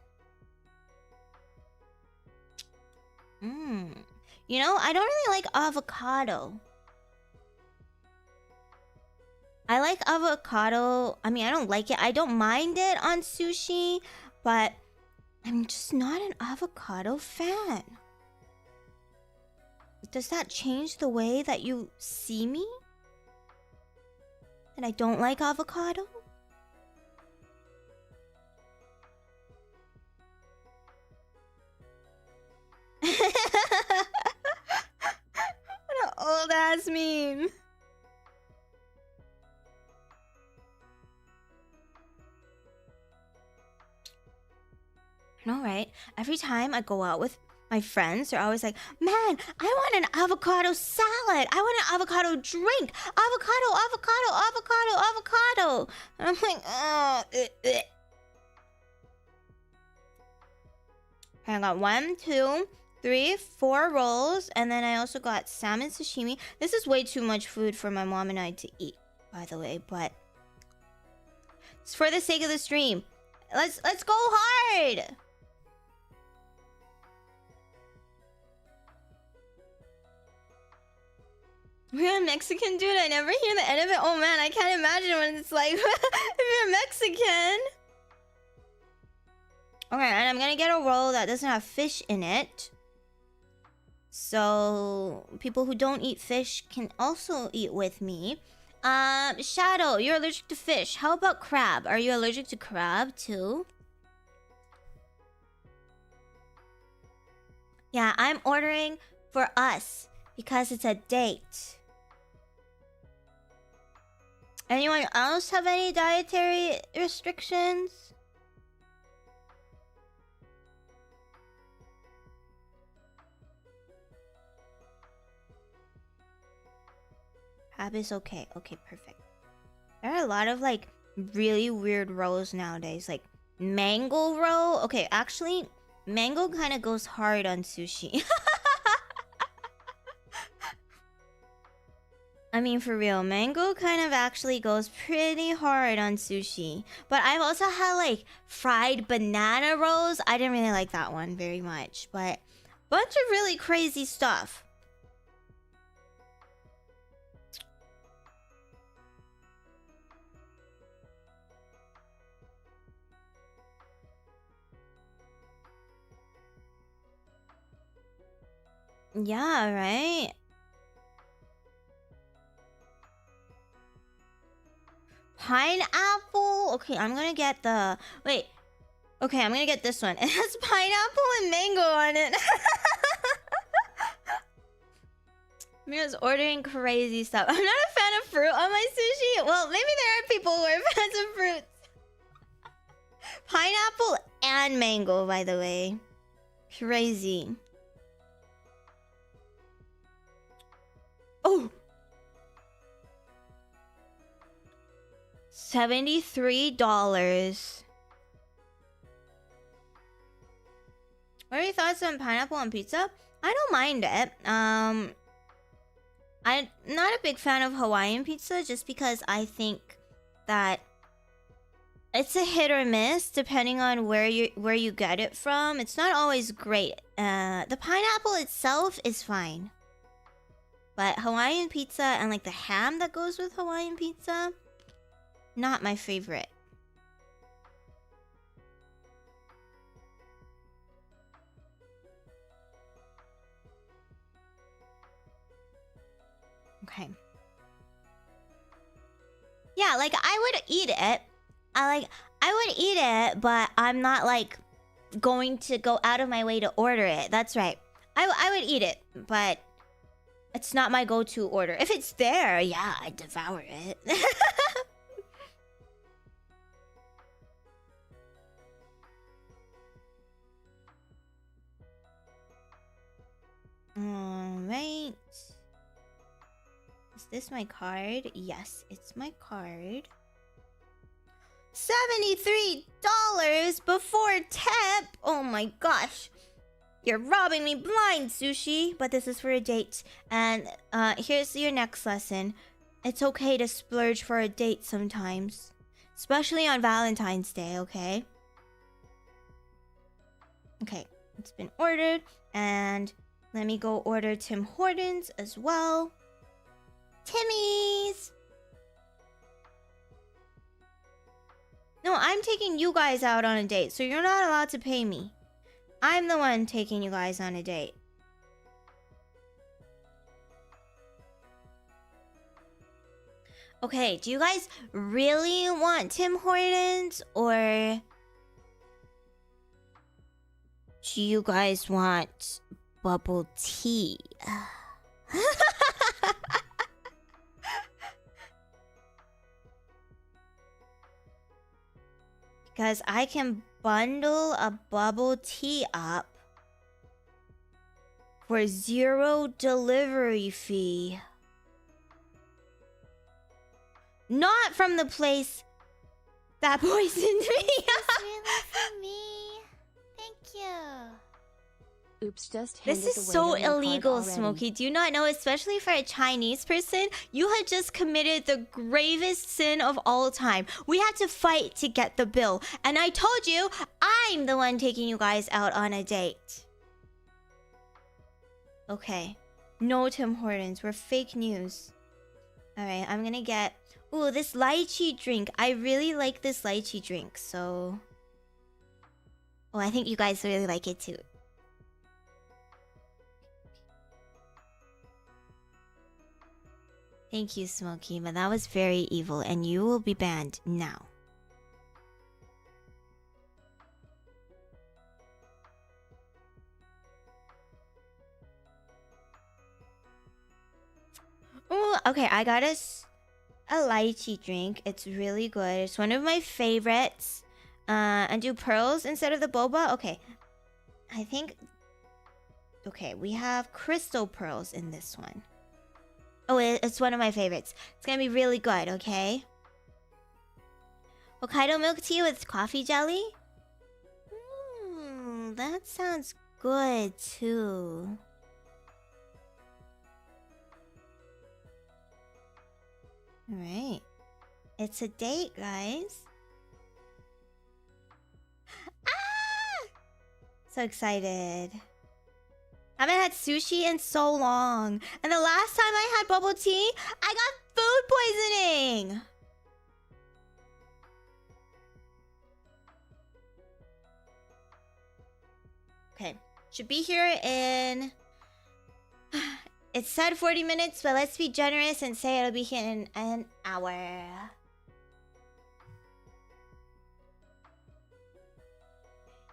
You know, I don't really like avocado. I like avocado. I mean, I don't like it. I don't mind it on sushi, but I'm just not an avocado fan. Does that change the way that you see me? That I don't like avocado? What an old ass meme. I know, right? Every time I go out with my friends, they're always like, man, I want an avocado salad. I want an avocado drink. Avocado, avocado, avocado, avocado. And I'm like, oh. I got 1, 2, 3, 4 rolls. And then I also got salmon sashimi. This is way too much food for my mom and I to eat, by the way. But it's for the sake of the stream. Let's go hard. We're a Mexican dude. I never hear the end of it. Oh man, I can't imagine what it's like if you're Mexican. Okay, and I'm gonna get a roll that doesn't have fish in it. So people who don't eat fish can also eat with me. Shadow, you're allergic to fish. How about crab? Are you allergic to crab too? Yeah, I'm ordering for us because it's a date. Anyone else have any dietary restrictions? Crab is okay. Okay, perfect. There are a lot of like really weird rolls nowadays. Like mango roll. Okay, actually, mango kind of goes hard on sushi. I mean, for real, mango kind of actually goes pretty hard on sushi. But I've also had like fried banana rolls. I didn't really like that one very much, but bunch of really crazy stuff. Yeah, right? Pineapple? Okay, I'm gonna get the... Wait. Okay, I'm gonna get this one. It has pineapple and mango on it. Mia's ordering crazy stuff. I'm not a fan of fruit on my sushi. Well, maybe there are people who are fans of fruits. Pineapple and mango, by the way. Crazy. Oh! $73. What are your thoughts on pineapple on pizza? I don't mind it. I'm not a big fan of Hawaiian pizza just because I think that it's a hit or miss depending on where you get it from. It's not always great. The pineapple itself is fine. But Hawaiian pizza and like the ham that goes with Hawaiian pizza, not my favorite. Okay. Yeah, like I would eat it. I would eat it, but I'm not like going to go out of my way to order it. That's right. I would eat it, but it's not my go-to order. If it's there, yeah, I'd devour it. Alright. Is this my card? Yes, it's my card. $73 before tip! Oh my gosh. You're robbing me blind, Sushi. But this is for a date. And here's your next lesson. It's okay to splurge for a date sometimes. Especially on Valentine's Day, okay? Okay, it's been ordered. And let me go order Tim Hortons as well. Timmy's! No, I'm taking you guys out on a date, so you're not allowed to pay me. I'm the one taking you guys on a date. Okay, do you guys really want Tim Hortons or do you guys want bubble tea? Because I can bundle a bubble tea up for 0 delivery fee. Not from the place that poisoned me. It's really for me. Thank you. Oops, just This handed is the so waiter my card illegal, already. Smoky. Do you not know, especially for a Chinese person, you had just committed the gravest sin of all time. We had to fight to get the bill. And I told you, I'm the one taking you guys out on a date. Okay. No Tim Hortons. We're fake news. Alright, I'm gonna get... Ooh, this lychee drink. I really like this lychee drink, so... Oh, I think you guys really like it too. Thank you, Smoky, but that was very evil, and you will be banned now. Ooh, okay, I got us a lychee drink. It's really good. It's one of my favorites. And do pearls instead of the boba? Okay. I think... Okay, we have crystal pearls in this one. Oh, it's one of my favorites. It's gonna be really good, okay? Hokkaido milk tea with coffee jelly? That sounds good, too. Alright. It's a date, guys. Ah! So excited. I haven't had sushi in so long. And the last time I had bubble tea, I got food poisoning. Okay. Should be here in... It said 40 minutes, but let's be generous and say it'll be here in an hour.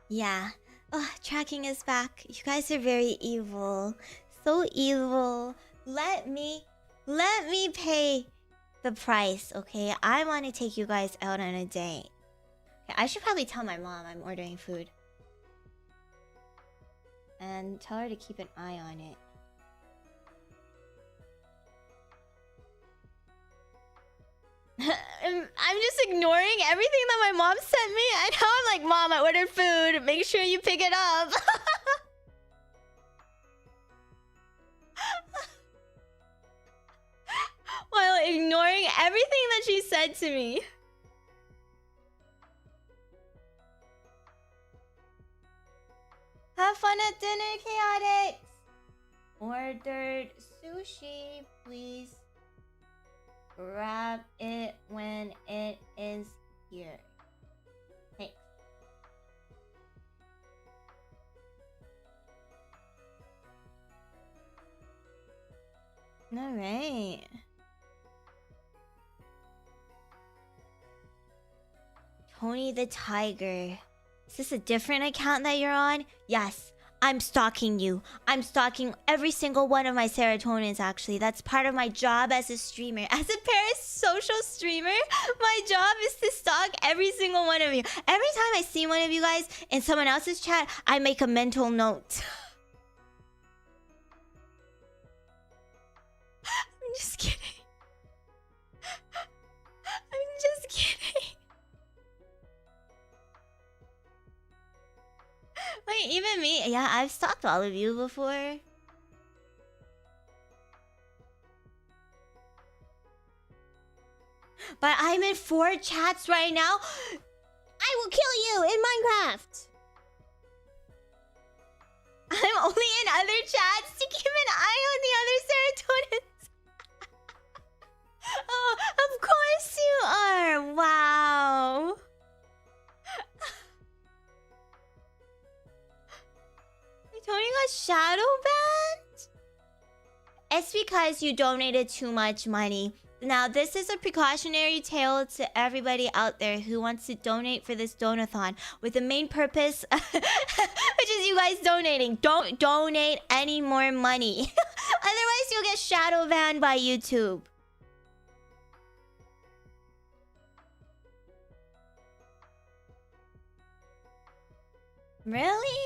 Yeah. Oh, tracking is back. You guys are very evil. So evil. Let me pay the price, okay? I want to take you guys out on a date. Okay, I should probably tell my mom I'm ordering food. And tell her to keep an eye on it. I'm just ignoring everything that my mom sent me. And now I'm like, Mom, I ordered food. Make sure you pick it up. While ignoring everything that she said to me. Have fun at dinner, Chaotix. Ordered sushi, please. Grab it when it is here. Thanks. Alright. TonyTheTiger. Is this a different account that you're on? Yes. I'm stalking you. I'm stalking every single one of my serotonins, actually. That's part of my job as a streamer. As a parasocial streamer, my job is to stalk every single one of you. Every time I see one of you guys in someone else's chat, I make a mental note. I'm just kidding. I'm just kidding. Wait, even me? Yeah, I've stalked all of you before. But I'm in 4 chats right now. I will kill you in Minecraft. I'm only in other chats to keep an eye on the other serotonins. Oh, of course you are. Wow. got shadow banned? It's because you donated too much money. Now, this is a precautionary tale to everybody out there who wants to donate for this donathon with the main purpose, which is you guys donating. Don't donate any more money. Otherwise, you'll get shadow banned by YouTube. Really?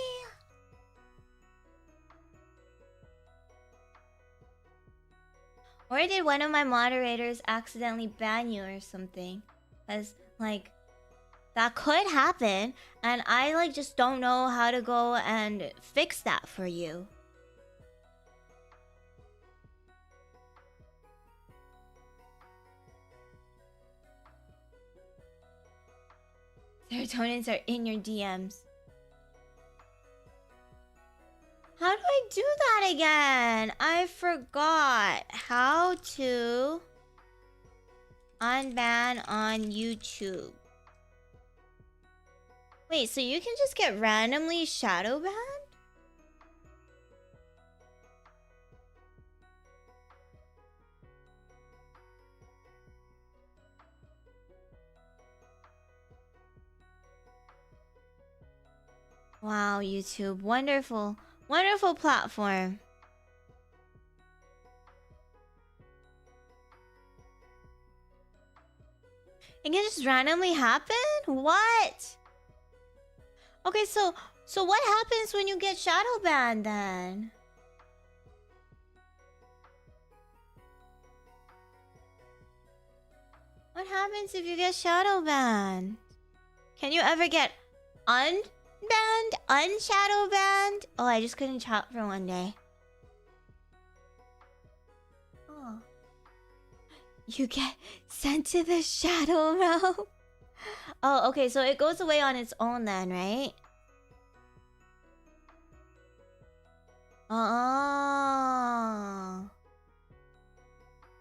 Or did one of my moderators accidentally ban you or something? Because, like, that could happen. And I, like, just don't know how to go and fix that for you. Serotonins are in your DMs. How do I do that again? I forgot how to unban on YouTube. Wait, so you can just get randomly shadow banned? Wow, YouTube. Wonderful. Wonderful platform. It can just randomly happen? What? Okay, so what happens when you get shadow banned then? What happens if you get shadow banned? Can you ever get unbanned? Unshadow banned? Oh, I just couldn't chat for one day. Oh. You get sent to the shadow realm. Oh, okay, so it goes away on its own then, right? Oh.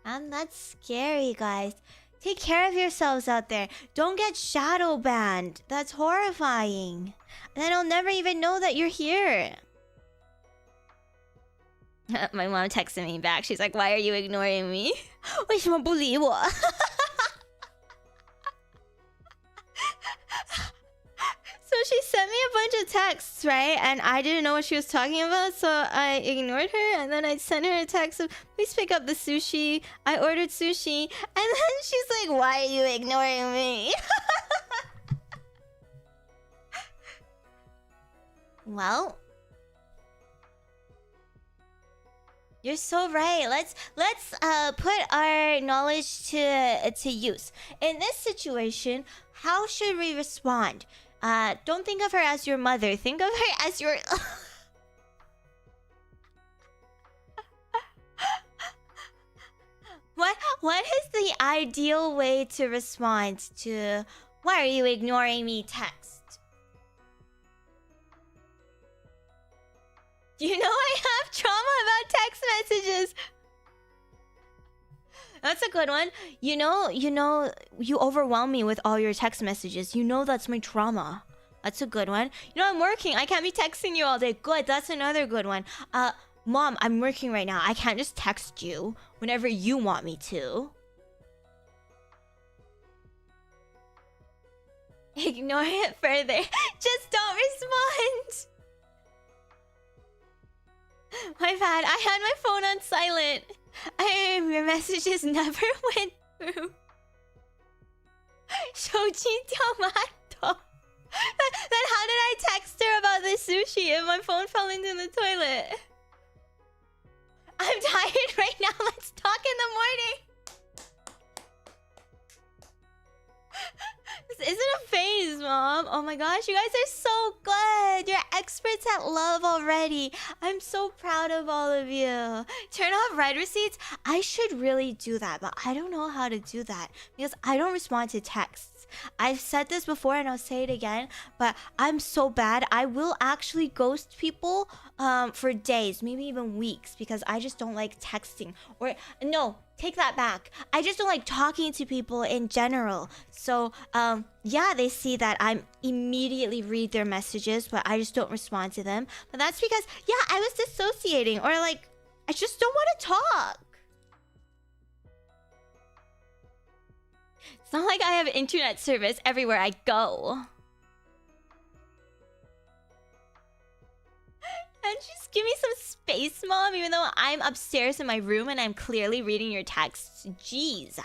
And that's scary, guys. Take care of yourselves out there. Don't get shadow banned. That's horrifying. And then I'll never even know that you're here. My mom texted me back. She's like, why are you ignoring me? 为什么不理我? So she sent me a bunch of texts, right? And I didn't know what she was talking about, so I ignored her. And then I sent her a text of, please pick up the sushi. I ordered sushi. And then she's like, why are you ignoring me? Well, you're so right. Let's put our knowledge to use. In this situation, how should we respond? Don't think of her as your mother. Think of her as your... What is the ideal way to respond to why are you ignoring me text? You know I have trauma about text messages. That's a good one. You know, you overwhelm me with all your text messages. You know that's my trauma. That's a good one. You know, I'm working. I can't be texting you all day. Good, that's another good one. Mom, I'm working right now. I can't just text you whenever you want me to. Ignore it further. Just don't respond. My bad. I had my phone on silent. Your messages never went through. Shoji Tomato. Then how did I text her about the sushi if my phone fell into the toilet? I'm tired right now. Let's talk in the morning. This isn't a phase, Mom. Oh my gosh, you guys are so good. You're experts at love already. I'm so proud of all of you. Turn off read receipts. I should really do that, but I don't know how to do that because I don't respond to texts. I've said this before and I'll say it again, but I'm so bad. I will actually ghost people for days, maybe even weeks, because I just don't like texting. Or no, take that back. I just don't like talking to people in general. So, yeah, they see that I'm immediately read their messages, but I just don't respond to them. But that's because, yeah, I was dissociating, or like, I just don't want to talk. It's not like I have internet service everywhere I go. And just give me some space, Mom, even though I'm upstairs in my room and I'm clearly reading your texts. Jeez.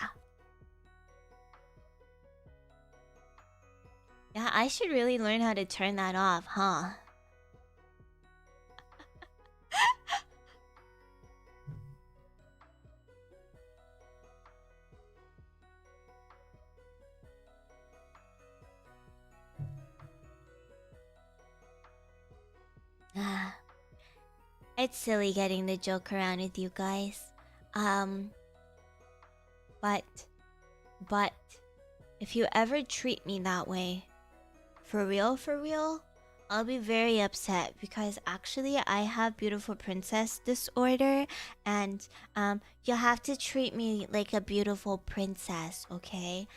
Yeah, I should really learn how to turn that off, huh? It's silly getting to joke around with you guys. But if you ever treat me that way, for real, I'll be very upset, because actually I have beautiful princess disorder, and you'll have to treat me like a beautiful princess, okay?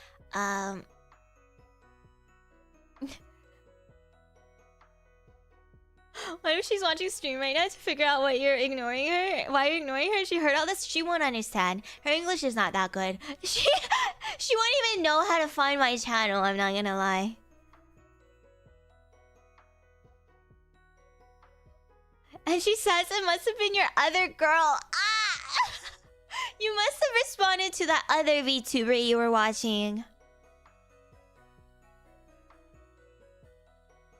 What if she's watching stream right now to figure out what you're ignoring her? Why you're ignoring her? She heard all this. She won't understand. Her English is not that good. She won't even know how to find my channel, I'm not gonna lie. And she says it must have been your other girl. Ah! You must have responded to that other VTuber you were watching.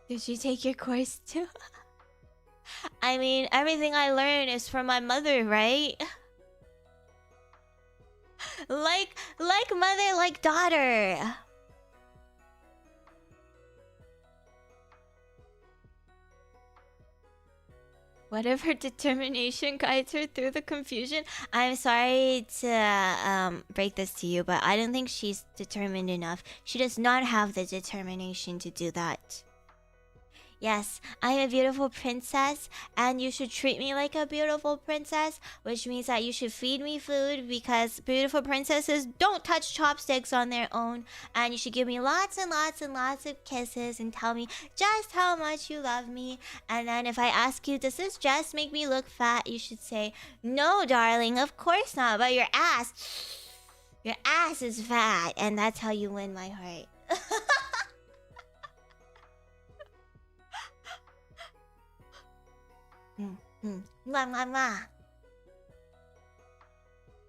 Did she take your course too? I mean, everything I learn is from my mother, right? Like mother, like daughter. What if her determination guides her through the confusion? I'm sorry to break this to you, but I don't think she's determined enough. She does not have the determination to do that. Yes, I'm a beautiful princess, and you should treat me like a beautiful princess, which means that you should feed me food, because beautiful princesses don't touch chopsticks on their own, and you should give me lots and lots and lots of kisses and tell me just how much you love me. And then if I ask you, does this dress make me look fat, you should say, no, darling, of course not, but your ass is fat, and that's how you win my heart. Mwah, mwah, mwah.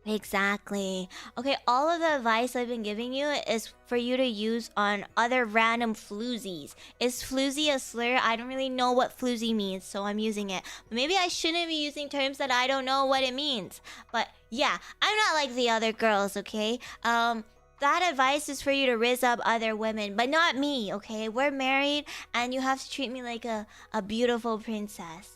Exactly. Okay, all of the advice I've been giving you is for you to use on other random floozies. Is floozy a slur? I don't really know what floozy means, so I'm using it. But maybe I shouldn't be using terms that I don't know what it means. But yeah, I'm not like the other girls, okay? That advice is for you to rizz up other women, but not me, okay? We're married, and you have to treat me like a beautiful princess.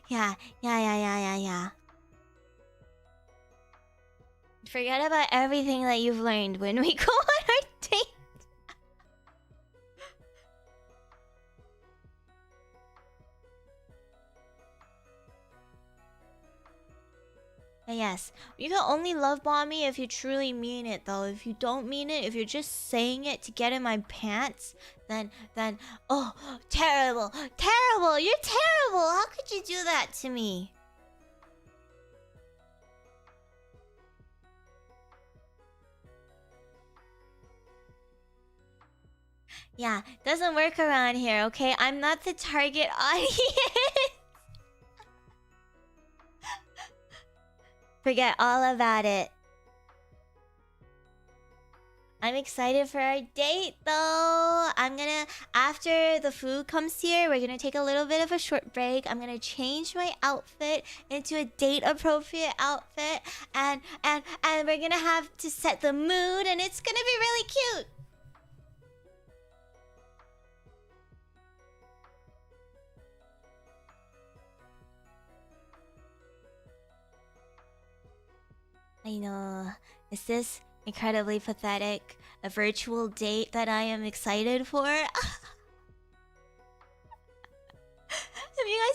Yeah. Forget about everything that you've learned when we go on our date. Yes, you can only love bomb me if you truly mean it, though. If you don't mean it, if you're just saying it to get in my pants, then, oh, terrible, you're terrible. How could you do that to me? Yeah, doesn't work around here, okay? I'm not the target audience. Forget all about it. I'm excited for our date, though. After the food comes here, we're gonna take a little bit of a short break. I'm gonna change my outfit into a date-appropriate outfit, and we're gonna have to set the mood, and it's gonna be really cute. I know. Is this incredibly pathetic? A virtual date that I am excited for?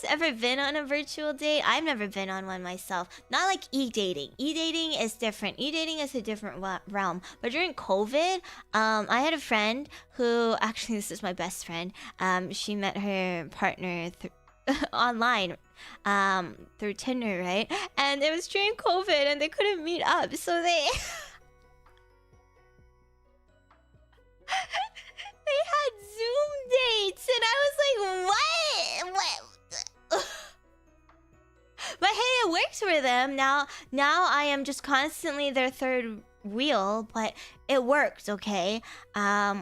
guys ever been on a virtual date? I've never been on one myself. Not like e-dating. E-dating is different. E-dating is a different realm. But during COVID, I had a friend who, actually this is my best friend. She met her partner online, through Tinder, right? And it was during COVID and they couldn't meet up, so they they had Zoom dates, and I was like, what? But hey, it works for them. Now I am just constantly their third wheel, but it works, okay? I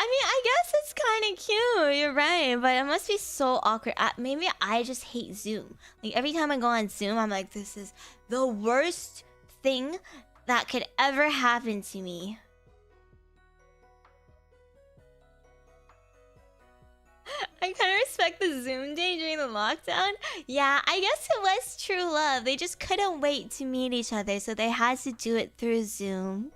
mean, I guess it's kind of cute, you're right, but it must be so awkward. Maybe I just hate Zoom. Like, every time I go on Zoom, I'm like, this is the worst thing that could ever happen to me. I kind of respect the Zoom day during the lockdown. Yeah, I guess it was true love. They just couldn't wait to meet each other, so they had to do it through Zoom.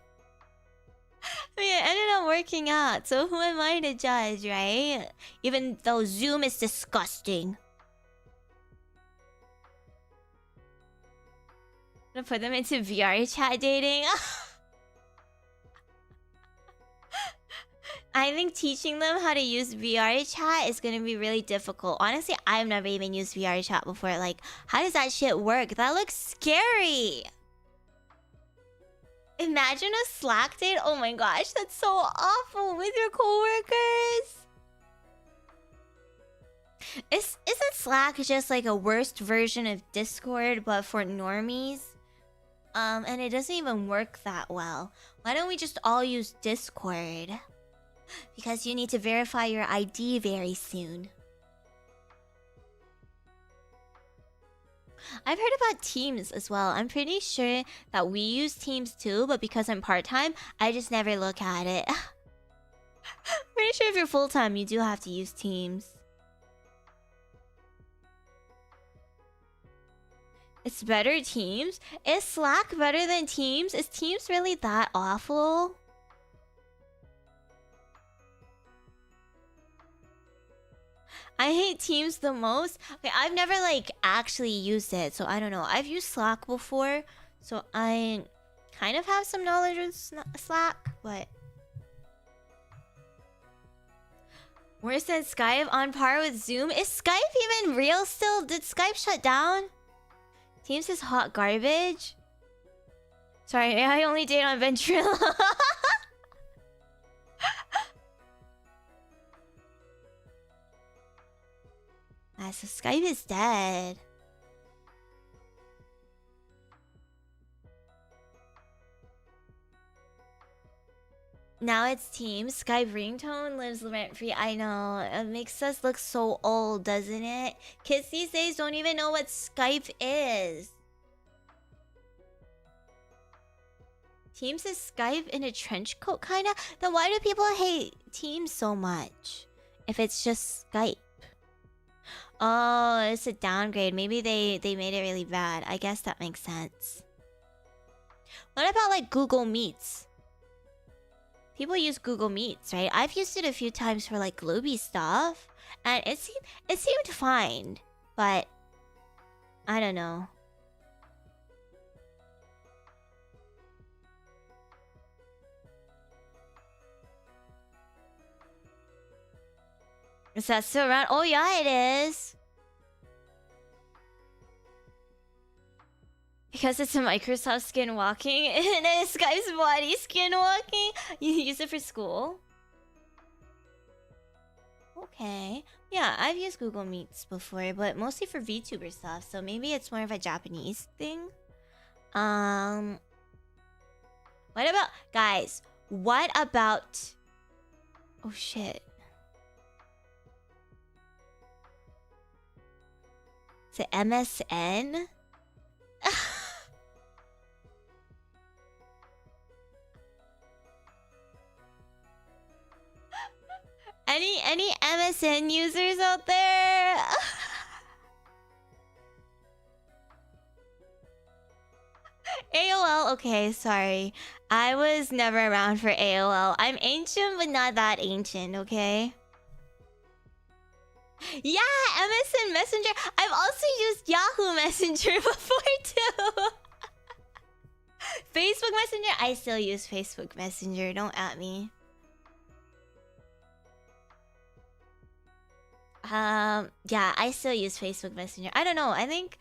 I mean, it ended up working out, so who am I to judge, right? Even though Zoom is disgusting. I'm gonna put them into VR chat dating. I think teaching them how to use VR chat is gonna be really difficult. Honestly, I've never even used VR chat before. Like, how does that shit work? That looks scary. Imagine a Slack date. Oh my gosh, that's so awful with your coworkers. Isn't Slack just like a worst version of Discord, but for normies? And it doesn't even work that well. Why don't we just all use Discord? Because you need to verify your ID very soon. I've heard about Teams as well. I'm pretty sure that we use Teams too, but because I'm part-time, I just never look at it. Pretty sure if you're full-time, you do have to use Teams. It's better Teams? Is Slack better than Teams? Is Teams really that awful? I hate Teams the most. Okay, I've never like actually used it, so I don't know. I've used Slack before, so I kind of have some knowledge of Slack, but worse than Skype, on par with Zoom. Is Skype even real still? Did Skype shut down? Teams is hot garbage. Sorry, I only date on Ventrilo. So Skype is dead. Now it's Teams. Skype ringtone lives rent-free. I know. It makes us look so old, doesn't it? Kids these days don't even know what Skype is. Teams is Skype in a trench coat, kinda? Then why do people hate Teams so much? If it's just Skype. Oh, it's a downgrade. Maybe they made it really bad. I guess that makes sense. What about like Google Meets? People use Google Meets, right? I've used it a few times for like Glooby stuff, and it seemed fine, but I don't know. Is that still around? Oh yeah, it is. Because it's a Microsoft skin walking and a Skype's body skin walking. You use it for school? Okay. Yeah, I've used Google Meets before, but mostly for VTuber stuff, so maybe it's more of a Japanese thing. What about... Guys, what about... Oh shit. Is it MSN? Any MSN users out there? AOL, okay, sorry. I was never around for AOL. I'm ancient, but not that ancient, okay? Yeah, MSN Messenger. I've also used Yahoo Messenger before too. Facebook Messenger. I still use Facebook Messenger. Don't at me. Yeah, I still use Facebook Messenger. I don't know. I think.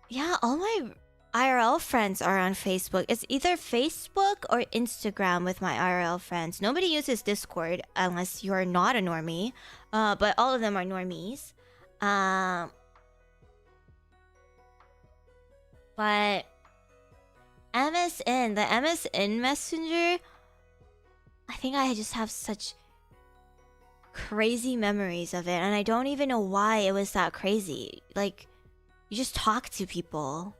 Yeah, all my IRL friends are on Facebook. It's either Facebook or Instagram with my IRL friends. Nobody uses Discord unless you're not a normie. But all of them are normies. But MSN, the MSN Messenger, I think I just have such crazy memories of it, and I don't even know why it was that crazy. Like, you just talk to people.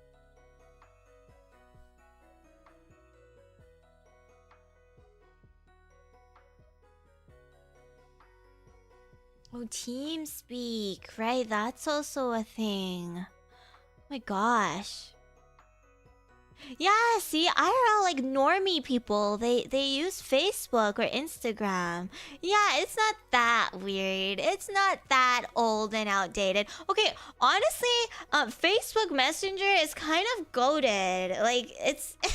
Oh, TeamSpeak, right? That's also a thing. Oh my gosh. Yeah, see, IRL, like normie people, they use Facebook or Instagram. Yeah, it's not that weird. It's not that old and outdated. Okay, honestly, Facebook Messenger is kind of goated. Like, it's it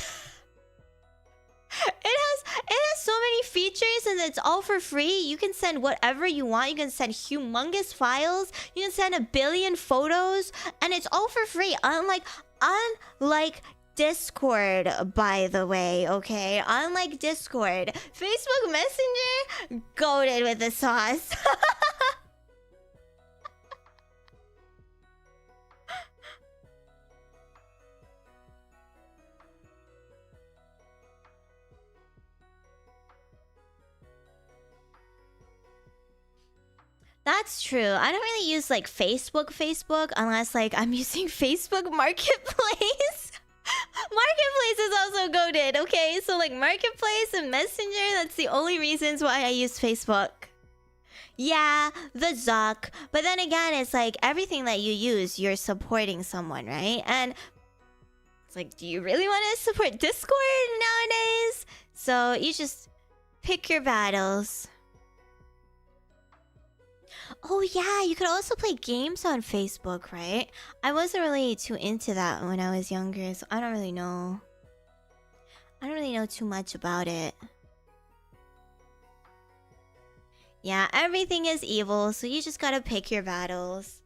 has so many features and it's all for free. You can send whatever you want. You can send humongous files. You can send 1 billion photos, and it's all for free. Unlike Discord, by the way, okay? Unlike Discord, Facebook Messenger, goated with the sauce. That's true. I don't really use like Facebook unless like I'm using Facebook Marketplace. Marketplace is also goated, okay? So like Marketplace and Messenger, that's the only reasons why I use Facebook. Yeah, the Zuck. But then again, it's like everything that you use, you're supporting someone, right? And it's like, do you really want to support Discord nowadays? So you just pick your battles. Oh yeah, you could also play games on Facebook, right? I wasn't really too into that when I was younger, so I don't really know. I don't really know too much about it. Yeah, everything is evil, so you just gotta pick your battles.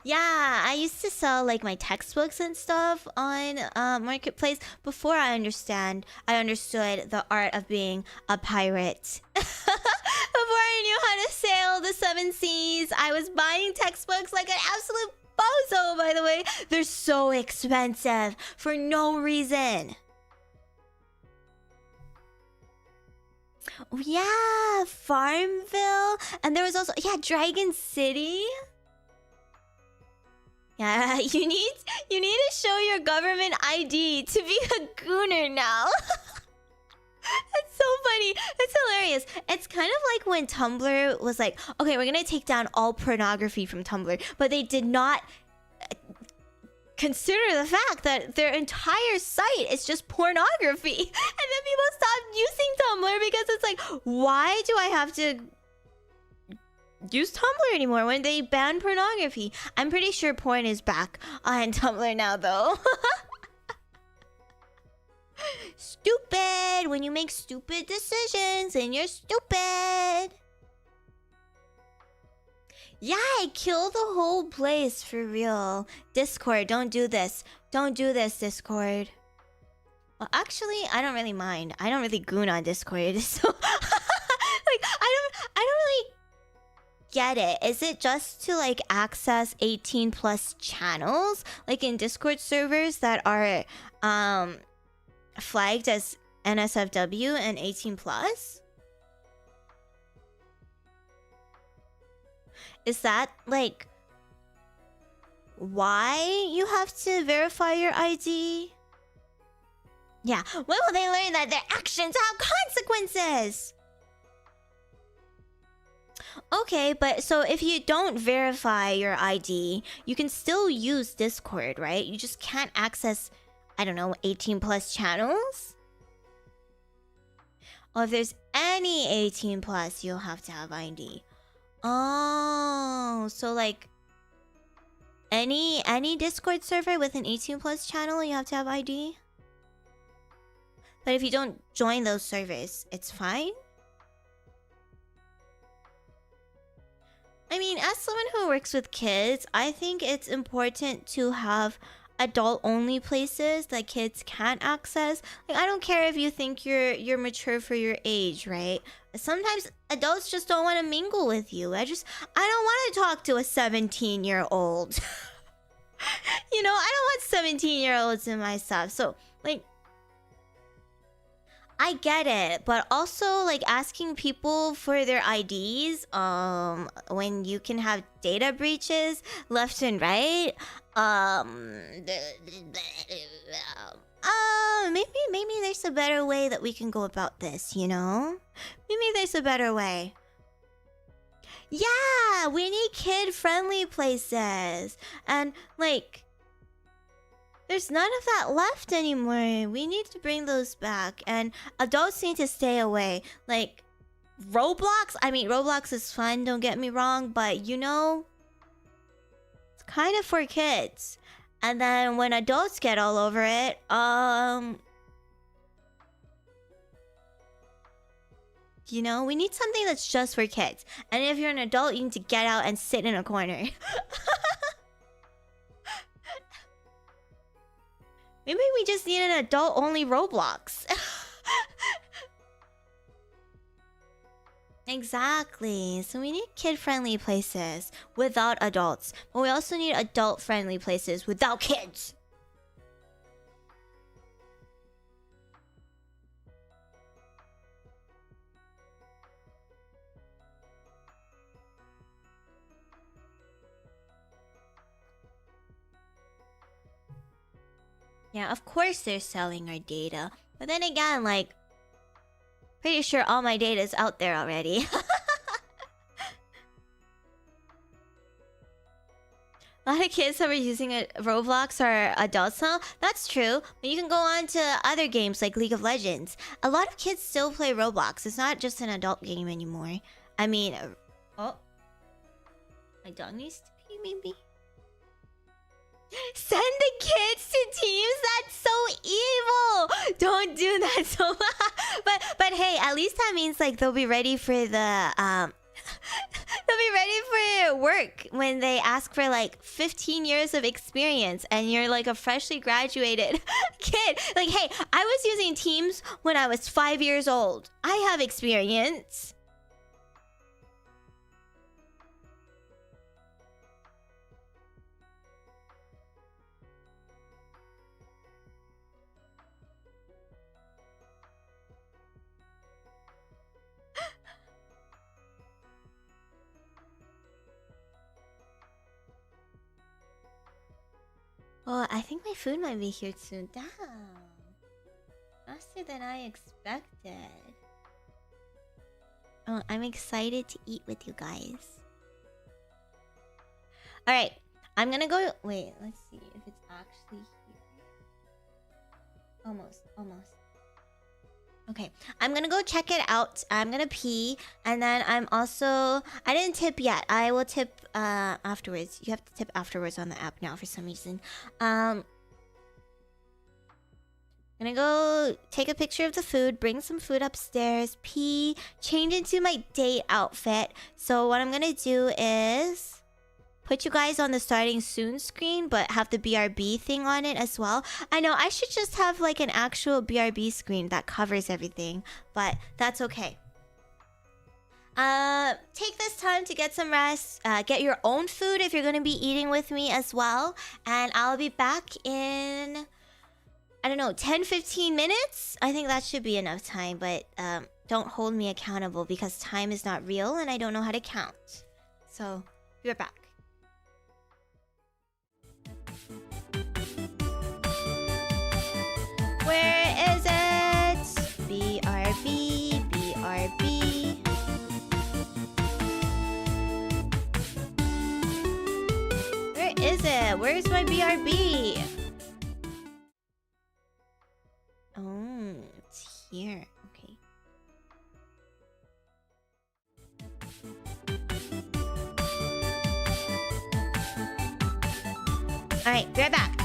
Yeah, I used to sell like my textbooks and stuff on Marketplace before I understood the art of being a pirate. Before I knew how to sail the 7 seas, I was buying textbooks like an absolute bozo, by the way. They're so expensive for no reason. Oh yeah, Farmville. And there was also, yeah, Dragon City. Yeah, you need to show your government ID to be a gooner now. That's so funny. It's hilarious. It's kind of like when Tumblr was like, okay, we're gonna take down all pornography from Tumblr, but they did not consider the fact that their entire site is just pornography. And then people stopped using Tumblr because it's like, why do I have to use Tumblr anymore when they ban pornography? I'm pretty sure porn is back on Tumblr now, though. Stupid! When you make stupid decisions and you're stupid. Yeah, I killed the whole place for real. Discord, don't do this. Don't do this, Discord. Well, actually, I don't really mind. I don't really goon on Discord, so like I don't really get it. Is it just to like access 18+ channels, like in Discord servers that are flagged as NSFW and 18+? Is that like why you have to verify your ID? Yeah, when will they learn that their actions have consequences? Okay, but so if you don't verify your ID, you can still use Discord, right? You just can't access, I don't know, 18+ channels? Oh, if there's any 18 plus, you'll have to have ID. Oh, so like any Discord server with an 18 plus channel, you have to have ID. But if you don't join those servers, it's fine. I mean, as someone who works with kids, I think it's important to have adult-only places that kids can't access. Like, I don't care if you think you're mature for your age, right? Sometimes adults just don't want to mingle with you. I don't want to talk to a 17-year-old. You know, I don't want 17-year-olds in my stuff. So, like, I get it, but also like asking people for their IDs when you can have data breaches left and right. Maybe there's a better way that we can go about this, you know? Maybe there's a better way. Yeah, we need kid-friendly places. And like, there's none of that left anymore. We need to bring those back. And adults need to stay away. Like, Roblox? I mean, Roblox is fun, don't get me wrong. But, you know, it's kind of for kids. And then when adults get all over it, you know, we need something that's just for kids. And if you're an adult, you need to get out and sit in a corner. Maybe we just need an adult-only Roblox. Exactly. So we need kid-friendly places without adults. But we also need adult-friendly places without kids. Yeah, of course they're selling our data. But then again, like, pretty sure all my data is out there already. A lot of kids that were using Roblox are adults now. That's true. But you can go on to other games like League of Legends. A lot of kids still play Roblox. It's not just an adult game anymore. I mean... oh. My dog needs to pee, maybe? Send the kids to teams? That's so evil! Don't do that so but hey, at least that means like they'll be ready for the they'll be ready for work when they ask for like 15 years of experience and you're like a freshly graduated kid. Like, hey, I was using Teams when I was 5 years old. I have experience. Oh, I think my food might be here soon. Damn. Faster than I expected. Oh, I'm excited to eat with you guys. Alright, I'm gonna go... wait, let's see if it's actually here. Almost. Okay, I'm gonna go check it out. I'm gonna pee, and then I'm also... I didn't tip yet. I will tip afterwards. You have to tip afterwards on the app now for some reason. I'm gonna go take a picture of the food, bring some food upstairs, pee, change into my date outfit. So what I'm gonna do is... put you guys on the starting soon screen, but have the BRB thing on it as well. I know, I should just have like an actual BRB screen that covers everything, but that's okay. Take this time to get some rest. Get your own food if you're going to be eating with me as well. And I'll be back in, I don't know, 10-15 minutes? I think that should be enough time, but don't hold me accountable because time is not real and I don't know how to count. So, be right back. Where is it? BRB, BRB. Where is it? Where's my BRB? Oh, it's here. Okay. Alright, be right back.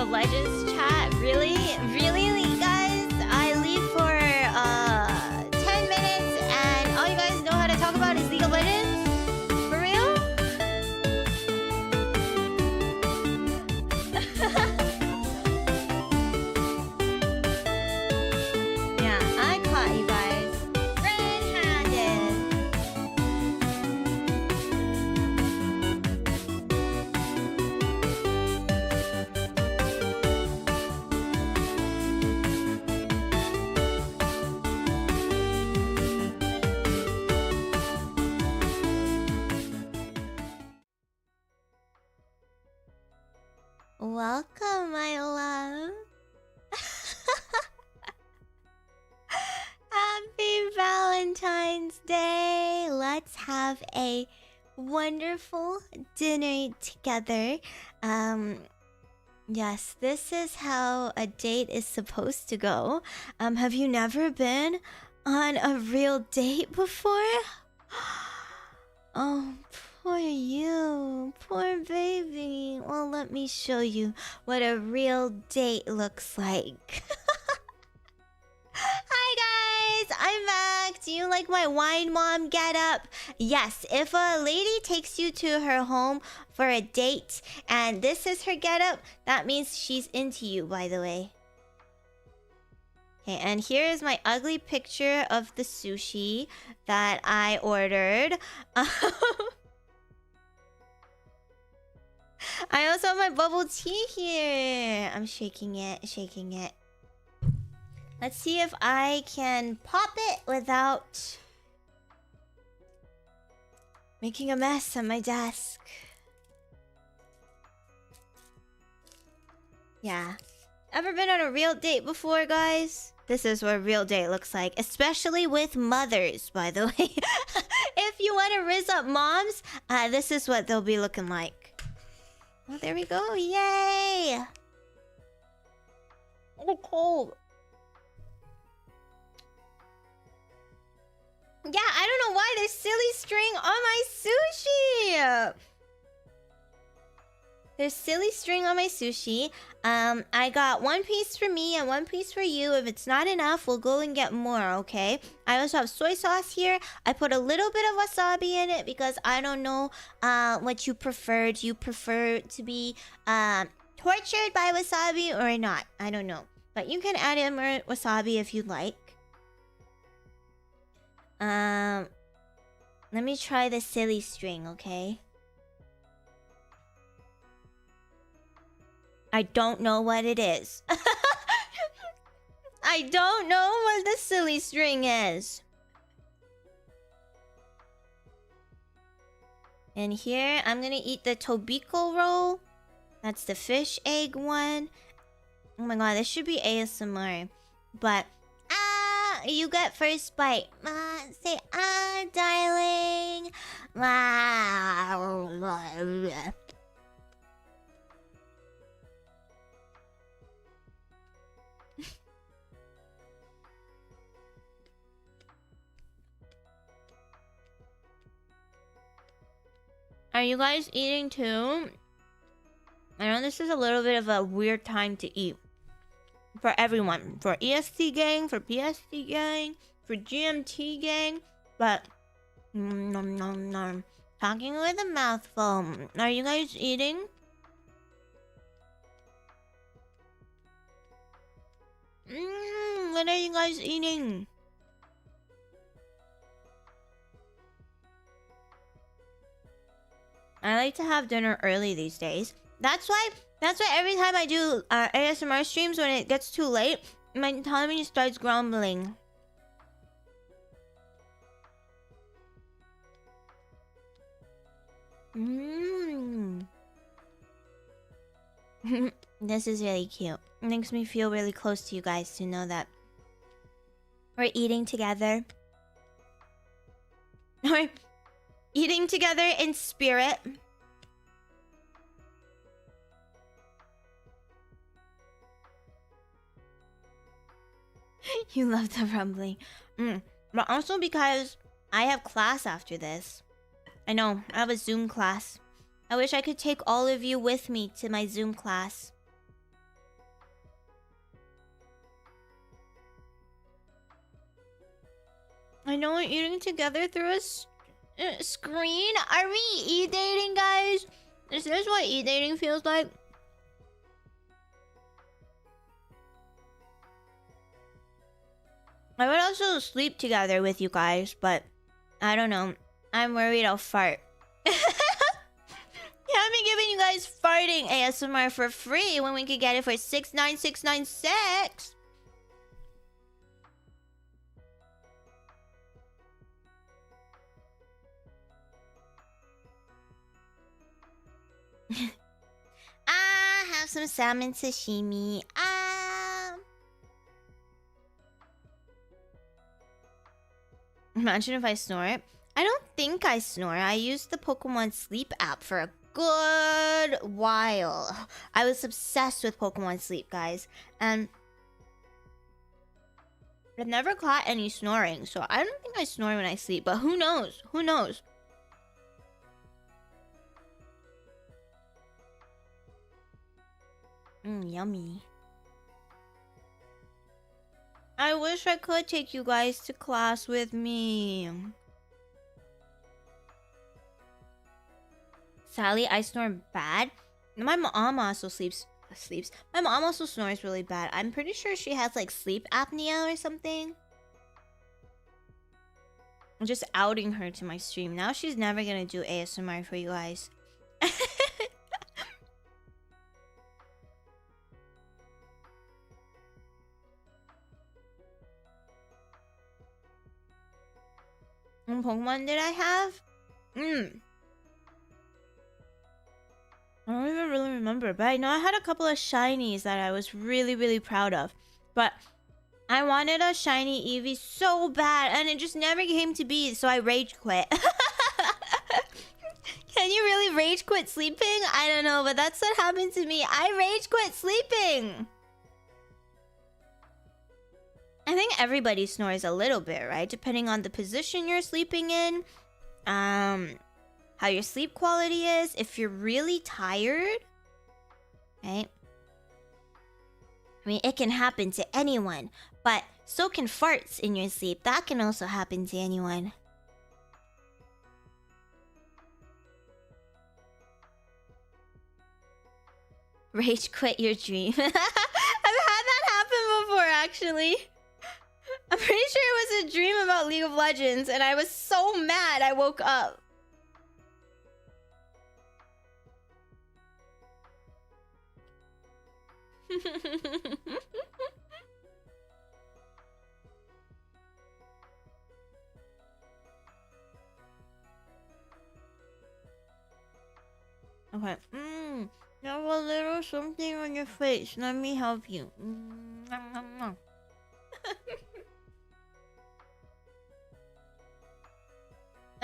of Legends chat? Really? Really, guys? I leave for 10 minutes and all you guys know how to talk about is League of Legends? For real? Yeah, I caught you guys red-handed. Welcome, my love. Happy Valentine's Day. Let's have a wonderful dinner together. Yes, this is how a date is supposed to go. Have you never been on a real date before? Oh, poor you. Poor baby. Well, let me show you what a real date looks like. Hi guys, I'm back. Do you like my wine mom getup? Yes, if a lady takes you to her home for a date and this is her getup, that means she's into you, by the way. Okay, and here is my ugly picture of the sushi that I ordered. I also have my bubble tea here. I'm shaking it, shaking it. Let's see if I can pop it without making a mess on my desk. Yeah. Ever been on a real date before, guys? This is what a real date looks like, especially with mothers, by the way. If you want to rizz up moms, this is what they'll be looking like. Oh, there we go. Yay! Oh, cold. Yeah, I don't know why there's silly string on my sushi. There's silly string on my sushi. I got one piece for me and one piece for you. If it's not enough, we'll go and get more, okay? I also have soy sauce here. I put a little bit of wasabi in it because I don't know what you prefer. Do you prefer to be tortured by wasabi or not? I don't know. But you can add in more wasabi if you'd like. Let me try the silly string, okay? I don't know what it is. I don't know what the silly string is. And here, I'm gonna eat the tobiko roll. That's the fish egg one. Oh my god, this should be ASMR. But, you get first bite. Say, darling. Are you guys eating too? I know this is a little bit of a weird time to eat. For everyone. For EST gang, for PST gang, for GMT gang. But, nom nom nom. Talking with a mouthful. Are you guys eating? What are you guys eating? I like to have dinner early these days. That's why every time I do ASMR streams, when it gets too late, my tummy starts grumbling. This is really cute. It makes me feel really close to you guys to know that we're eating together. We're eating together in spirit. You love the rumbling. But also because I have class after this. I know, I have a Zoom class. I wish I could take all of you with me to my Zoom class. I know we're eating together through a screen. Are we e-dating, guys? Is this what e-dating feels like? I would also sleep together with you guys, but I don't know. I'm worried I'll fart. Can't be giving you guys farting ASMR for free when we could get it for 69696. Have some salmon sashimi. Imagine if I snore. I don't think I snore. I used the Pokemon Sleep app for a good while. I was obsessed with Pokemon Sleep, guys. And I've never caught any snoring, so I don't think I snore when I sleep. But who knows? Who knows? Yummy. I wish I could take you guys to class with me. Sally, I snore bad. My mom also sleeps. My mom also snores really bad. I'm pretty sure she has like sleep apnea or something. I'm just outing her to my stream. Now she's never gonna do ASMR for you guys. What Pokemon did I have? I don't even really remember, but I know I had a couple of shinies that I was really, really proud of. But I wanted a shiny Eevee so bad, and it just never came to be, so I rage quit. Can you really rage quit sleeping? I don't know, but that's what happened to me. I rage quit sleeping. I think everybody snores a little bit, right? Depending on the position you're sleeping in, how your sleep quality is, if you're really tired, right? I mean, it can happen to anyone, but so can farts in your sleep. That can also happen to anyone. Rage quit your dream. I've had that happen before, actually. I'm pretty sure it was a dream about League of Legends, and I was so mad I woke up. Okay. You have a little something on your face. Let me help you.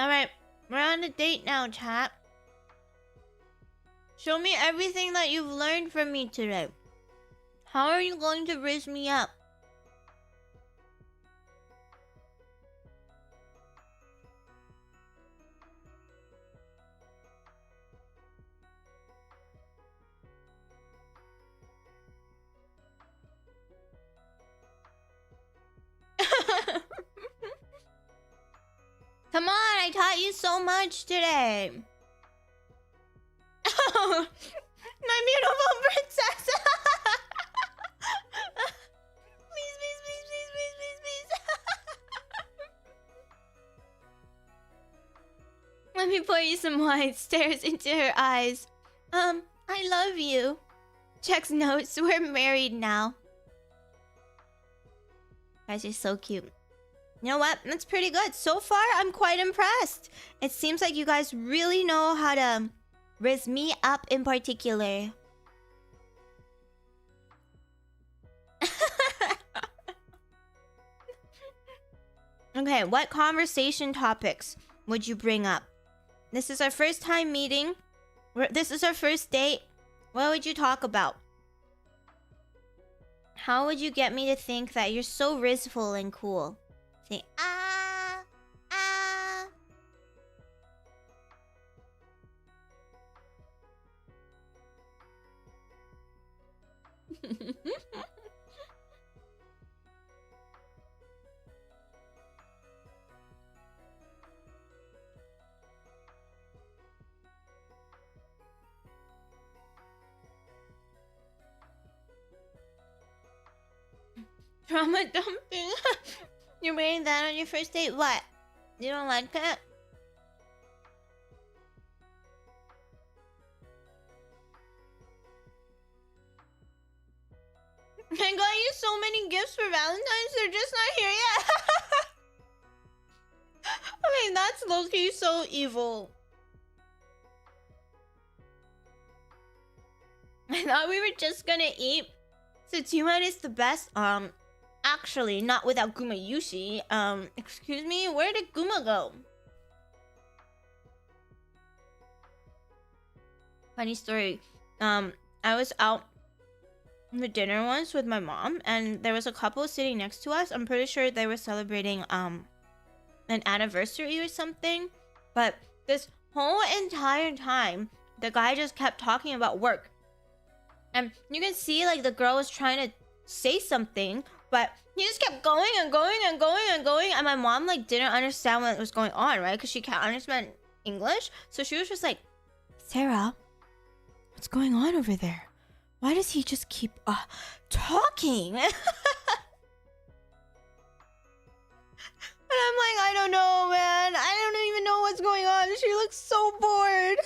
Alright, we're on a date now, chat. Show me everything that you've learned from me today. How are you going to raise me up? Come on, I taught you so much today. Oh, my beautiful princess. Please, please, please, please, please, please, please. Let me pour you some wine. Stares into her eyes. I love you. Checks notes. We're married now. You guys are so cute. You know what? That's pretty good. So far, I'm quite impressed. It seems like you guys really know how to raise me up in particular. Okay, what conversation topics would you bring up? This is our first time meeting. This is our first date. What would you talk about? How would you get me to think that you're so rizful and cool? Say, ah, ah. Trauma dumping. You're wearing that on your first date? What? You don't like it? I got you so many gifts for Valentine's, they're just not here yet. I mean, that's low-key so evil. I thought we were just gonna eat Satsuma is the best. Actually, not without Guma Yushi. Excuse me, where did Guma go? Funny story. I was out the dinner once with my mom, and there was a couple sitting next to us. I'm pretty sure they were celebrating an anniversary or something, but this whole entire time the guy just kept talking about work, and you can see like the girl was trying to say something, but he just kept going and going and going and going, and my mom like didn't understand what was going on, right? Because she can't understand English, so she was just like, Sarah, what's going on over there? Why does he just keep talking? And I'm like, I don't know, man. I don't even know what's going on. She looks so bored.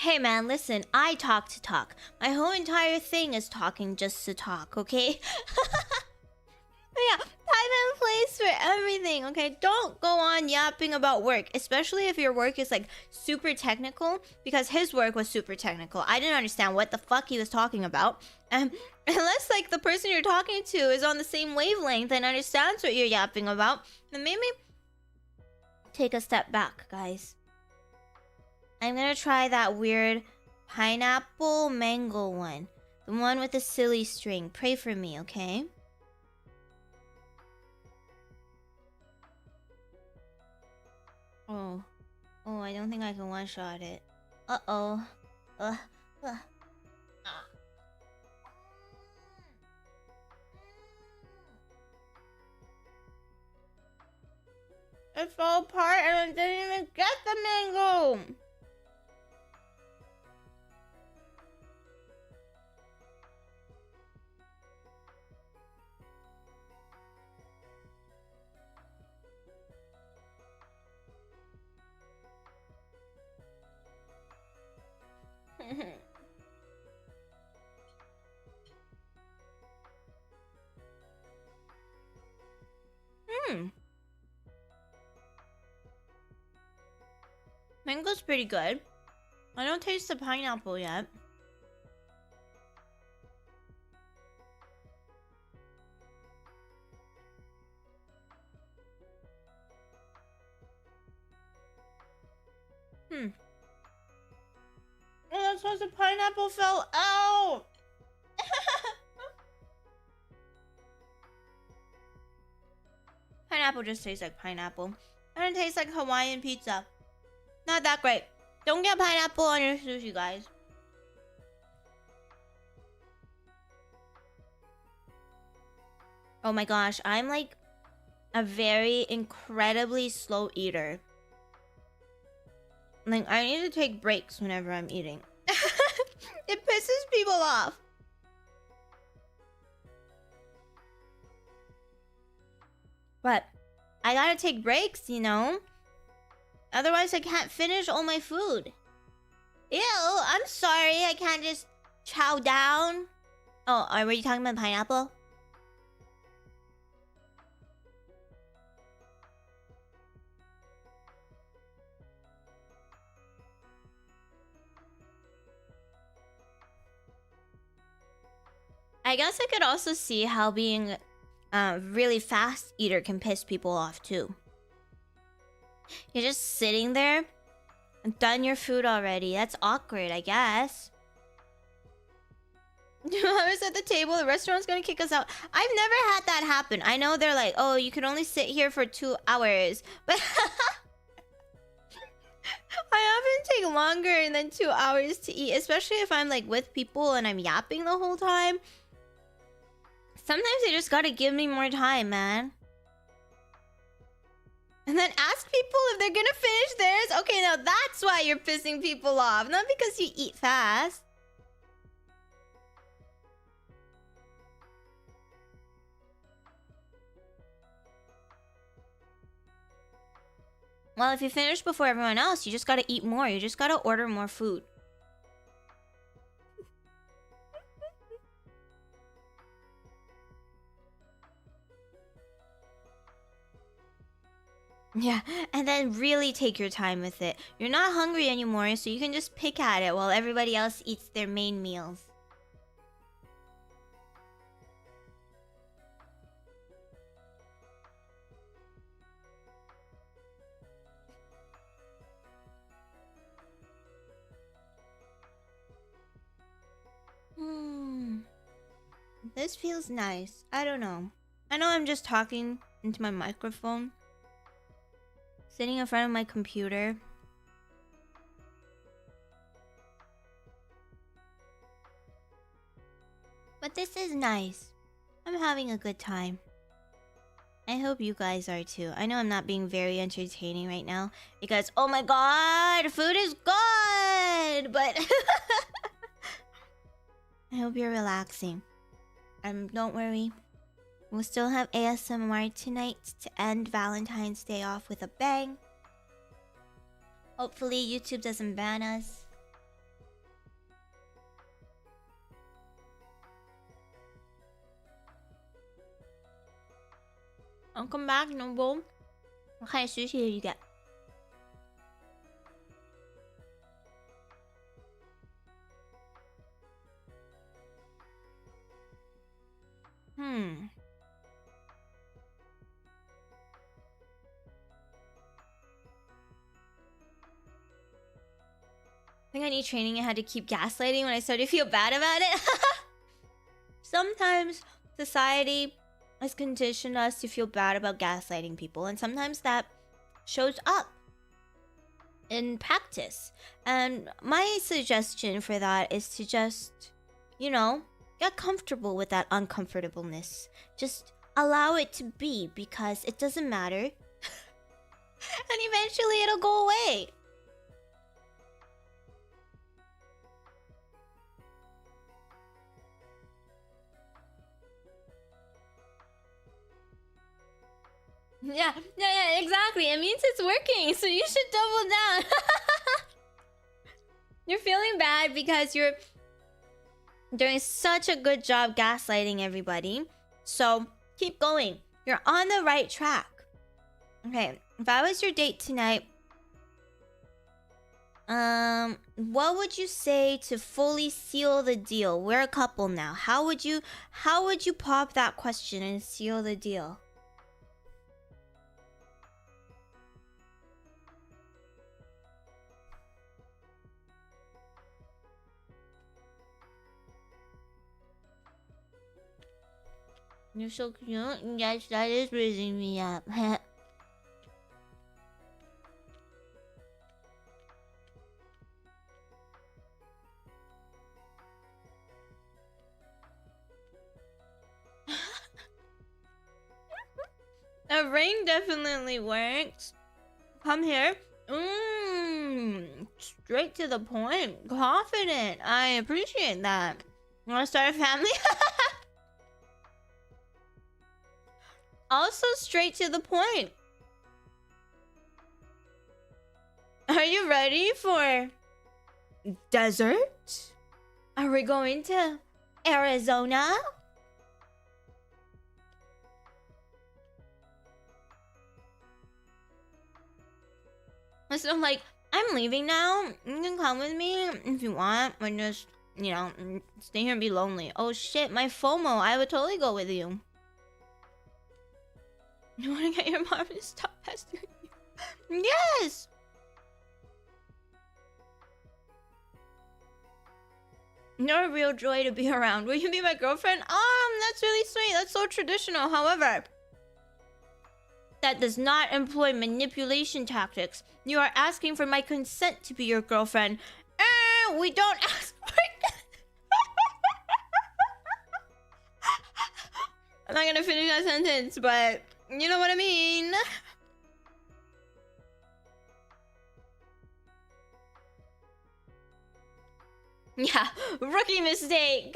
Hey man, listen, I talk to talk. My whole entire thing is talking just to talk, okay? Yeah, time and place for everything, okay? Don't go on yapping about work, especially if your work is like super technical, because his work was super technical. I didn't understand what the fuck he was talking about. Unless like the person you're talking to is on the same wavelength and understands what you're yapping about, then maybe take a step back, guys. I'm gonna try that weird pineapple mango one. The one with the silly string. Pray for me, okay? Oh. Oh, I don't think I can one-shot it. Uh-oh. It fell apart and I didn't even get the mango! Mango's pretty good. I don't taste the pineapple yet. Oh, that's why the pineapple fell out! Pineapple just tastes like pineapple. And it tastes like Hawaiian pizza. Not that great. Don't get pineapple on your sushi, guys. Oh my gosh, I'm like a very incredibly slow eater. Like, I need to take breaks whenever I'm eating. It pisses people off. But I gotta take breaks, you know? Otherwise, I can't finish all my food. Ew, I'm sorry. I can't just chow down. Oh, were you talking about pineapple? I guess I could also see how being a really fast eater can piss people off too. You're just sitting there and done your food already. That's awkward, I guess. I was at the table, the restaurant's gonna kick us out. I've never had that happen. I know they're like, oh, you can only sit here for 2 hours. But I often take longer than 2 hours to eat, especially if I'm like with people and I'm yapping the whole time. Sometimes they just gotta give me more time, man. And then ask people if they're gonna finish theirs. Okay, now that's why you're pissing people off, not because you eat fast. Well, if you finish before everyone else, you just gotta eat more. You just gotta order more food. Yeah, and then really take your time with it. You're not hungry anymore, so you can just pick at it while everybody else eats their main meals. This feels nice. I don't know. I know I'm just talking into my microphone, sitting in front of my computer. But this is nice. I'm having a good time. I hope you guys are too. I know I'm not being very entertaining right now because, oh my god, food is good! But I hope you're relaxing. Don't worry. We'll still have ASMR tonight to end Valentine's Day off with a bang. Hopefully YouTube doesn't ban us. Welcome back, Noble. What kind of sushi did you get? I think I need training. I had to keep gaslighting when I started to feel bad about it. Sometimes society has conditioned us to feel bad about gaslighting people, and sometimes that shows up in practice. And my suggestion for that is to just, you know, get comfortable with that uncomfortableness. Just allow it to be, because it doesn't matter. And eventually it'll go away. Yeah, exactly. It means it's working, so you should double down. You're feeling bad because you're doing such a good job gaslighting everybody. So keep going. You're on the right track. Okay, if I was your date tonight, what would you say to fully seal the deal? We're a couple now. How would you pop that question and seal the deal? You're so cute. Yes, that is raising me up. A ring definitely works. Come here. Straight to the point. Confident. I appreciate that. You want to start a family? Also straight to the point. Are you ready for desert? Are we going to Arizona? So I'm like, I'm leaving now. You can come with me if you want. And just, you know, stay here and be lonely. Oh shit, my FOMO. I would totally go with you. You want to get your mom to stop pestering you? Yes! You're a real joy to be around. Will you be my girlfriend? That's really sweet. That's so traditional. However, that does not employ manipulation tactics. You are asking for my consent to be your girlfriend. We don't ask for it. I'm not gonna finish that sentence, but you know what I mean. Yeah, rookie mistake.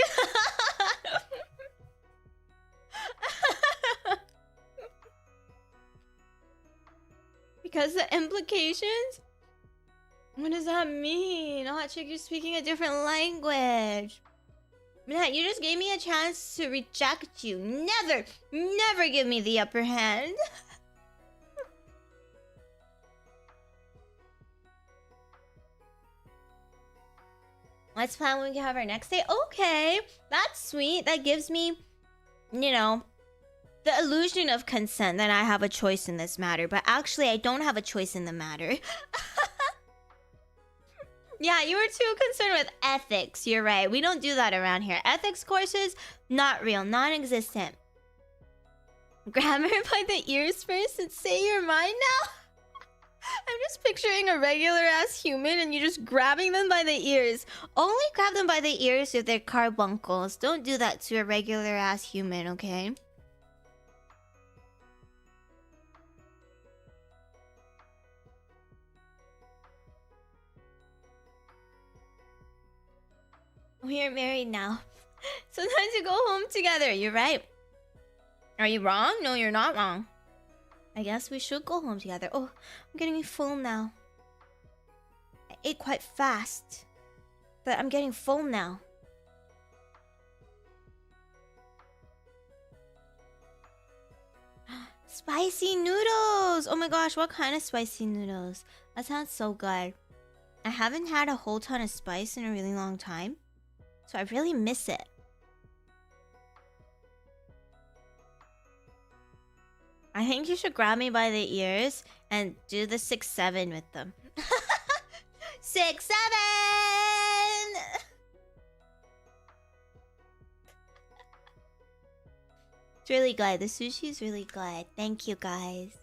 Because the implications? What does that mean? Hot chick, you're speaking a different language. Man, you just gave me a chance to reject you. Never, never give me the upper hand. Let's plan when we can have our next date. Okay, that's sweet. That gives me, you know, the illusion of consent that I have a choice in this matter. But actually, I don't have a choice in the matter. Yeah, you were too concerned with ethics. You're right. We don't do that around here. Ethics courses, not real, non-existent. Grab her by the ears first and say you're mine now? I'm just picturing a regular-ass human and you just grabbing them by the ears. Only grab them by the ears if they're carbuncles. Don't do that to a regular-ass human, okay? We are married now. Sometimes you go home together. You're right. Are you wrong? No, you're not wrong. I guess we should go home together. Oh, I'm getting full now. I ate quite fast. But I'm getting full now. Spicy noodles! Oh my gosh, what kind of spicy noodles? That sounds so good. I haven't had a whole ton of spice in a really long time. So I really miss it. I think you should grab me by the ears and do the 6-7 with them. 6-7! It's really good. The sushi is really good. Thank you, guys.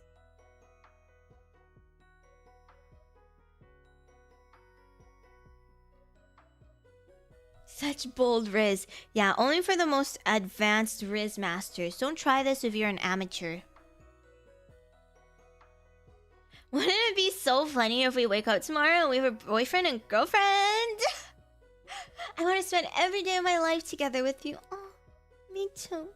Such bold Riz. Yeah, only for the most advanced Riz masters. Don't try this if you're an amateur. Wouldn't it be so funny if we wake up tomorrow and we have a boyfriend and girlfriend? I want to spend every day of my life together with you. Oh, me too.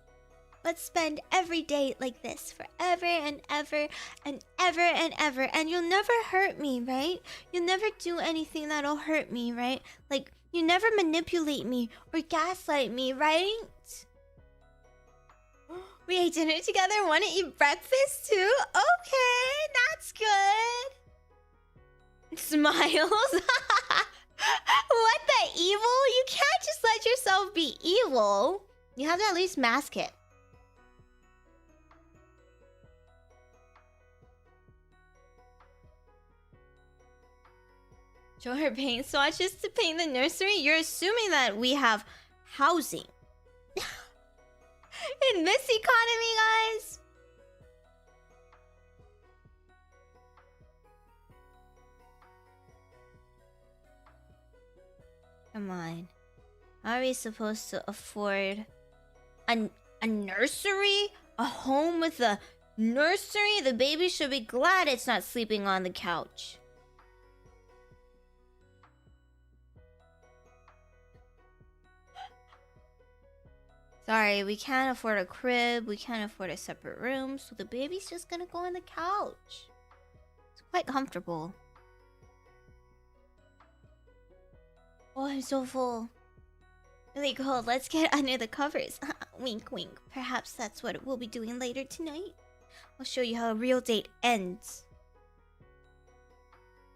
Let's spend every day like this forever and ever and ever and ever. And you'll never hurt me, right? You'll never do anything that'll hurt me, right? Like, you never manipulate me or gaslight me, right? We ate dinner together. Want to eat breakfast too? Okay, that's good. Smiles. What the evil? You can't just let yourself be evil. You have to at least mask it. Show her paint swatches to paint the nursery? You're assuming that we have housing. In this economy, guys. Come on. How are we supposed to afford a nursery? A home with a nursery? The baby should be glad it's not sleeping on the couch. Sorry, we can't afford a crib, we can't afford a separate room, so the baby's just gonna go on the couch. It's quite comfortable. Oh, I'm so full. Really cold, let's get under the covers. Wink, wink. Perhaps that's what we'll be doing later tonight. I'll show you how a real date ends.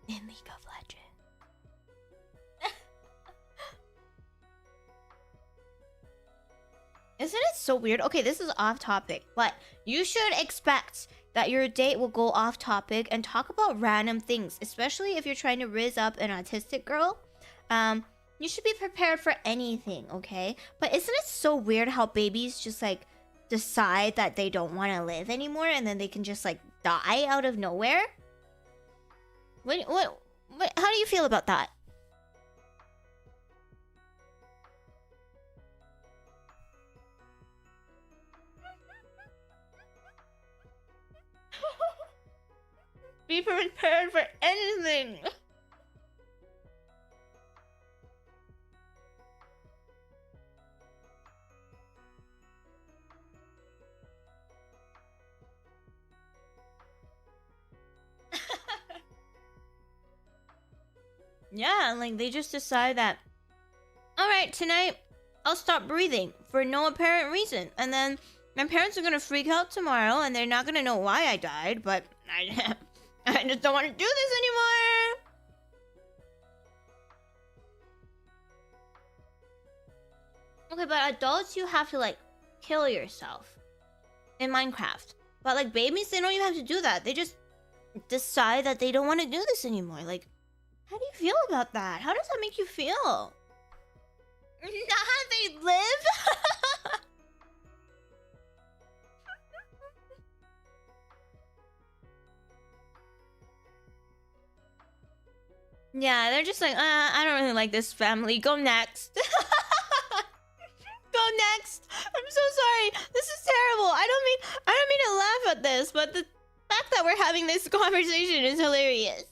In League of Legends. Isn't it so weird? Okay, this is off topic, but you should expect that your date will go off topic and talk about random things, especially if you're trying to rizz up an autistic girl. You should be prepared for anything, okay? But isn't it so weird how babies just like decide that they don't want to live anymore and then they can just like die out of nowhere? What, how do you feel about that? Be prepared for anything. Yeah, like they just decide that, alright, tonight I'll stop breathing for no apparent reason. And then my parents are gonna freak out tomorrow and they're not gonna know why I died, but I just don't want to do this anymore. Okay, but adults, you have to like kill yourself in Minecraft. But like babies, they don't even have to do that. They just decide that they don't want to do this anymore. Like, how do you feel about that? How does that make you feel? Not how they live? Yeah, they're just like, I don't really like this family. Go next. Go next. I'm so sorry. This is terrible. I don't mean to laugh at this, but the fact that we're having this conversation is hilarious.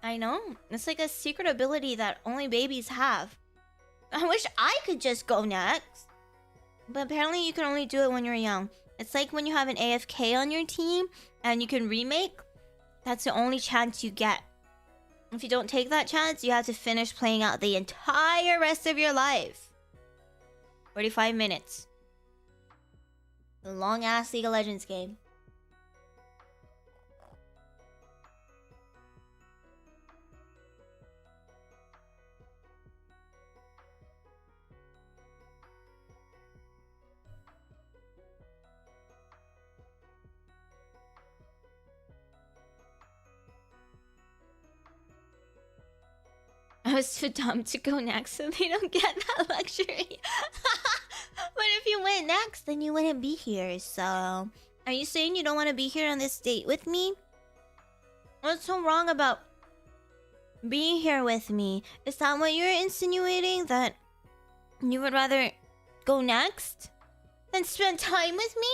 I know. It's like a secret ability that only babies have. I wish I could just go next. But apparently you can only do it when you're young. It's like when you have an AFK on your team and you can remake. That's the only chance you get. If you don't take that chance, you have to finish playing out the entire rest of your life. 45 minutes. The long-ass League of Legends game. I was too dumb to go next, so they don't get that luxury. But if you went next, then you wouldn't be here, so... Are you saying you don't want to be here on this date with me? What's so wrong about being here with me? Is that what you're insinuating? That you would rather go next than spend time with me?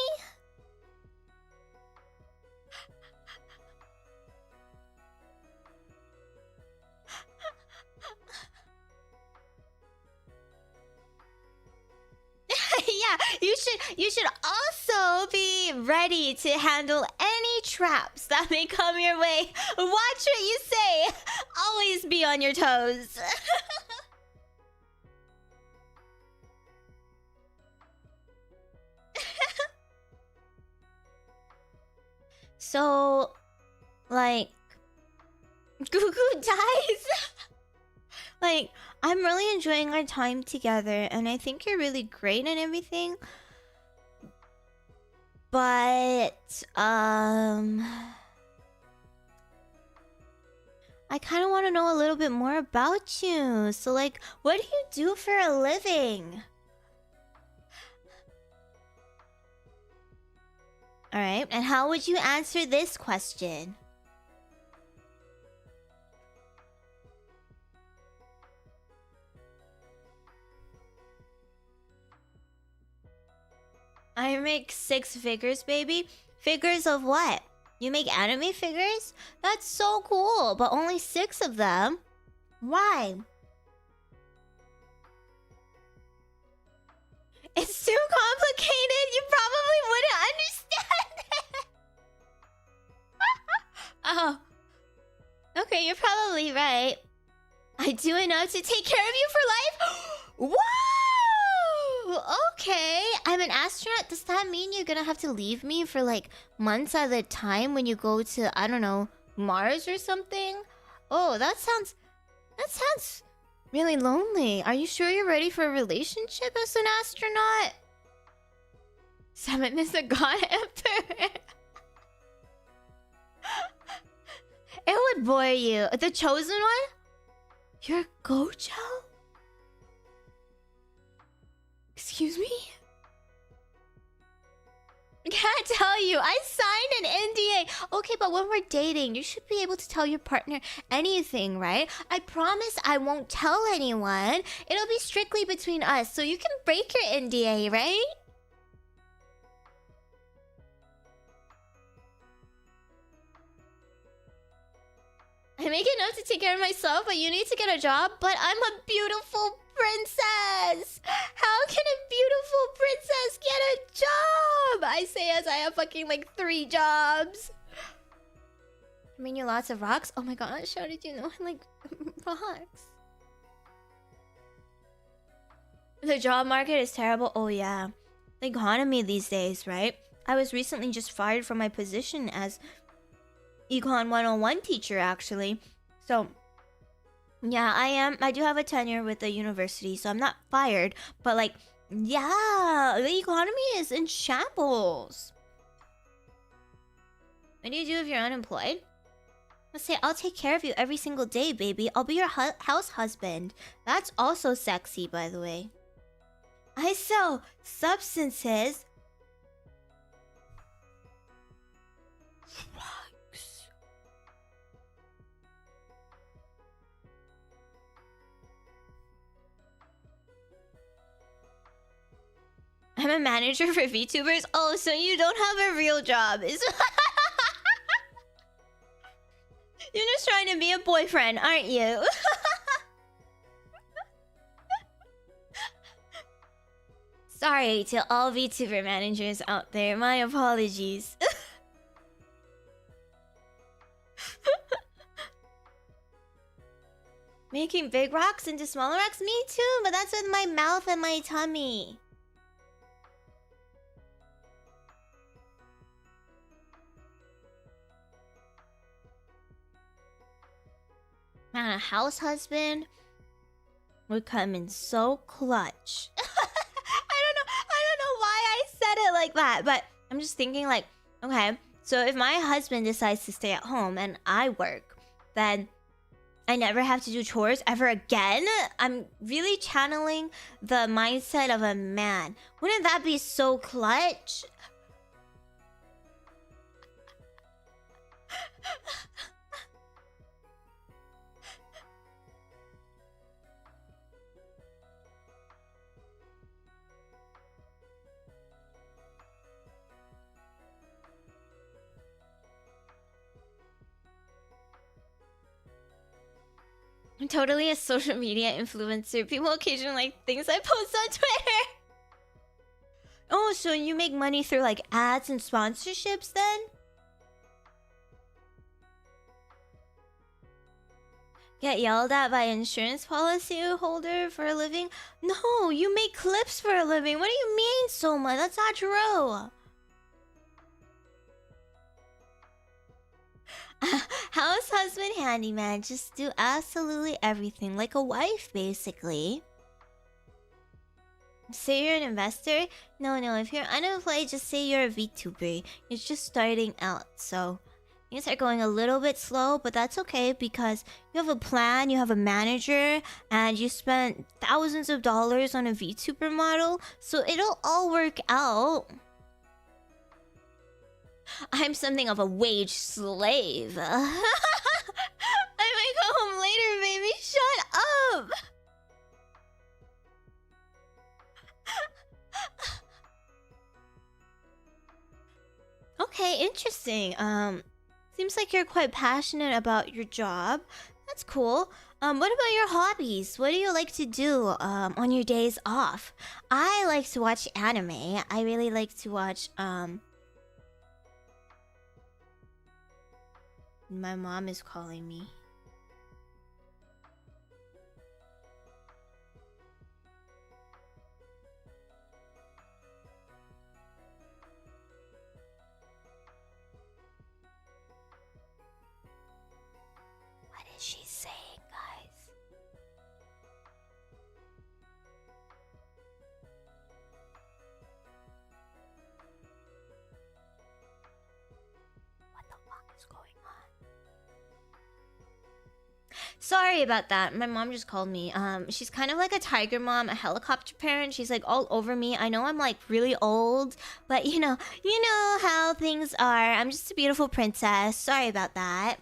Yeah, you should also be ready to handle any traps that may come your way. Watch what you say. Always be on your toes. So, like, Gugu dies. Like, I'm really enjoying our time together, and I think you're really great and everything. But, I kind of want to know a little bit more about you. So, like, what do you do for a living? Alright, and how would you answer this question? I make 6 figures, baby. Figures of what? You make anime figures? That's so cool, but only 6 of them. Why? It's too complicated. You probably wouldn't understand it. Oh. Okay, you're probably right. I do enough to take care of you for life? Whoa! Okay, I'm an astronaut. Does that mean you're gonna have to leave me for like months at a time when you go to, I don't know, Mars or something? Oh, that sounds really lonely. Are you sure you're ready for a relationship as an astronaut? Seven is a god emperor. It would bore you. The chosen one? You're Gojo? Excuse me? I can't tell you. I signed an NDA. Okay, but when we're dating, you should be able to tell your partner anything, right? I promise I won't tell anyone. It'll be strictly between us, so you can break your NDA, right? I make a note to take care of myself, but you need to get a job. But I'm a beautiful princess. How can a beautiful princess get a job? I say as I have fucking like 3 jobs. I mean, you lots of rocks. Oh my gosh, how did you know I like rocks? The job market is terrible. Oh yeah, the economy these days, right? I was recently just fired from my position as Econ 101 teacher, actually. So yeah, I do have a tenure with the university, so I'm not fired, but like, yeah, the economy is in shambles. What do you do if you're unemployed? Let's say, I'll take care of you every single day, baby. I'll be your house husband. That's also sexy, by the way. I sell substances. Drugs. I'm a manager for VTubers. Oh, so you don't have a real job. You're just trying to be a boyfriend, aren't you? Sorry to all VTuber managers out there. My apologies. Making big rocks into smaller rocks? Me too, but that's with my mouth and my tummy. Man, a house husband would come in so clutch. I don't know why I said it like that, but I'm just thinking like, okay, so if my husband decides to stay at home and I work, then I never have to do chores ever again. I'm really channeling the mindset of a man. Wouldn't that be so clutch? I'm totally a social media influencer. People occasionally like things I post on Twitter. Oh, so you make money through like ads and sponsorships then? Get yelled at by insurance policy holder for a living? No, you make clips for a living. What do you mean so much? That's not true. House husband handyman, just do absolutely everything like a wife basically. Say you're an investor? No, if you're unemployed, just say you're a VTuber. You're just starting out, so things are going a little bit slow, but that's okay because you have a plan, you have a manager, and you spent thousands of dollars on a VTuber model, so it'll all work out. I'm something of a wage slave. I might go home later, baby. Shut up. Okay, interesting. Seems like you're quite passionate about your job. That's cool. What about your hobbies? What do you like to do on your days off? I like to watch anime. I really like to watch My mom is calling me. What is she saying, guys? What the fuck is going on? Sorry about that. My mom just called me. She's kind of like a tiger mom, a helicopter parent. She's like all over me. I know I'm like really old, but you know how things are. I'm just a beautiful princess. Sorry about that.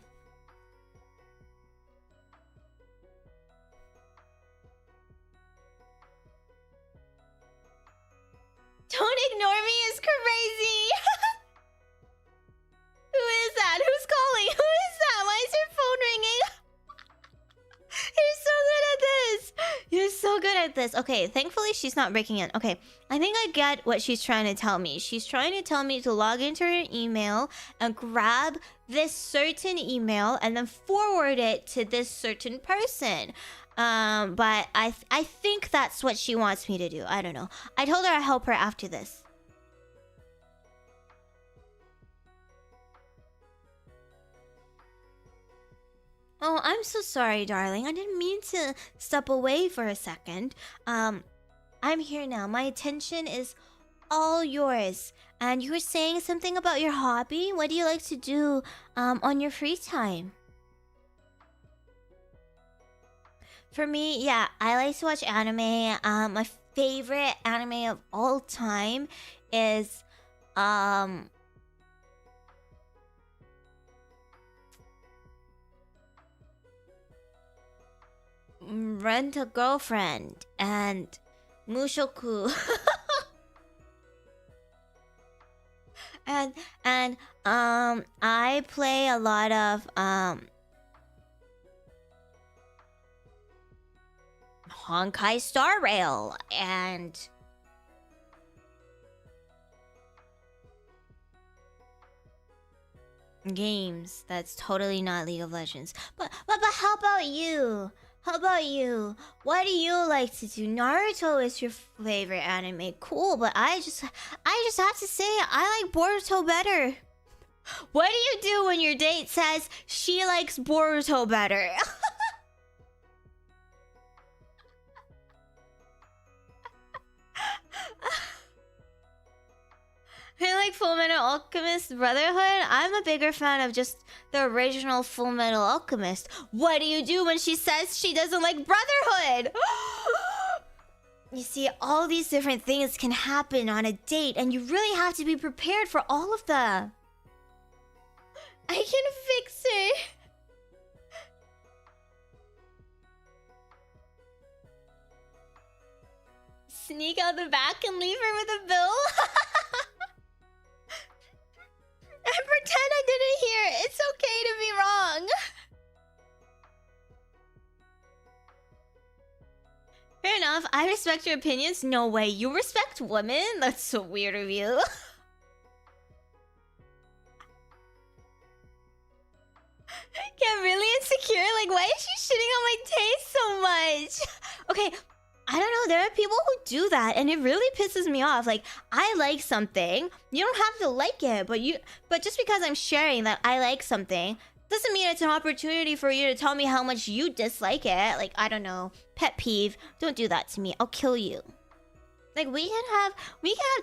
Don't ignore me is crazy. Who is that? Who's calling? Who is that? Why is your phone ringing? You're so good at this. You're so good at this. Okay, thankfully she's not breaking in. Okay, I think I get what she's trying to tell me. She's trying to tell me to log into her email and grab this certain email and then forward it to this certain person. But I think that's what she wants me to do. I don't know. I told her I'd help her after this. Oh, I'm so sorry, darling. I didn't mean to step away for a second. I'm here now. My attention is all yours. And you were saying something about your hobby? What do you like to do on your free time? For me, yeah, I like to watch anime. My favorite anime of all time is Rent a Girlfriend and Mushoku. and I play a lot of Honkai Star Rail and games that's totally not League of Legends. But how about you? How about you? What do you like to do? Naruto is your favorite anime. Cool, but I just have to say I like Boruto better. What do you do when your date says she likes Boruto better? I like Full Metal Alchemist Brotherhood. I'm a bigger fan of just the original Full Metal Alchemist. What do you do when she says she doesn't like Brotherhood? You see, all these different things can happen on a date, and you really have to be prepared for all of them. I can fix her. Sneak out the back and leave her with a bill? And pretend I didn't hear it. It's okay to be wrong. Fair enough. I respect your opinions. No way. You respect women? That's so weird of you. Get really insecure? Like, why is she shitting on my taste so much? Okay, I don't know. There are people who do that, and it really pisses me off. Like, I like something. You don't have to like it, but just because I'm sharing that I like something doesn't mean it's an opportunity for you to tell me how much you dislike it. Like, I don't know. Pet peeve. Don't do that to me. I'll kill you. Like, we can have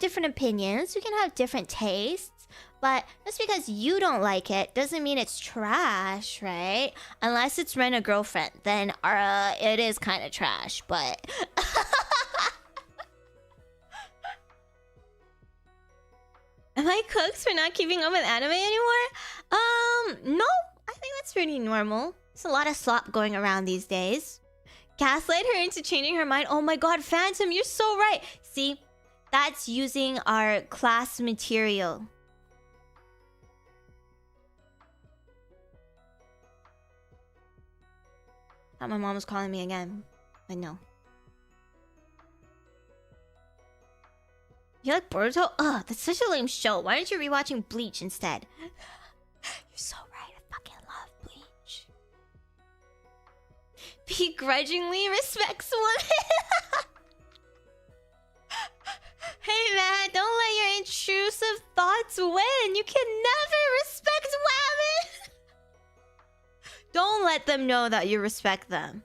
different opinions. We can have different tastes. But just because you don't like it doesn't mean it's trash, right? Unless it's Rent a Girlfriend, then it is kind of trash, but... Am I cooked for not keeping up with anime anymore? No. I think that's pretty normal. There's a lot of slop going around these days. Gaslight her into changing her mind. Oh my god, Phantom, you're so right. See, that's using our class material. Thought my mom was calling me again, but no. You like Boruto? Ugh, that's such a lame show. Why aren't you rewatching Bleach instead? You're so right. I fucking love Bleach. Begrudgingly respects women. Hey man, don't let your intrusive thoughts win. You can never respect women. Don't let them know that you respect them.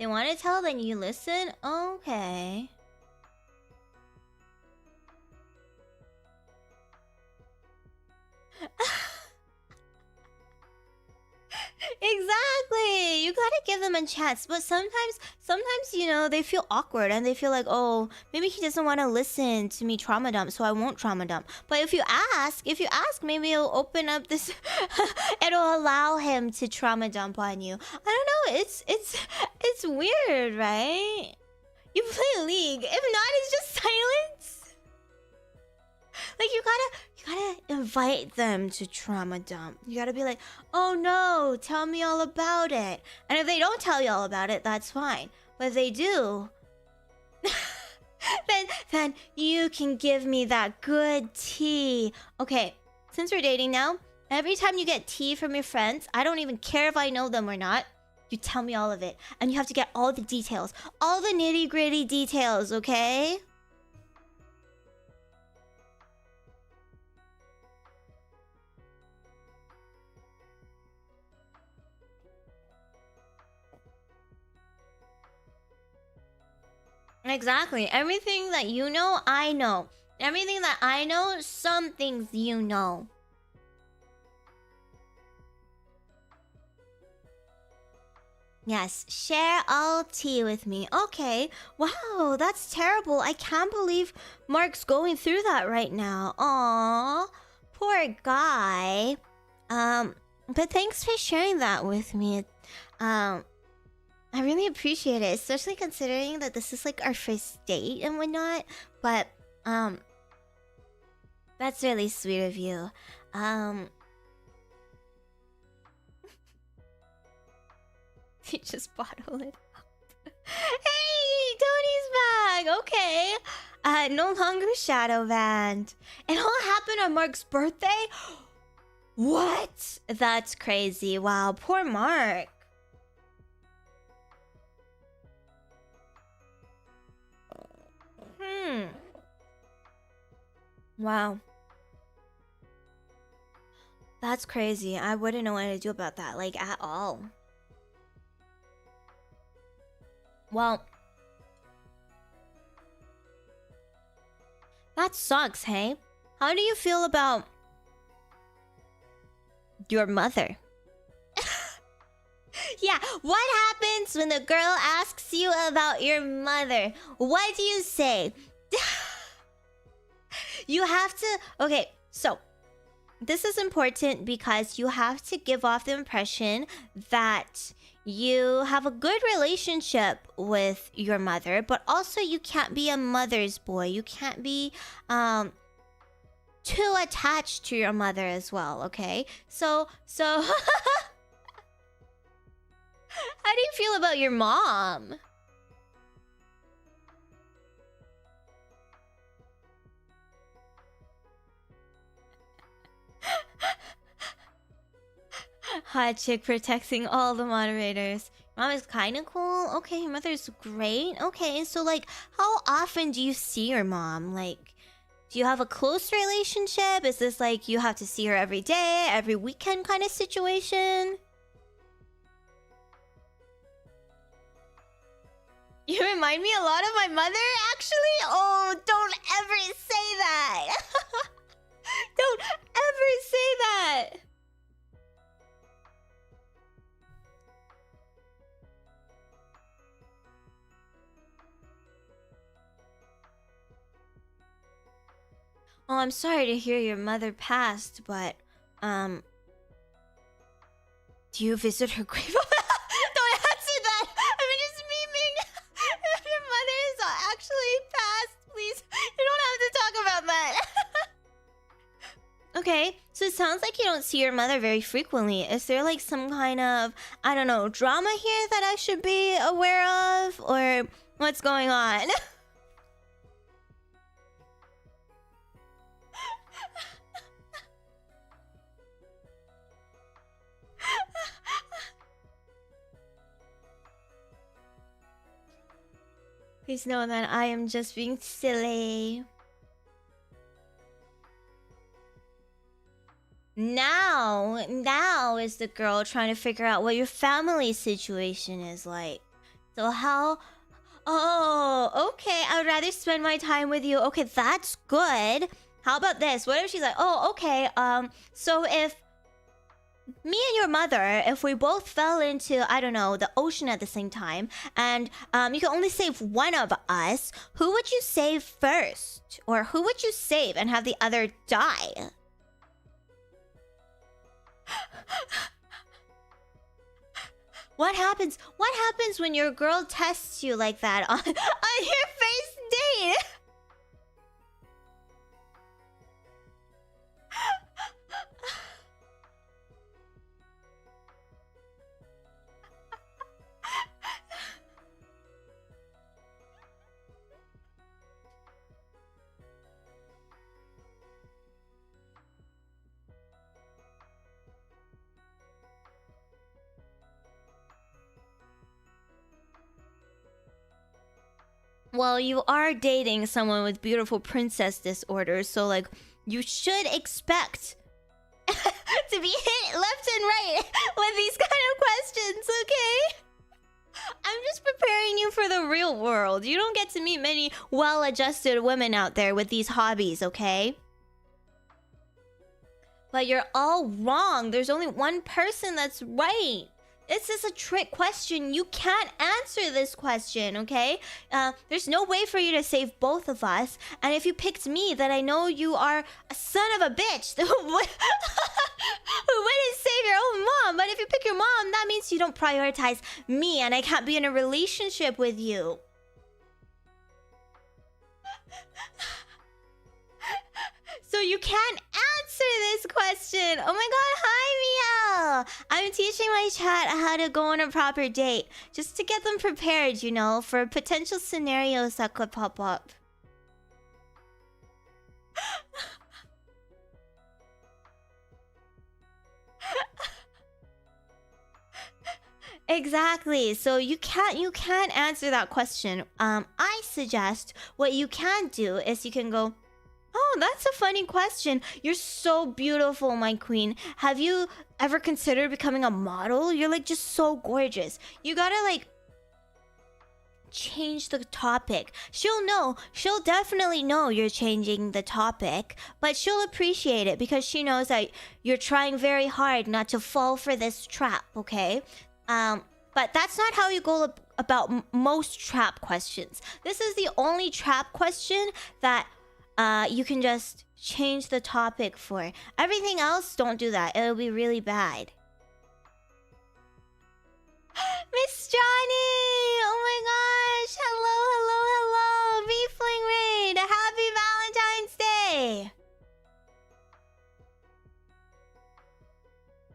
They want to tell, then you listen? Okay. Exactly. You gotta give them a chance. But sometimes, you know, they feel awkward and they feel like, oh, maybe he doesn't want to listen to me trauma dump, so I won't trauma dump. But if you ask, maybe it'll open up this. It'll allow him to trauma dump on you. I don't know. It's weird, right? You play League. If not, it's just silence. Like you gotta invite them to trauma dump. You gotta be like, oh no, tell me all about it. And if they don't tell you all about it, that's fine. But if they do, then you can give me that good tea. Okay, since we're dating now, every time you get tea from your friends, I don't even care if I know them or not. You tell me all of it. And you have to get all the details. All the nitty-gritty details, okay? Exactly. Everything that you know, I know. Everything that I know, some things you know. Yes, share all tea with me. Okay. Wow, that's terrible. I can't believe Mark's going through that right now. Aww. Poor guy. But thanks for sharing that with me. I really appreciate it, especially considering that this is like our first date and whatnot. But that's really sweet of you. You just bottle it up. Hey, Tony's back. Okay. No longer shadow banned. It all happened on Mark's birthday. What? That's crazy. Wow, poor Mark. Wow. That's crazy. I wouldn't know what to do about that, like, at all. Well, that sucks, hey? How do you feel about your mother? Yeah, what happens when the girl asks you about your mother? What do you say? You have to... Okay, so... This is important because you have to give off the impression that you have a good relationship with your mother, but also you can't be a mother's boy. You can't be too attached to your mother as well, okay? So how do you feel about your mom? Hot chick protecting all the moderators. Mom is kind of cool. Okay, your mother's great. Okay, so like, how often do you see your mom? Like, do you have a close relationship? Is this like you have to see her every day, every weekend kind of situation? You remind me a lot of my mother, actually. Oh, don't ever say that. Don't ever say that. Oh, I'm sorry to hear your mother passed, but, do you visit her grave? Don't answer that! I'm just memeing! If your mother is actually passed, please, you don't have to talk about that! Okay, so it sounds like you don't see your mother very frequently. Is there like some kind of, I don't know, drama here that I should be aware of? Or what's going on? Please know that I am just being silly. Now is the girl trying to figure out what your family situation is like. So how... Oh, okay. I would rather spend my time with you. Okay, that's good. How about this? What if she's like, oh, okay. So if me and your mother, if we both fell into, I don't know, the ocean at the same time, and you can only save one of us, who would you save first? Or who would you save and have the other die? What happens when your girl tests you like that on your first date? Well, you are dating someone with beautiful princess disorders, so like you should expect to be hit left and right with these kind of questions, okay? I'm just preparing you for the real world. You don't get to meet many well-adjusted women out there with these hobbies, okay? But you're all wrong. There's only one person that's right. This is a trick question. You can't answer this question, okay? There's no way for you to save both of us. And if you picked me, then I know you are a son of a bitch who wouldn't save your own mom. But if you pick your mom, that means you don't prioritize me, and I can't be in a relationship with you. So you can't answer this question. Oh my god, hi Miel! I'm teaching my chat how to go on a proper date. Just to get them prepared, you know, for potential scenarios that could pop up. Exactly. So you can't answer that question. I suggest what you can do is you can go, oh, that's a funny question. You're so beautiful, my queen. Have you ever considered becoming a model? You're like just so gorgeous. You gotta like change the topic. She'll know. She'll definitely know you're changing the topic, but she'll appreciate it because she knows that you're trying very hard not to fall for this trap, okay? But that's not how you go about most trap questions. This is the only trap question that you can just change the topic for. Everything else, don't do that. It'll be really bad. Miss Johnny! Oh my gosh! Hello, hello, hello! Refling Raid! Happy Valentine's Day!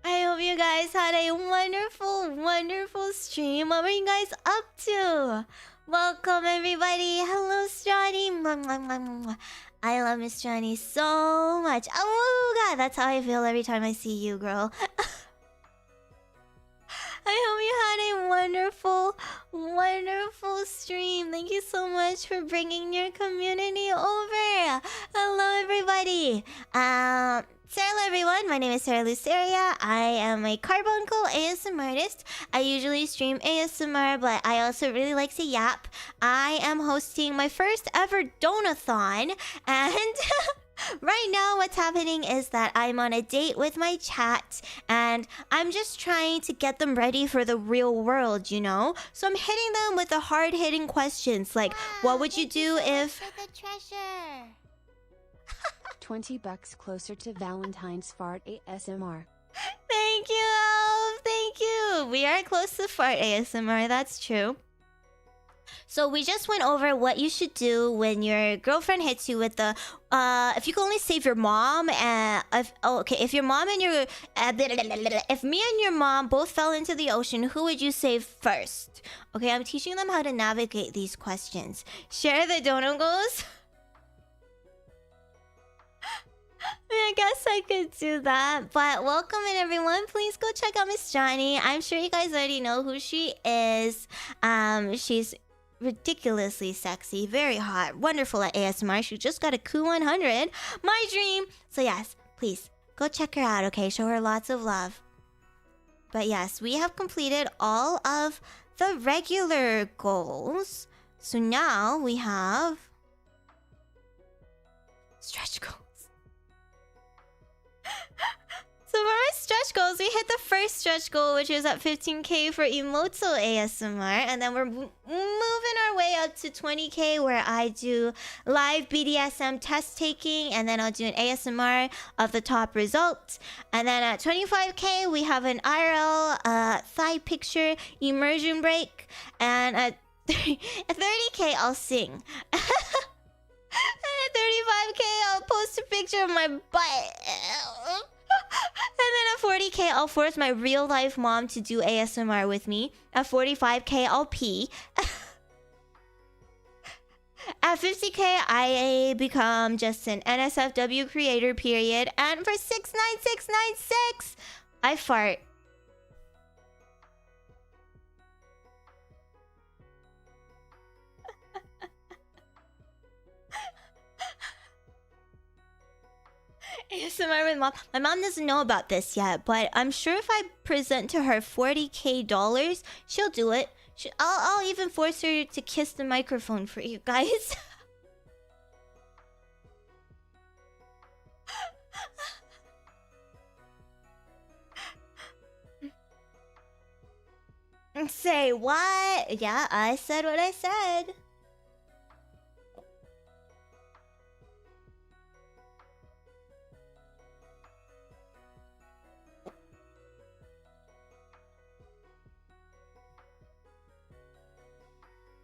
I hope you guys had a wonderful, wonderful stream. What were you guys up to? Welcome, everybody. Hello, Johnny. I love Miss Johnny so much. Oh god, that's how I feel every time I see you, girl. I hope you had a wonderful, wonderful stream. Thank you so much for bringing your community over. Hello, everybody. Hello, everyone. My name is Cera Luceria. I am a carbuncle ASMRtist. I usually stream ASMR, but I also really like to yap. I am hosting my first ever DONOTHON, and right now what's happening is that I'm on a date with my chat, and I'm just trying to get them ready for the real world, you know? So I'm hitting them with the hard-hitting questions, like, what would you do if... For the treasure. $20 closer to Valentine's Fart ASMR. Thank you, Elf. Thank you. We are close to fart ASMR. That's true. So we just went over what you should do when your girlfriend hits you with the if you can only save your mom and if your mom and your if me and your mom both fell into the ocean, who would you save first? Okay, I'm teaching them how to navigate these questions. Share the dono goals. I guess I could do that, but welcome in everyone. Please go check out Miss Johnny. I'm sure you guys already know who she is. She's ridiculously sexy, very hot, wonderful at ASMR. She just got a Coup 100, my dream. So yes, please go check her out, okay? Show her lots of love. But yes, we have completed all of the regular goals. So now we have stretch goals. So for my stretch goals, we hit the first stretch goal, which is at 15k for Emoto ASMR. And then we're moving our way up to 20k, where I do live BDSM test taking. And then I'll do an ASMR of the top results. And then at 25k, we have an IRL thigh picture immersion break. And at 30k, I'll sing. And at 35k, I'll post a picture of my butt. And then at 40k, I'll force my real life mom to do ASMR with me. At 45k, I'll pee. At 50k, I become just an NSFW creator, period. And for 69696, I fart. ASMR with mom. My mom doesn't know about this yet, but I'm sure if I present to her $40k, she'll do it. I'll even force her to kiss the microphone for you guys. Say what? Yeah, I said what I said.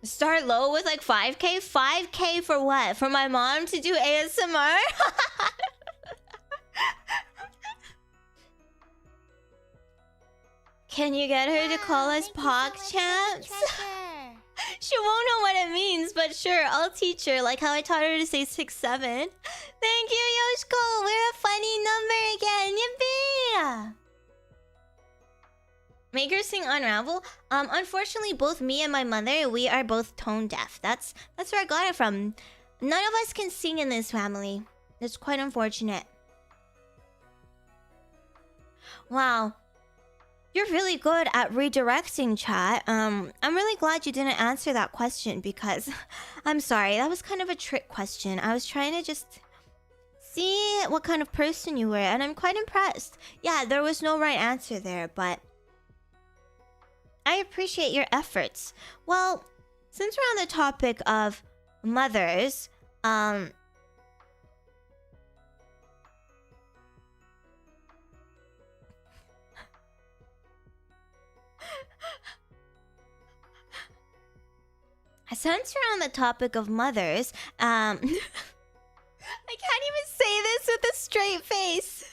Start low with like 5k? 5k for what? For my mom to do ASMR? Can you get her to call us PogChamps? She won't know what it means, but sure, I'll teach her, like how I taught her to say 6-7. Thank you, Yoshiko! We're a funny number again! Yippee! Make her sing Unravel? Unfortunately, both me and my mother, we are both tone deaf. That's where I got it from. None of us can sing in this family. It's quite unfortunate. Wow. You're really good at redirecting, chat. I'm really glad you didn't answer that question because... I'm sorry, that was kind of a trick question. I was trying to just see what kind of person you were, and I'm quite impressed. Yeah, there was no right answer there, but... I appreciate your efforts. Well, since we're on the topic of mothers, since we're on the topic of mothers, I can't even say this with a straight face.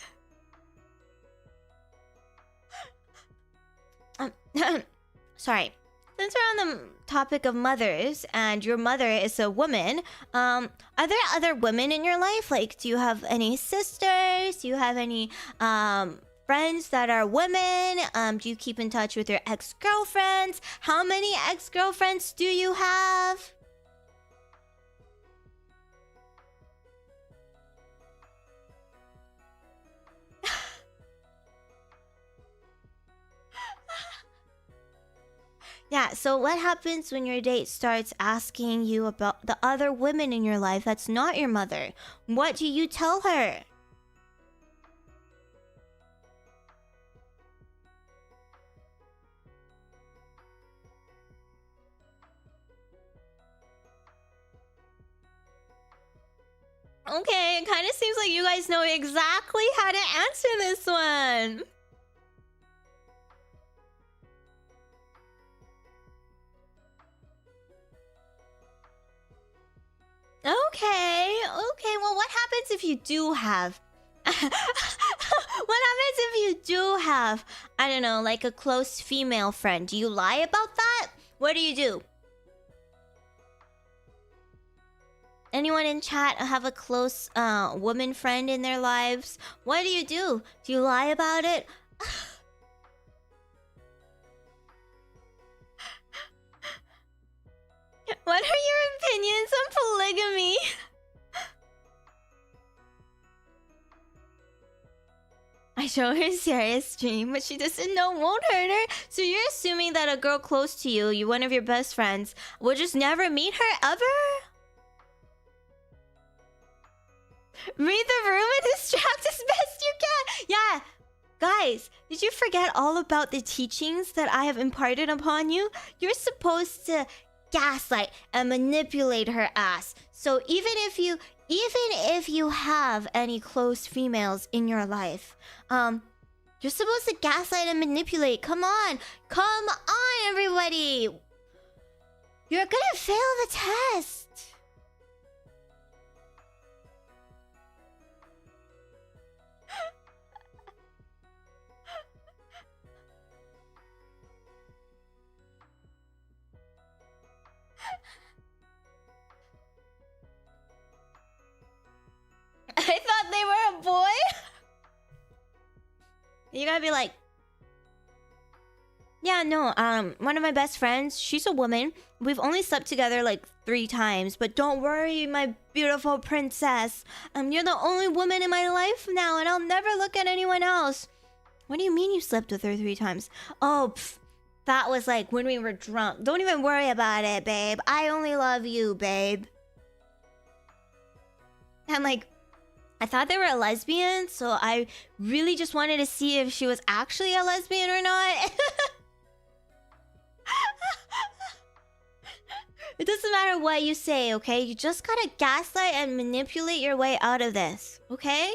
Sorry. Since we're on the topic of mothers, and your mother is a woman, are there other women in your life? Like, do you have any sisters? Do you have any friends that are women? Do you keep in touch with your ex-girlfriends? How many ex-girlfriends do you have? Yeah, so what happens when your date starts asking you about the other women in your life that's not your mother? What do you tell her? Okay, it kind of seems like you guys know exactly how to answer this one. Okay, well, what happens if you do have... what happens if you do have, I don't know, like a close female friend? Do you lie about that? What do you do? Anyone in chat have a close woman friend in their lives? What do you do? Do you lie about it? What are your opinions on polygamy? I show her serious dream, but she doesn't know won't hurt her. So you're assuming that a girl close to you, one of your best friends, will just never meet her ever? Read the room and distract as best you can. Yeah. Guys, did you forget all about the teachings that I have imparted upon you? You're supposed to gaslight and manipulate her ass. So even if you have any close females in your life, you're supposed to gaslight and manipulate. Come on, everybody. You're gonna fail the test. I thought they were a boy. You gotta be like, yeah, no, one of my best friends, she's a woman. We've only slept together like 3 times, but don't worry, my beautiful princess. You're the only woman in my life now, and I'll never look at anyone else. What do you mean you slept with her 3 times? Oh, that was like when we were drunk. Don't even worry about it, babe. I only love you, babe. I'm like, I thought they were a lesbian, so I really just wanted to see if she was actually a lesbian or not. It doesn't matter what you say, okay? You just gotta gaslight and manipulate your way out of this, okay?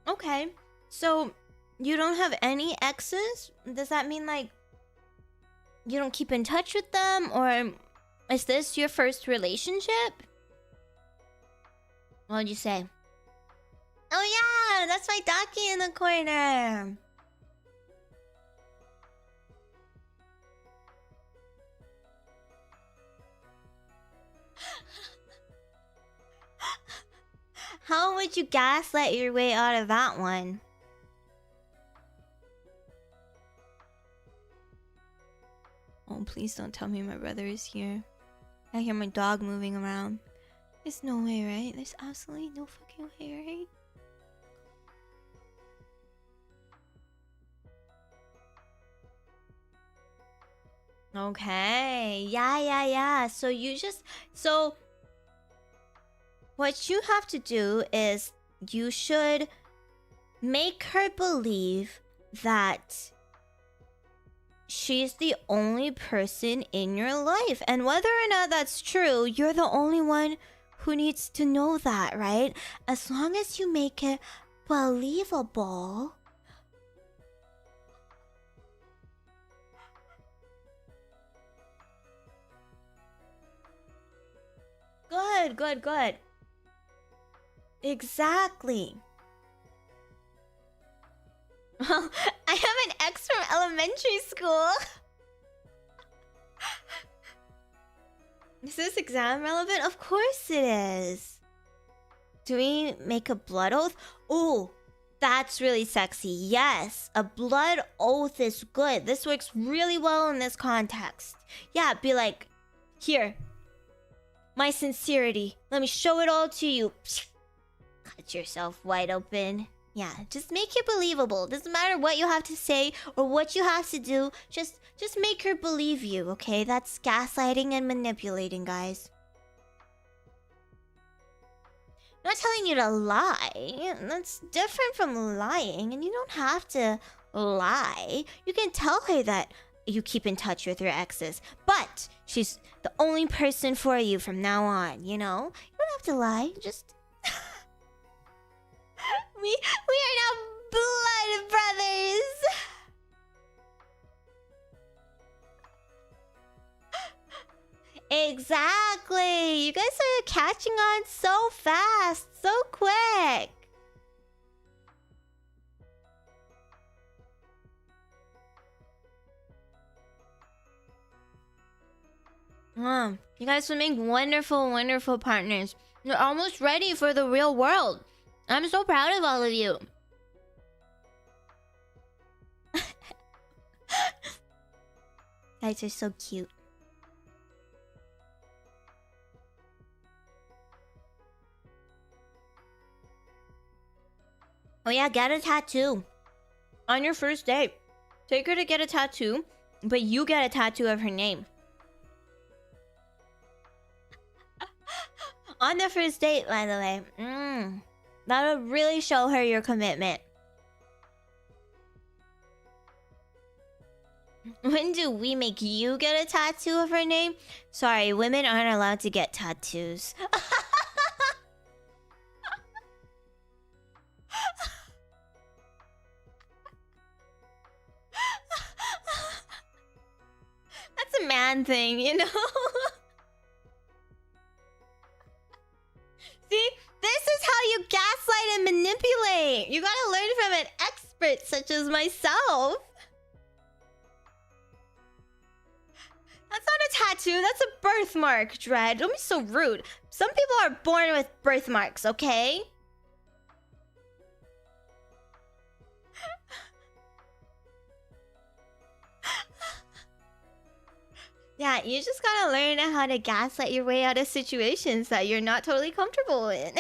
Okay. So, you don't have any exes? Does that mean, like, you don't keep in touch with them? Or is this your first relationship? What'd you say? Oh yeah, that's my Daki in the corner. How would you gaslight your way out of that one? Oh, please don't tell me my brother is here. I hear my dog moving around. There's no way, right? There's absolutely no fucking way, right? Okay. Yeah. So what you have to do is you should make her believe that she's the only person in your life. And whether or not that's true, you're the only one who needs to know that, right? As long as you make it believable. Good. Exactly. Well, I have an ex from elementary school. Is this exam relevant? Of course it is. Do we make a blood oath? Oh, that's really sexy. Yes, a blood oath is good. This works really well in this context. Yeah, be like, here, my sincerity. Let me show it all to you. Cut yourself wide open. Yeah, just make it believable. Doesn't matter what you have to say or what you have to do. Just make her believe you, okay? That's gaslighting and manipulating, guys. I'm not telling you to lie. That's different from lying, and you don't have to lie. You can tell her that you keep in touch with your exes, but she's the only person for you from now on, you know? You don't have to lie. Just... We are now blood brothers. Exactly. You guys are catching on so fast, so quick. You guys will make wonderful, wonderful partners. You're almost ready for the real world. I'm so proud of all of you. Guys are so cute. Oh yeah, get a tattoo. On your first date. Take her to get a tattoo, but you get a tattoo of her name. On the first date, by the way. That'll really show her your commitment. When do we make you get a tattoo of her name? Sorry, women aren't allowed to get tattoos. That's a man thing, you know? See? This is how you gaslight and manipulate. You gotta learn from an expert such as myself. That's not a tattoo, that's a birthmark, Dread. Don't be so rude. Some people are born with birthmarks, okay? Yeah, you just gotta learn how to gaslight your way out of situations that you're not totally comfortable in.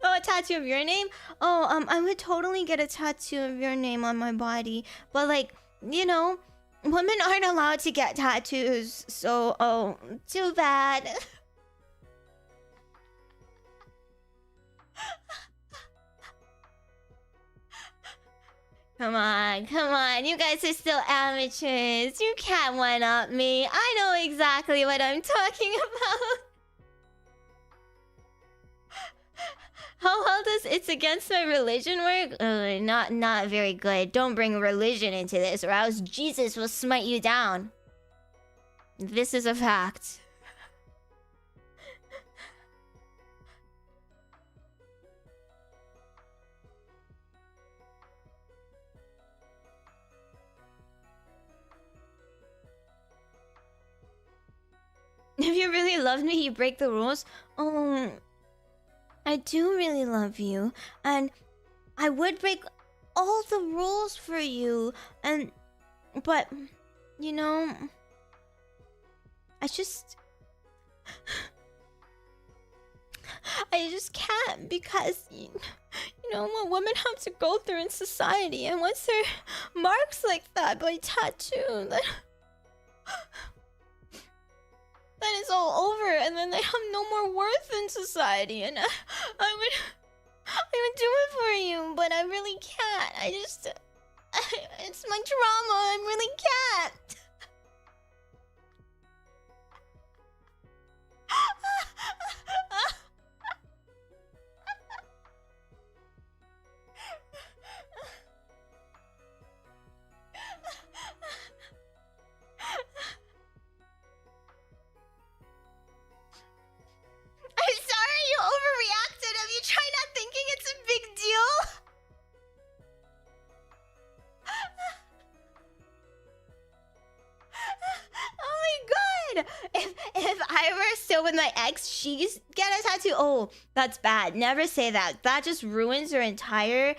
Oh, a tattoo of your name? Oh, I would totally get a tattoo of your name on my body. But like, you know, women aren't allowed to get tattoos. So, oh, too bad. Come on. You guys are still amateurs. You can't one-up me. I know exactly what I'm talking about. How well does It's Against My Religion work? Not very good. Don't bring religion into this, or else Jesus will smite you down. This is a fact. If you really loved me, you break the rules. Oh, I do really love you, and I would break all the rules for you, but you know, I just can't, because you know what women have to go through in society, and once there are marks like that by tattoo, then it's all over, and then they have no more worth in society, and I would do it for you, but I really can't. It's my trauma. I really can't. I'm sorry you overreacted. Have you tried not thinking it's a big deal? Oh my god! If I were still with my ex, she's get a tattoo. Oh, that's bad. Never say that. That just ruins your entire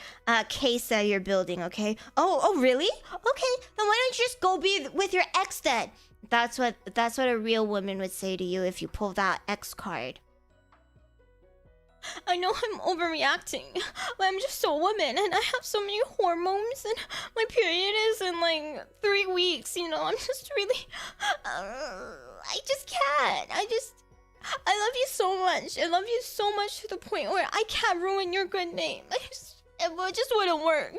case that you're building, okay? Oh really? Okay, then why don't you just go be with your ex then? That's what a real woman would say to you if you pull that ex card. I know I'm overreacting, but I'm just a woman and I have so many hormones, and my period is in like 3 weeks, you know. I'm just really... I just can't. I love you so much. I love you so much to the point where I can't ruin your good name. It just wouldn't work.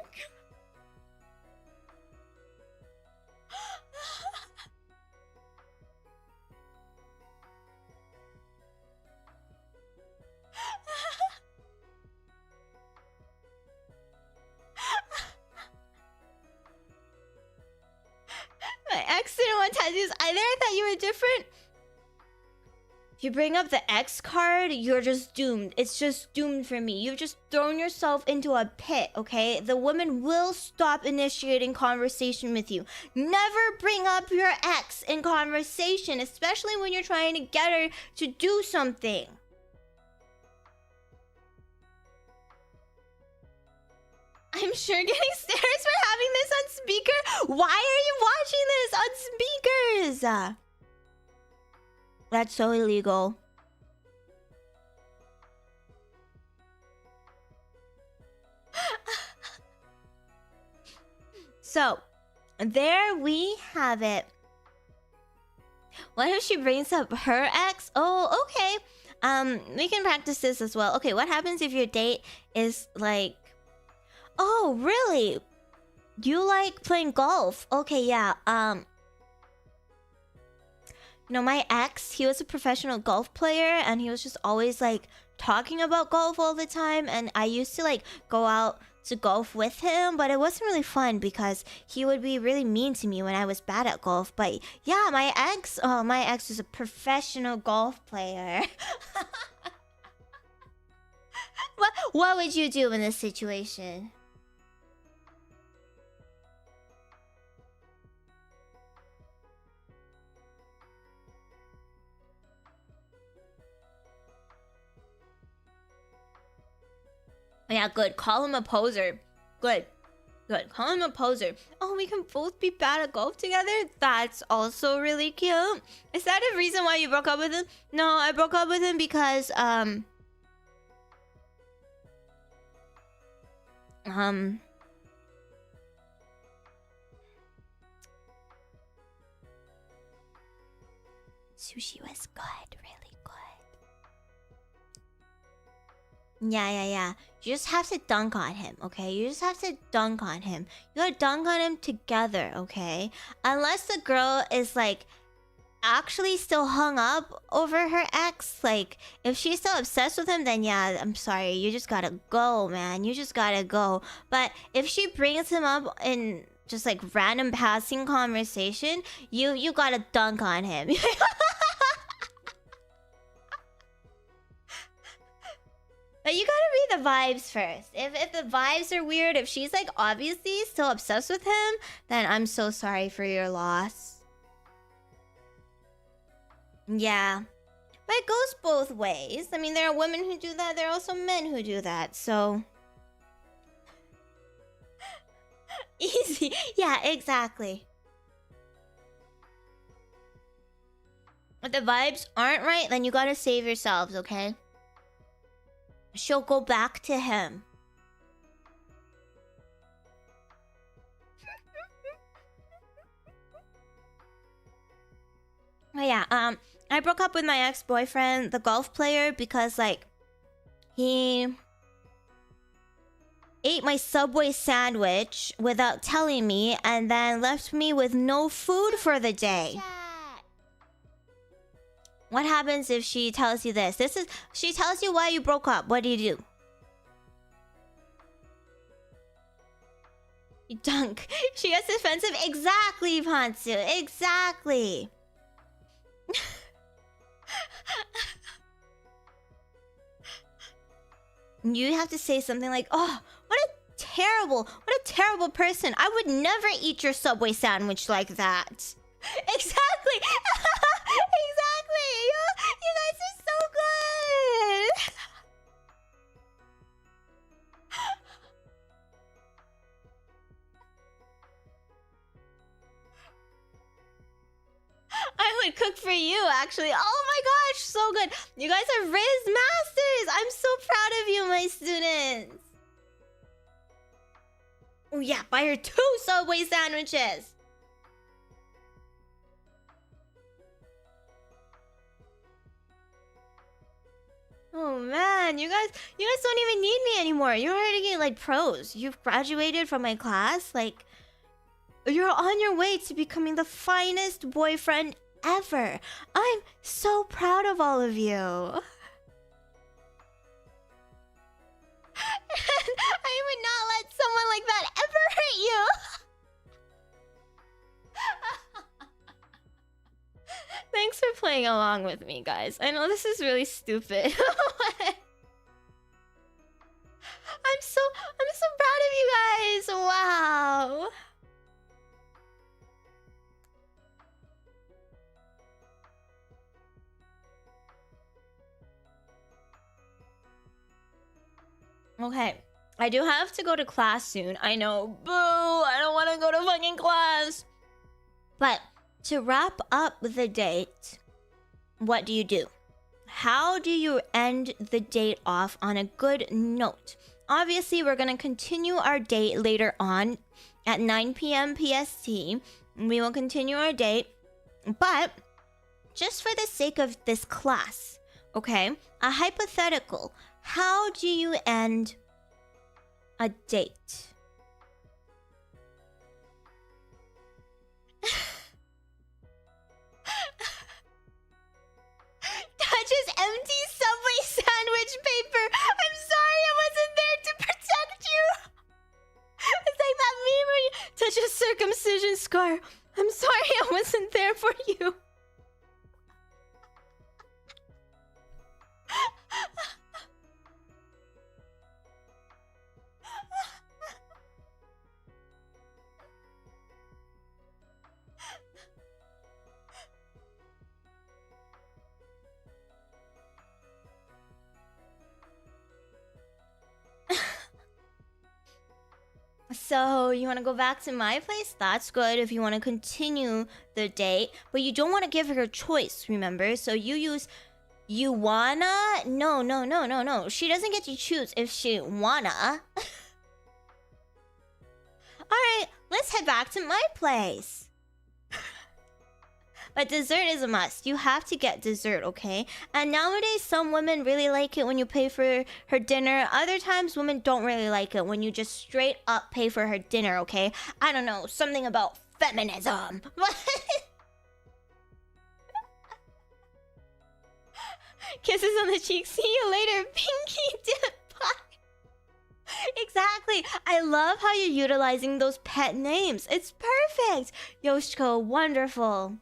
My ex didn't want tattoos either. I thought you were different. If you bring up the X card, you're just doomed. It's just doomed for me. You've just thrown yourself into a pit, okay? The woman will stop initiating conversation with you. Never bring up your ex in conversation, especially when you're trying to get her to do something. I'm sure getting stares for having this on speaker. Why are you watching this on speakers? That's so illegal. So, there we have it. What if she brings up her ex? Oh, okay. We can practice this as well. Okay, what happens if your date is like... Oh, really? You like playing golf? Okay, yeah. You know, my ex, he was a professional golf player, and he was just always like talking about golf all the time, and I used to like go out to golf with him, but it wasn't really fun because he would be really mean to me when I was bad at golf. But yeah, my ex was a professional golf player. What would you do in this situation? Yeah, good. Call him a poser. Good. Good. Call him a poser. Oh, we can both be bad at golf together? That's also really cute. Is that a reason why you broke up with him? No, I broke up with him because, sushi was good. Really good. Yeah. You just have to dunk on him, okay? You just have to dunk on him. You gotta dunk on him together, okay? Unless the girl is like actually still hung up over her ex, like if she's still obsessed with him, then yeah, I'm sorry, you just gotta go, man. You just gotta go. But if she brings him up in just like random passing conversation, you gotta dunk on him. But you gotta read the vibes first. If the vibes are weird, if she's like obviously still obsessed with him, then I'm so sorry for your loss. Yeah. But it goes both ways. I mean, there are women who do that, there are also men who do that, so... Easy. Yeah, exactly. If the vibes aren't right, then you gotta save yourselves, okay? She'll go back to him. Oh yeah, I broke up with my ex-boyfriend, the golf player, because like he ate my Subway sandwich without telling me and then left me with no food for the day. What happens if she tells you this? She tells you why you broke up. What do? You dunk. She gets defensive. Exactly, Pantsu. Exactly. You have to say something like, "Oh, what a terrible person. I would never eat your Subway sandwich like that." Exactly. Exactly. You guys are so good. I would cook for you, actually. Oh my gosh, so good. You guys are Riz Masters. I'm so proud of you, my students. Oh yeah, buy her 2 Subway sandwiches. Oh man, you guys don't even need me anymore. You're already like pros. You've graduated from my class. Like, you're on your way to becoming the finest boyfriend ever. I'm so proud of all of you. And I would not let someone like that ever hurt you. Thanks for playing along with me, guys. I know this is really stupid. I'm so proud of you guys. Wow. Okay. I do have to go to class soon. I know. Boo! I don't want to go to fucking class. But to wrap up the date, what do you do? How do you end the date off on a good note? Obviously, we're going to continue our date later on at 9 p.m. PST. We will continue our date. But just for the sake of this class, okay? A hypothetical. How do you end a date? Touches empty Subway sandwich paper. I'm sorry I wasn't there to protect you. It's like that meme where you touch a circumcision scar. I'm sorry I wasn't there for you. So, you want to go back to my place? That's good if you want to continue the date. But you don't want to give her a choice, remember? So you use... You wanna? No. She doesn't get to choose if she wanna. Alright, let's head back to my place. But dessert is a must. You have to get dessert, okay? And nowadays, some women really like it when you pay for her dinner. Other times, women don't really like it when you just straight up pay for her dinner, okay? I don't know, something about feminism. Kisses on the cheek. See you later, Pinky Dip Pie. Exactly. I love how you're utilizing those pet names. It's perfect. Yoshiko, wonderful.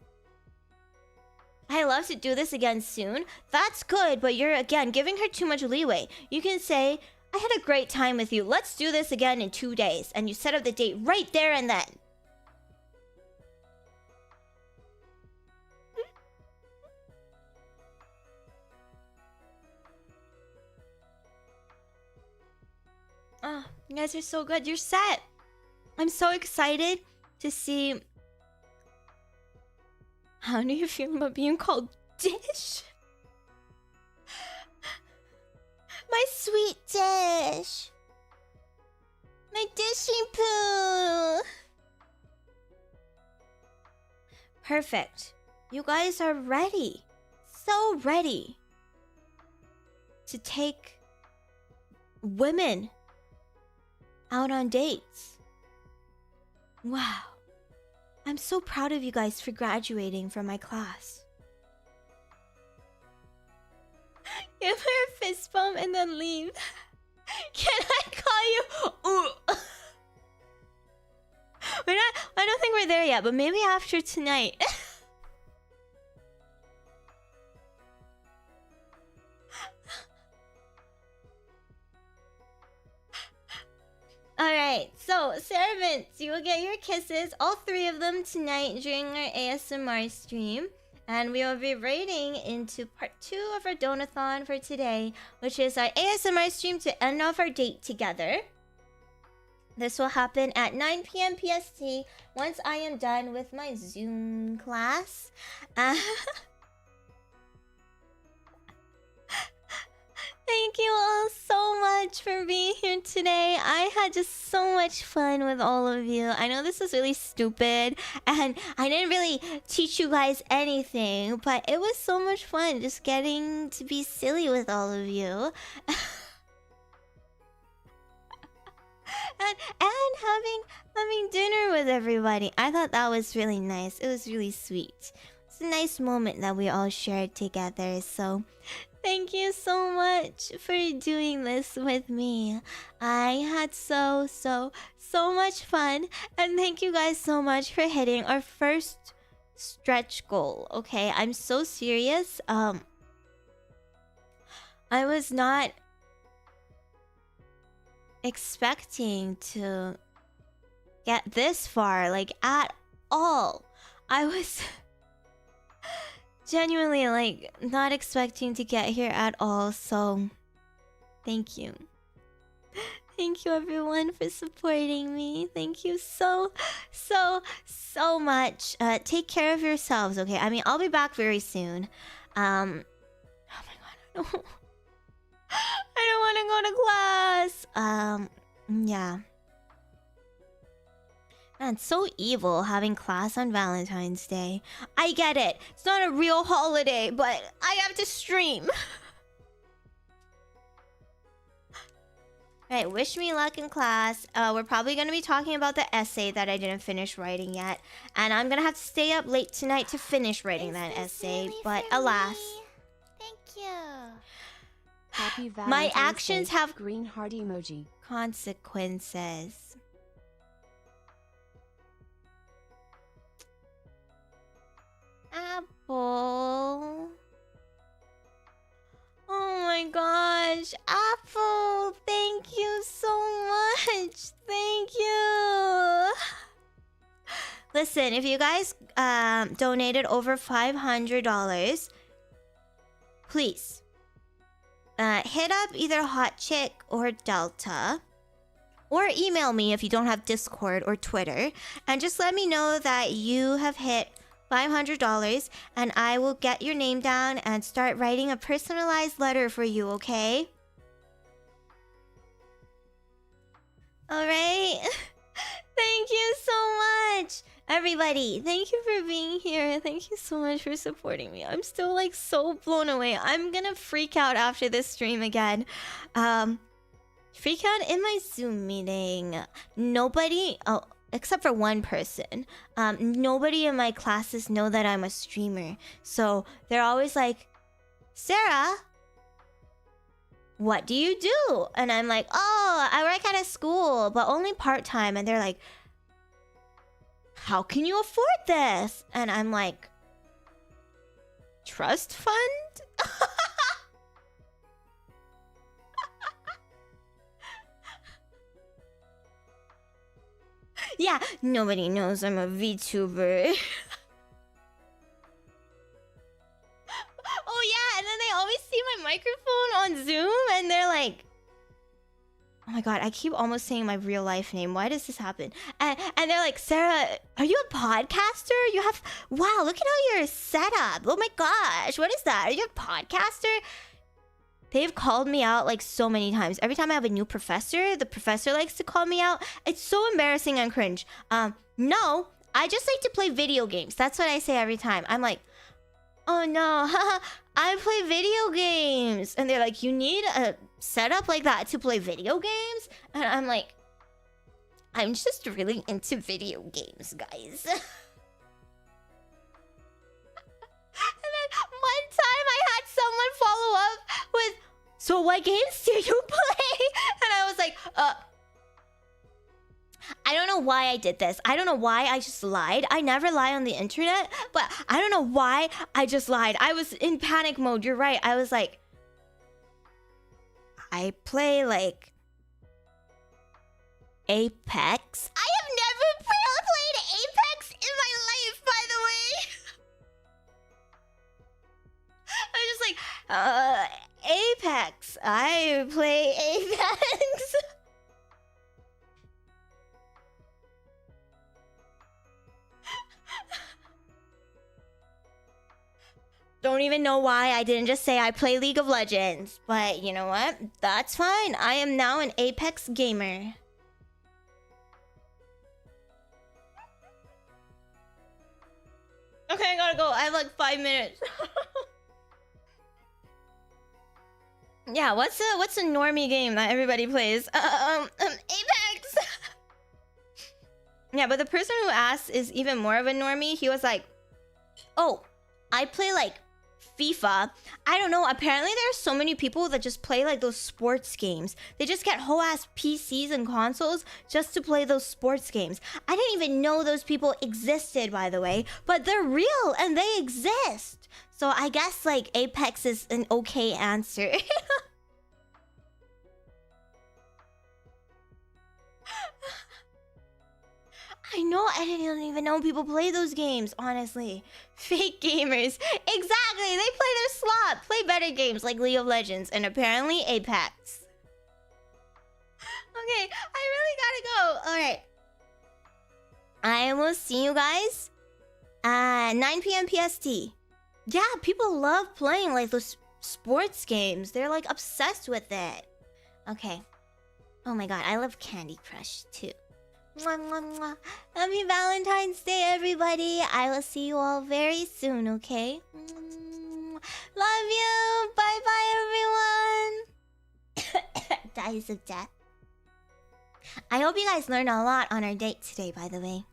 I love to do this again soon. That's good, but you're, again, giving her too much leeway. You can say, I had a great time with you. Let's do this again in 2 days. And you set up the date right there and then. Oh, you guys are so good. You're set. I'm so excited to see... How do you feel about being called Dish? My sweet Dish. My Dishy Poo. Perfect. You guys are ready. So ready. To take women out on dates. Wow. I'm so proud of you guys for graduating from my class. Give her a fist bump and then leave. Can I call you? Ooh. I don't think we're there yet, but maybe after tonight. Alright, so Ceravants, you will get your kisses, all 3 of them tonight during our ASMR stream. And we will be raiding into part 2 of our Donathon for today, which is our ASMR stream to end off our date together. This will happen at 9 p.m. PST once I am done with my Zoom class. Thank you all so much for being here today. I had just so much fun with all of you. I know this is really stupid and I didn't really teach you guys anything, but it was so much fun just getting to be silly with all of you. and having dinner with everybody. I thought that was really nice. It was really sweet. It's a nice moment that we all shared together, so... Thank you so much for doing this with me. I had so much fun. And thank you guys so much for hitting our first stretch goal. Okay, I'm so serious. I was not expecting to get this far, like, at all. I was... genuinely, like, not expecting to get here at all, so... Thank you. Thank you everyone for supporting me. Thank you so much. Take care of yourselves, okay? I mean, I'll be back very soon. Oh my god, I don't want to go to class. Yeah. Man, it's so evil having class on Valentine's Day. I get it. It's not a real holiday, but I have to stream. Alright, wish me luck in class. We're probably going to be talking about the essay that I didn't finish writing yet. And I'm going to have to stay up late tonight to finish writing that essay. Really but alas. Me? Thank you. Happy Valentine's My actions Day. have Green heart emoji. consequences. Apple. Oh my gosh, Apple, thank you so much. Thank you. Listen, if you guys donated over $500, please hit up either Hot Chick or Delta, or email me if you don't have Discord or Twitter, and just let me know that you have hit $500, and I will get your name down and start writing a personalized letter for you, okay? Alright? Thank you so much! Everybody, thank you for being here. Thank you so much for supporting me. I'm still like so blown away. I'm gonna freak out after this stream again. Freak out in my Zoom meeting. Nobody... Oh, except for one person. Nobody in my classes know that I'm a streamer. So they're always like, Sarah, what do you do? And I'm like, oh, I work at a school, but only part-time. And they're like, how can you afford this? And I'm like, trust fund? Yeah, nobody knows I'm a VTuber. Oh yeah, and then they always see my microphone on Zoom and they're like, oh my god, I keep almost saying my real life name. Why does this happen? And they're like, Sarah, are you a podcaster? You have, wow, look at how you're set up. Oh my gosh, what is that? Are you a podcaster? They've called me out like so many times. Every time I have a new professor, the professor likes to call me out. It's so embarrassing and cringe. No, I just like to play video games. That's what I say every time. I'm like, oh no, I play video games. And they're like, you need a setup like that to play video games? And I'm like, I'm just really into video games, guys. And then one time I had someone follow up with, so what games do you play? And I was like, I don't know why I did this. I don't know why I just lied. I never lie on the internet, but I don't know why I just lied. I was in panic mode. You're right. I was like, I play like Apex. I have never played Apex in my life, by the way. I'm just like, Apex. I play Apex. Don't even know why I didn't just say I play League of Legends. But you know what? That's fine. I am now an Apex gamer. Okay, I gotta go. I have like 5 minutes. Yeah, what's a normie game that everybody plays? Apex. Yeah, but the person who asked is even more of a normie. He was like, oh, I play like FIFA. I don't know, apparently there are so many people that just play like those sports games. They just get whole ass PCs and consoles just to play those sports games. I didn't even know those people existed, by the way, but they're real and they exist. So I guess like Apex is an okay answer. I know, I didn't even know people play those games, honestly. Fake gamers. Exactly, they play their slot. Play better games like League of Legends and apparently Apex. Okay, I really gotta go. Alright. I will see you guys at 9 p.m. PST. Yeah, people love playing like those sports games. They're like obsessed with it. Okay. Oh my god, I love Candy Crush too. Mwah, mwah, mwah. Happy Valentine's Day, everybody. I will see you all very soon, okay? Love you. Bye-bye, everyone. Dies of death. I hope you guys learned a lot on our date today, by the way.